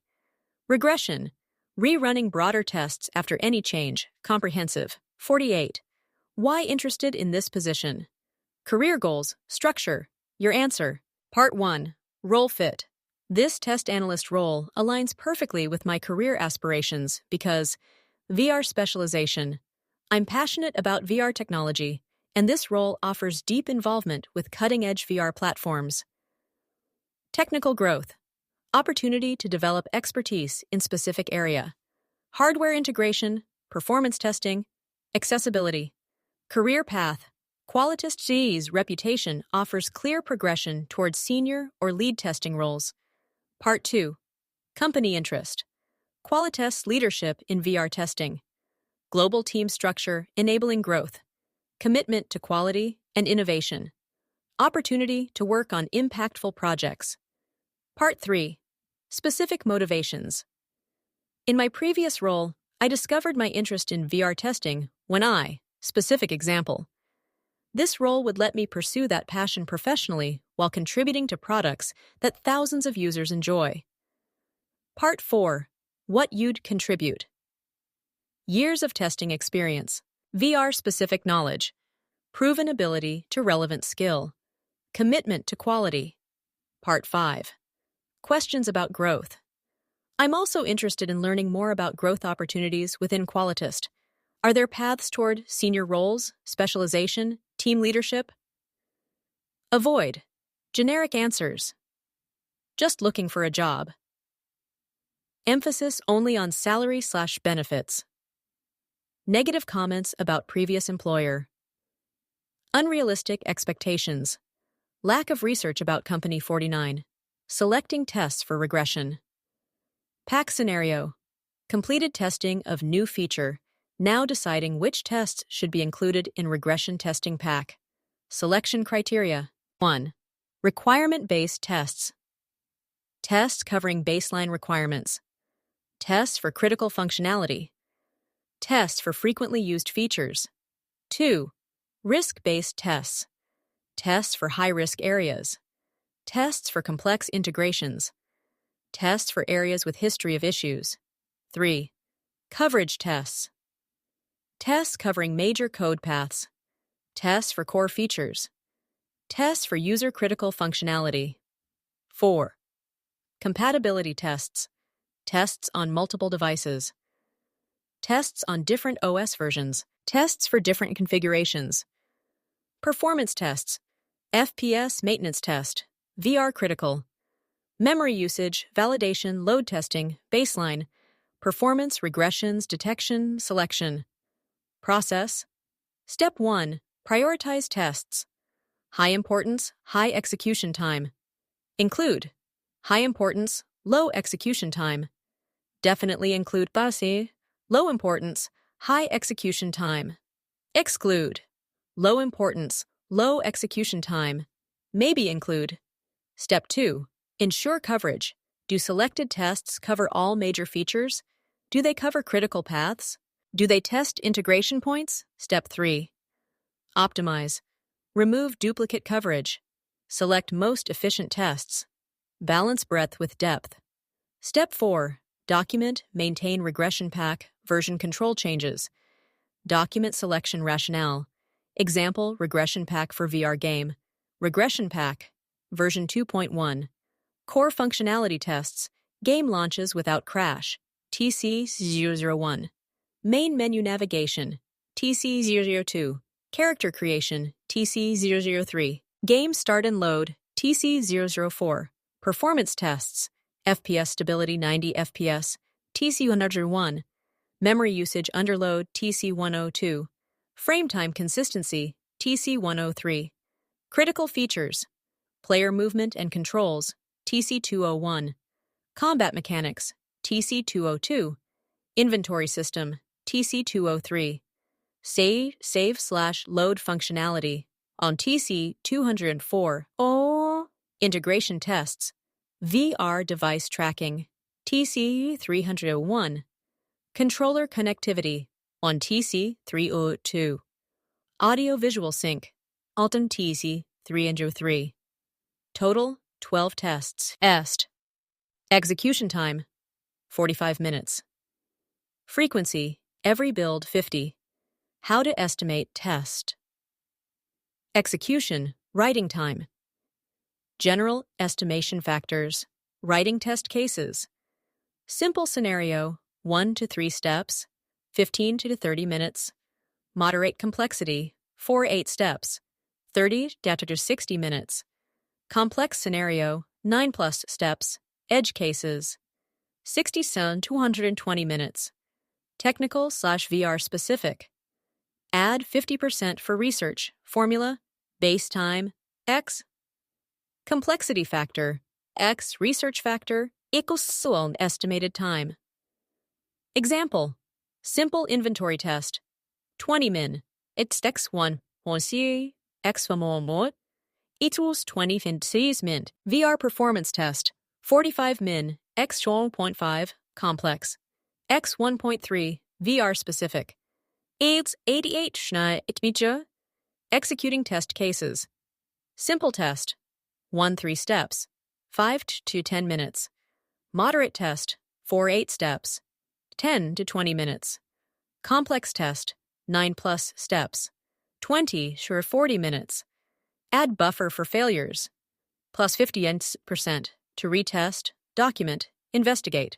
Regression. Rerunning broader tests after any change. Comprehensive. 48. Why interested in this position? Career goals. Structure. Your answer. Part 1. Role fit. This test analyst role aligns perfectly with my career aspirations because VR specialization. I'm passionate about VR technology, and this role offers deep involvement with cutting-edge VR platforms. Technical growth. Opportunity to develop expertise in specific area. Hardware integration, performance testing, accessibility. Career path. Qualitas G's reputation offers clear progression towards senior or lead testing roles. Part 2. Company interest. Qualitas leadership in VR testing. Global team structure enabling growth. Commitment to quality and innovation. Opportunity to work on impactful projects. Part 3. Specific motivations. In my previous role, I discovered my interest in VR testing when specific example. This role would let me pursue that passion professionally while contributing to products that thousands of users enjoy. Part 4. What you'd contribute. Years of testing experience, VR-specific knowledge, proven ability to relevant skill, commitment to quality. Part 5. Questions about growth. I'm also interested in learning more about growth opportunities within Qualitas. Are there paths toward senior roles, specialization, team leadership? Avoid generic answers. Just looking for a job. Emphasis only on salary/benefits. Negative comments about previous employer. Unrealistic expectations. Lack of research about Company 49. Selecting tests for regression. Pack scenario. Completed testing of new feature. Now deciding which tests should be included in regression testing pack. Selection criteria. 1. Requirement-based tests. Tests covering baseline requirements. Tests for critical functionality. Tests for frequently used features. 2. Risk-based tests. Tests for high-risk areas. Tests for complex integrations. Tests for areas with history of issues. 3. Coverage tests. Tests covering major code paths. Tests for core features. Tests for user-critical functionality. 4. Compatibility tests. Tests on multiple devices. Tests on different OS versions. Tests for different configurations. Performance tests. FPS maintenance test. VR critical. Memory usage, validation, load testing, baseline. Performance, regressions, detection, selection. Process. Step 1. Prioritize tests. High importance, high execution time. Include. High importance, low execution time. Definitely include base. Low importance, high execution time. Exclude. Low importance, low execution time. Maybe include. Step 2. Ensure coverage. Do selected tests cover all major features? Do they cover critical paths? Do they test integration points? Step 3. Optimize. Remove duplicate coverage. Select most efficient tests. Balance breadth with depth. Step 4. Document, maintain regression pack, version control changes. Document selection rationale. Example, regression pack for VR game. Regression pack. Version 2.1. Core functionality tests. Game launches without crash. TC001. Main menu navigation. TC002. Character creation. TC003. Game start and load. TC004. Performance tests. FPS stability 90 FPS. TC101. Memory usage underload. TC102. Frame time consistency. TC103. Critical features. Player movement and controls, TC201. Combat mechanics, TC202. Inventory system, TC203. Save/load functionality, on TC204. Integration tests, VR device tracking, TC301. Controller connectivity, on TC302. Audio-visual sync, Altum TC303. Total, 12 tests. Execution time, 45 minutes. Frequency, every build 50. How to estimate test. Execution, writing time. General estimation factors, writing test cases. Simple scenario, 1 to 3 steps, 15 to 30 minutes. Moderate complexity, 4-8 steps, 30 to 60 minutes. Complex scenario, 9+ steps, Edge cases. 60 to 220 minutes. Technical/VR specific. Add 50% for research. Formula, base time, X. Complexity factor, X research factor equals estimated time. Example, simple inventory test. 20 min. It's X1. X1 equals 20 min. VR performance test. 45 min. X 12.5 complex. X 1.3 VR specific. It's 88 schna. Executing test cases. Simple test. 1-3 steps. 5 to 10 minutes. Moderate test. 4-8 steps. 10 to 20 minutes. Complex test. 9+ steps. 40 minutes. Add buffer for failures. Plus 50% to retest, document, investigate.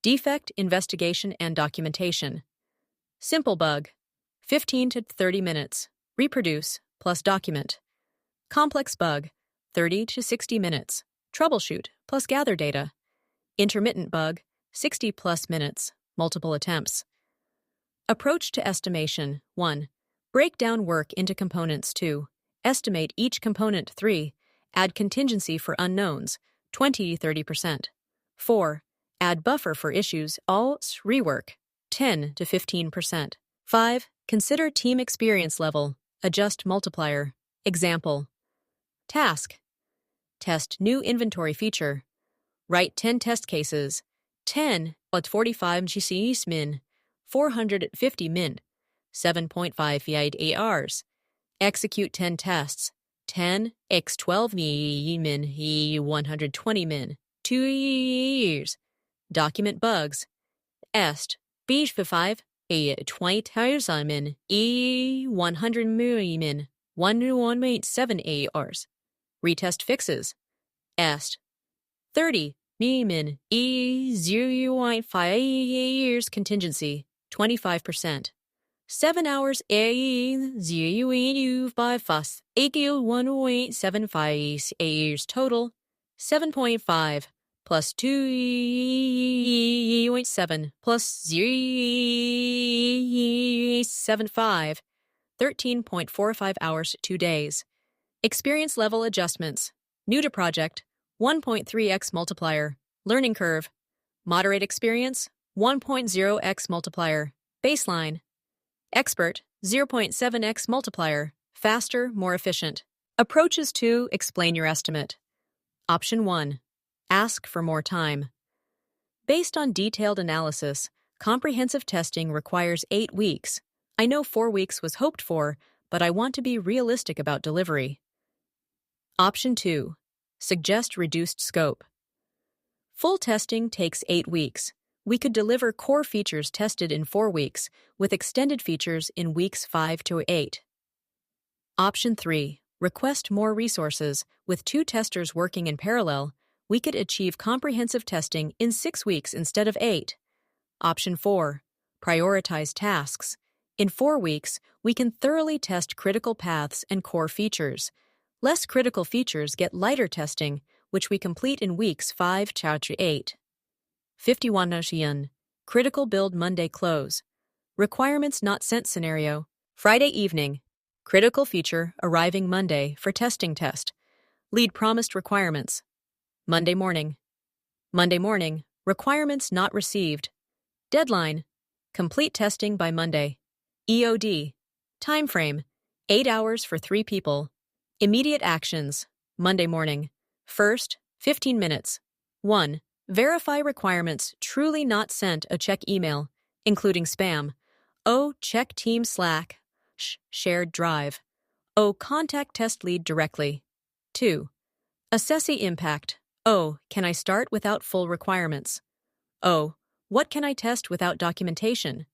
Defect, investigation, and documentation. Simple bug. 15 to 30 minutes. Reproduce, plus document. Complex bug. 30 to 60 minutes. Troubleshoot, plus gather data. Intermittent bug. 60+ minutes. Multiple attempts. Approach to estimation. 1. Break down work into components. 2. Estimate each component. 3. Add contingency for unknowns. 20-30%. 4. Add buffer for issues. All rework. 10 to 15%. 5. Consider team experience level. Adjust multiplier. Example. Task. Test new inventory feature. Write 10 test cases. 10 at 45 GCs min. 450 min. 7.5 hours. Execute 10 tests. 10 x 12 min 120 min. 2 years. Document bugs. Est. Beige for 5 a 20,000 min 100 min 1.7 hours. Retest fixes. Est. 30 min 0.5 years contingency. 25%. 7 hours by fuss. 1.75 years total. 7.5 plus 2.7 plus 0.75. 13.45 hours 2 days. Experience level adjustments. New to project. 1.3x multiplier. Learning curve. Moderate experience. 1.0x multiplier. Baseline. Expert. 0.7x multiplier. Faster, more efficient. Approaches to explain your estimate. Option 1. Ask for more time. Based on detailed analysis, comprehensive testing requires 8 weeks. I know 4 weeks was hoped for, but I want to be realistic about delivery. Option 2. Suggest reduced scope. Full testing takes 8 weeks. We could deliver core features tested in 4 weeks, with extended features in weeks 5 to 8. Option 3. Request more resources. With 2 testers working in parallel, we could achieve comprehensive testing in 6 weeks instead of 8. Option 4. Prioritize tasks. In 4 weeks, we can thoroughly test critical paths and core features. Less critical features get lighter testing, which we complete in weeks 5 to 8. 51. Critical build Monday close. Requirements not sent scenario. Friday evening. Critical feature arriving Monday for testing test. Lead promised requirements. Monday morning. Monday morning. Requirements not received. Deadline. Complete testing by Monday. EOD. Time frame. 8 hours for 3 people. Immediate actions. Monday morning. First, 15 minutes. 1. Verify requirements truly not sent a check email, including spam. Check team Slack. Shared drive. Contact test lead directly. 2. Assess the impact. Can I start without full requirements? What can I test without documentation?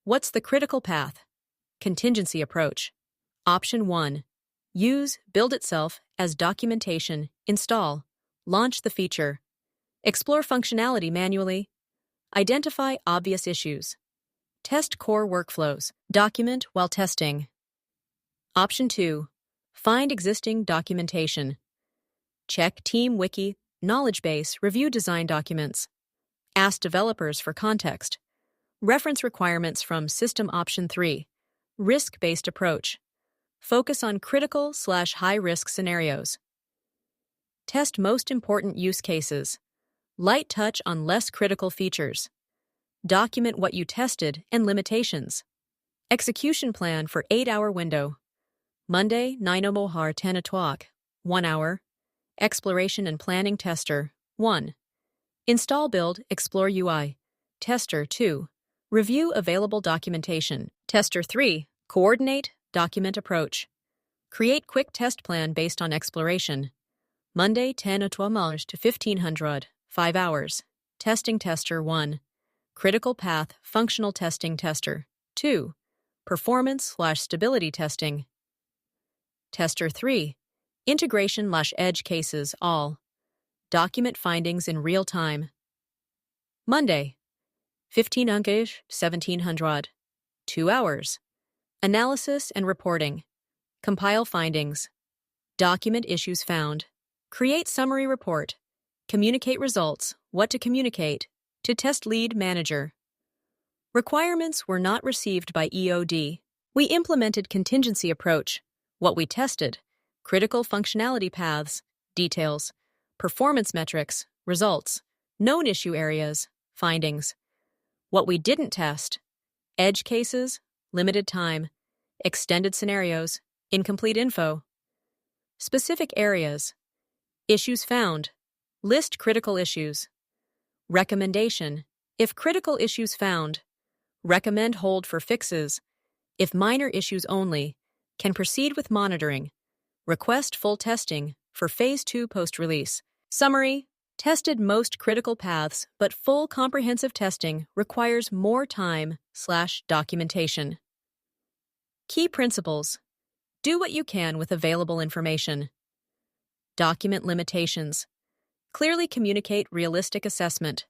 What's the critical path? Contingency approach. Option 1. Use build itself as documentation, install, launch the feature. Explore functionality manually. Identify obvious issues. Test core workflows. Document while testing. Option 2. Find existing documentation. Check Team Wiki knowledge base, review design documents. Ask developers for context. Reference requirements from System Option 3. Risk-based approach. Focus on critical/high-risk scenarios. Test most important use cases. Light touch on less critical features. Document what you tested and limitations. Execution plan for 8-hour window. Monday, 9 Mohar 10 o'clock, 1 hour. Exploration and planning tester, 1. Install build, explore UI. Tester, 2. Review available documentation. Tester, 3. Coordinate, document approach. Create quick test plan based on exploration. Monday, 10 to 1500, 5 hours. Testing tester, 1. Critical path, functional testing tester, 2. Performance/stability testing. Tester 3. Integration/edge cases, all. Document findings in real time. Monday, 1700, 2 hours. Analysis and reporting. Compile findings. Document issues found. Create summary report. Communicate results, what to communicate, to test lead manager. Requirements were not received by EOD. We implemented contingency approach. What we tested, critical functionality paths, details, performance metrics, results, known issue areas, findings. What we didn't test, edge cases, limited time, extended scenarios, incomplete info. Specific areas, issues found, list critical issues. Recommendation, if critical issues found, recommend hold for fixes. If minor issues only, can proceed with monitoring. Request full testing for Phase 2 post-release. Summary, tested most critical paths, but full comprehensive testing requires more time/documentation. Key principles. Do what you can with available information. Document limitations. Clearly communicate realistic assessment.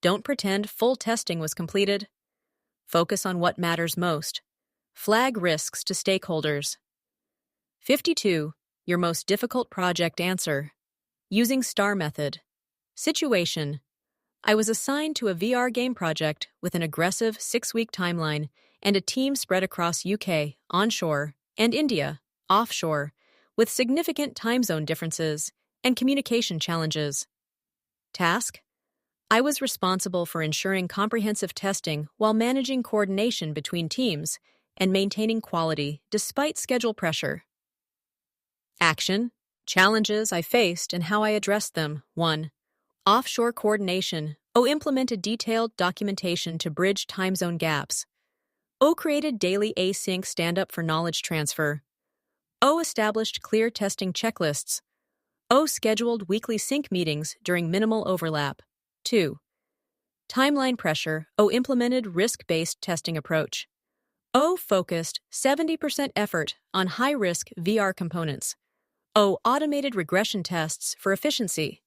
Don't pretend full testing was completed. Focus on what matters most. Flag risks to stakeholders. 52. Your most difficult project answer. Using STAR method. Situation. I was assigned to a VR game project with an aggressive 6-week timeline and a team spread across UK, onshore, and India, offshore, with significant time zone differences and communication challenges. Task. I was responsible for ensuring comprehensive testing while managing coordination between teams and maintaining quality despite schedule pressure. Action. Challenges I faced and how I addressed them. 1. Offshore coordination. Implemented detailed documentation to bridge time zone gaps. Created daily async stand-up for knowledge transfer. Established clear testing checklists. Scheduled weekly sync meetings during minimal overlap. 2. Timeline pressure. Implemented risk-based testing approach. Focused 70% effort on high-risk VR components. Automated regression tests for efficiency.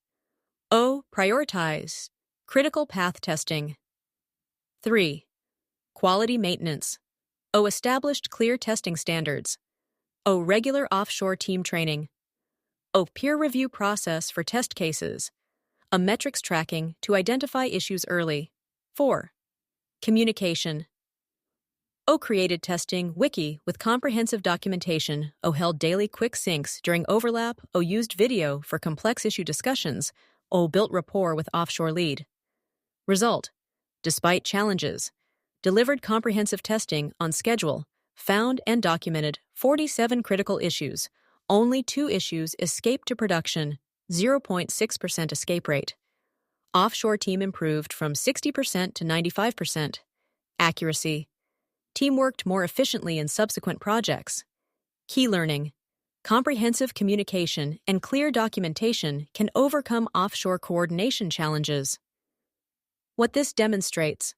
Prioritize critical path testing. 3. Quality maintenance. Established clear testing standards. Regular offshore team training. Peer review process for test cases. Metrics tracking to identify issues early. 4. Communication. Created testing wiki with comprehensive documentation. Held daily quick syncs during overlap. Used video for complex issue discussions. Built rapport with offshore lead. Result. Despite challenges, delivered comprehensive testing on schedule, found and documented 47 critical issues. Only 2 issues escaped to production, 0.6% escape rate. Offshore team improved from 60% to 95%. Accuracy. Team worked more efficiently in subsequent projects. Key learning. Comprehensive communication and clear documentation can overcome offshore coordination challenges. What this demonstrates: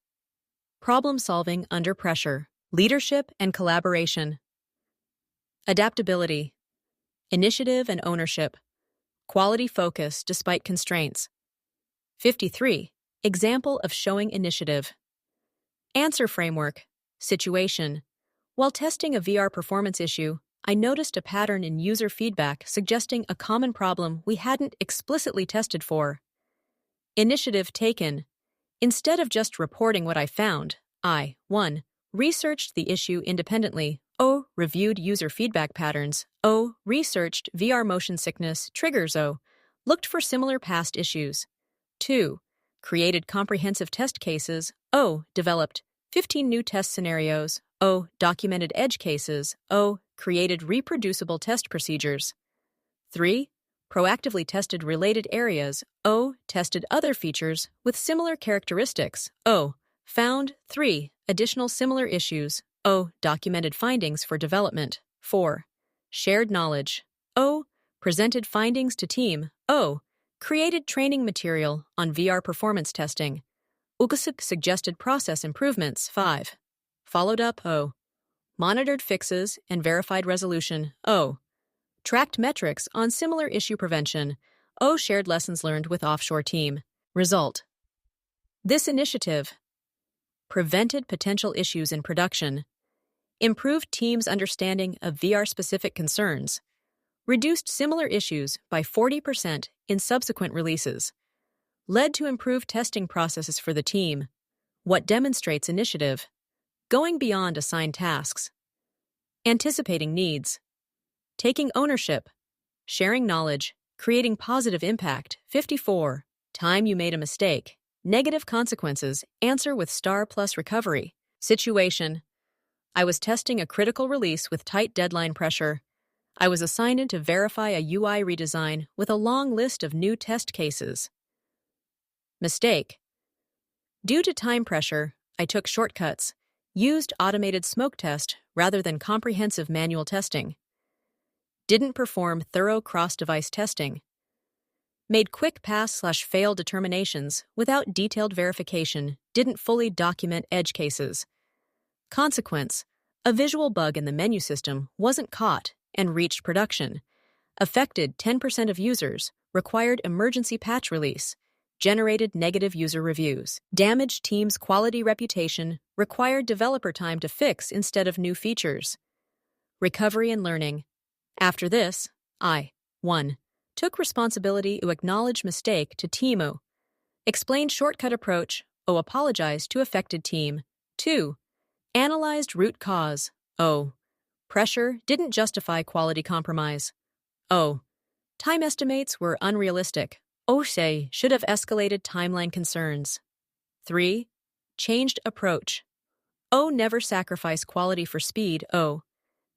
problem solving under pressure, leadership and collaboration, adaptability, initiative and ownership, quality focus despite constraints. 53. Example of showing initiative. Answer framework. Situation. While testing a VR performance issue, I noticed a pattern in user feedback suggesting a common problem we hadn't explicitly tested for. Initiative taken. Instead of just reporting what I found, I 1. Researched the issue independently. Reviewed user feedback patterns. Researched VR motion sickness triggers. Looked for similar past issues. 2. Created comprehensive test cases. Developed 15 new test scenarios. Documented edge cases. Created reproducible test procedures. 3. Proactively tested related areas. Tested other features with similar characteristics. Found 3 additional similar issues. Documented findings for development. 4. Shared knowledge. Presented findings to team. Created training material on VR performance testing. Suggested process improvements. 5. Followed up. Monitored fixes and verified resolution. Tracked metrics on similar issue prevention. Shared lessons learned with offshore team. Result. This initiative prevented potential issues in production, improved teams' understanding of VR-specific concerns, reduced similar issues by 40% in subsequent releases, led to improved testing processes for the team. What demonstrates initiative? Going beyond assigned tasks, anticipating needs, taking ownership, sharing knowledge, creating positive impact. 54. Time you made a mistake. Negative consequences. Answer with star plus recovery. Situation. I was testing a critical release with tight deadline pressure. I was assigned to verify a UI redesign with a long list of new test cases. Mistake. Due to time pressure, I took shortcuts, used automated smoke test rather than comprehensive manual testing. Didn't perform thorough cross-device testing. Made quick pass/fail determinations without detailed verification, didn't fully document edge cases. Consequence: a visual bug in the menu system wasn't caught and reached production. Affected 10% of users, required emergency patch release, generated negative user reviews. Damaged team's quality reputation, required developer time to fix instead of new features. Recovery and learning. After this, I 1. Took responsibility to acknowledge mistake to team. Explained shortcut approach. Apologized to affected team. 2. Analyzed root cause. Pressure didn't justify quality compromise. Time estimates were unrealistic. Say should have escalated timeline concerns. 3. Changed approach. Never sacrifice quality for speed.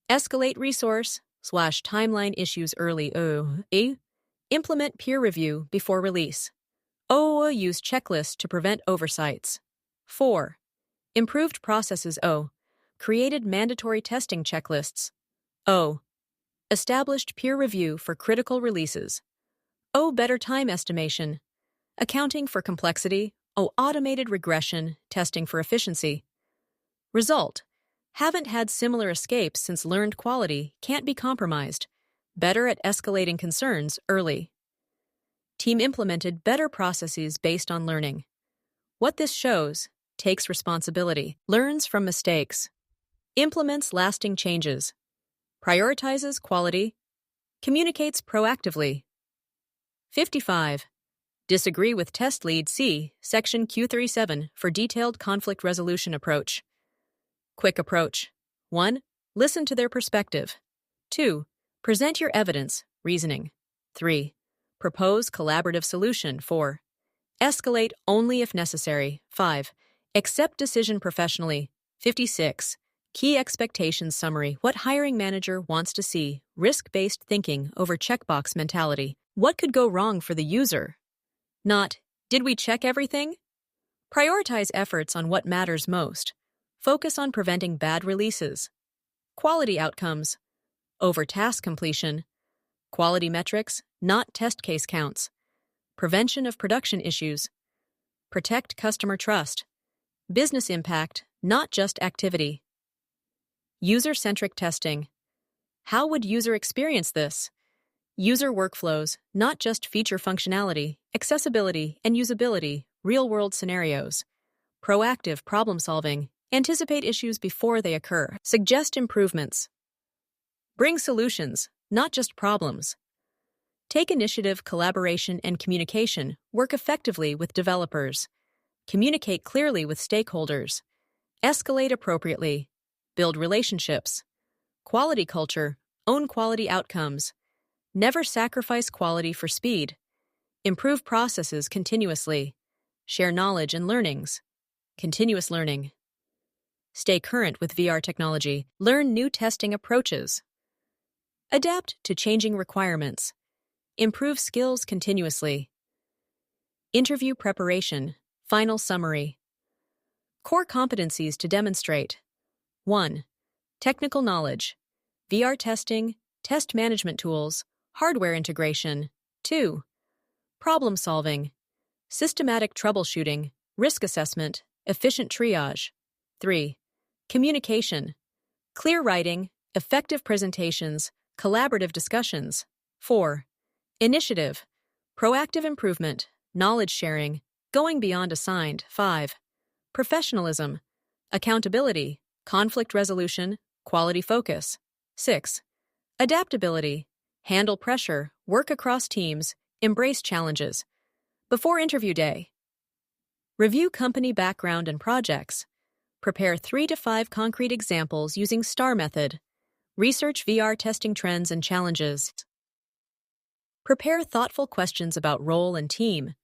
Escalate resource/timeline issues early. Implement peer review before release. Use checklists to prevent oversights. 4. Improved processes. Created mandatory testing checklists. Established peer review for critical releases. Better time estimation. Accounting for complexity. Automated regression, testing for efficiency. Result: haven't had similar escapes since learned quality can't be compromised. Better at escalating concerns early. Team implemented better processes based on learning. What this shows: takes responsibility, learns from mistakes, implements lasting changes, prioritizes quality, communicates proactively. 55. Disagree with test lead. See Section Q37 for detailed conflict resolution approach. Quick approach. 1. Listen to their perspective. 2. Present your evidence, reasoning. 3. Propose collaborative solution. 4. Escalate only if necessary. 5. Accept decision professionally. 56. Key expectations summary. What hiring manager wants to see: risk-based thinking over checkbox mentality. What could go wrong for the user? Not, did we check everything? Prioritize efforts on what matters most. Focus on preventing bad releases. Quality outcomes. Over task completion. Quality metrics, not test case counts. Prevention of production issues. Protect customer trust. Business impact, not just activity. User-centric testing. How would user experience this? User workflows, not just feature functionality, accessibility, and usability, real-world scenarios. Proactive problem-solving. Anticipate issues before they occur. Suggest improvements. Bring solutions, not just problems. Take initiative, collaboration, and communication. Work effectively with developers. Communicate clearly with stakeholders. Escalate appropriately. Build relationships. Quality culture. Own quality outcomes. Never sacrifice quality for speed. Improve processes continuously. Share knowledge and learnings. Continuous learning. Stay current with VR technology. Learn new testing approaches. Adapt to changing requirements. Improve skills continuously. Interview preparation. Final summary. Core competencies to demonstrate. 1. Technical knowledge. VR testing, test management tools, hardware integration. 2. Problem solving. Systematic troubleshooting, risk assessment, efficient triage. 3. Communication. Clear writing, effective presentations, collaborative discussions. 4. Initiative. Proactive improvement, knowledge sharing, going beyond assigned. 5. Professionalism. Accountability, conflict resolution, quality focus. 6. Adaptability. Handle pressure, work across teams, embrace challenges. Before interview day. Review company background and projects. Prepare 3 to 5 concrete examples using STAR method. Research VR testing trends and challenges. Prepare thoughtful questions about role and team.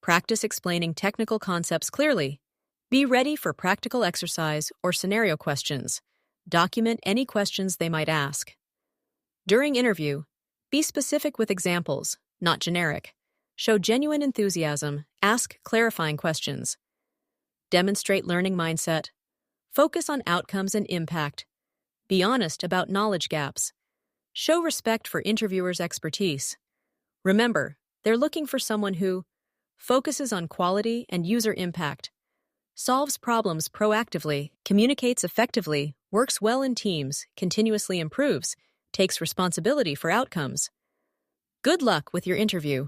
Practice explaining technical concepts clearly. Be ready for practical exercise or scenario questions. Document any questions they might ask. During interview, be specific with examples, not generic. Show genuine enthusiasm. Ask clarifying questions. Demonstrate learning mindset. Focus on outcomes and impact. Be honest about knowledge gaps. Show respect for interviewers' expertise. Remember, they're looking for someone who focuses on quality and user impact, solves problems proactively, communicates effectively, works well in teams, continuously improves, takes responsibility for outcomes. Good luck with your interview.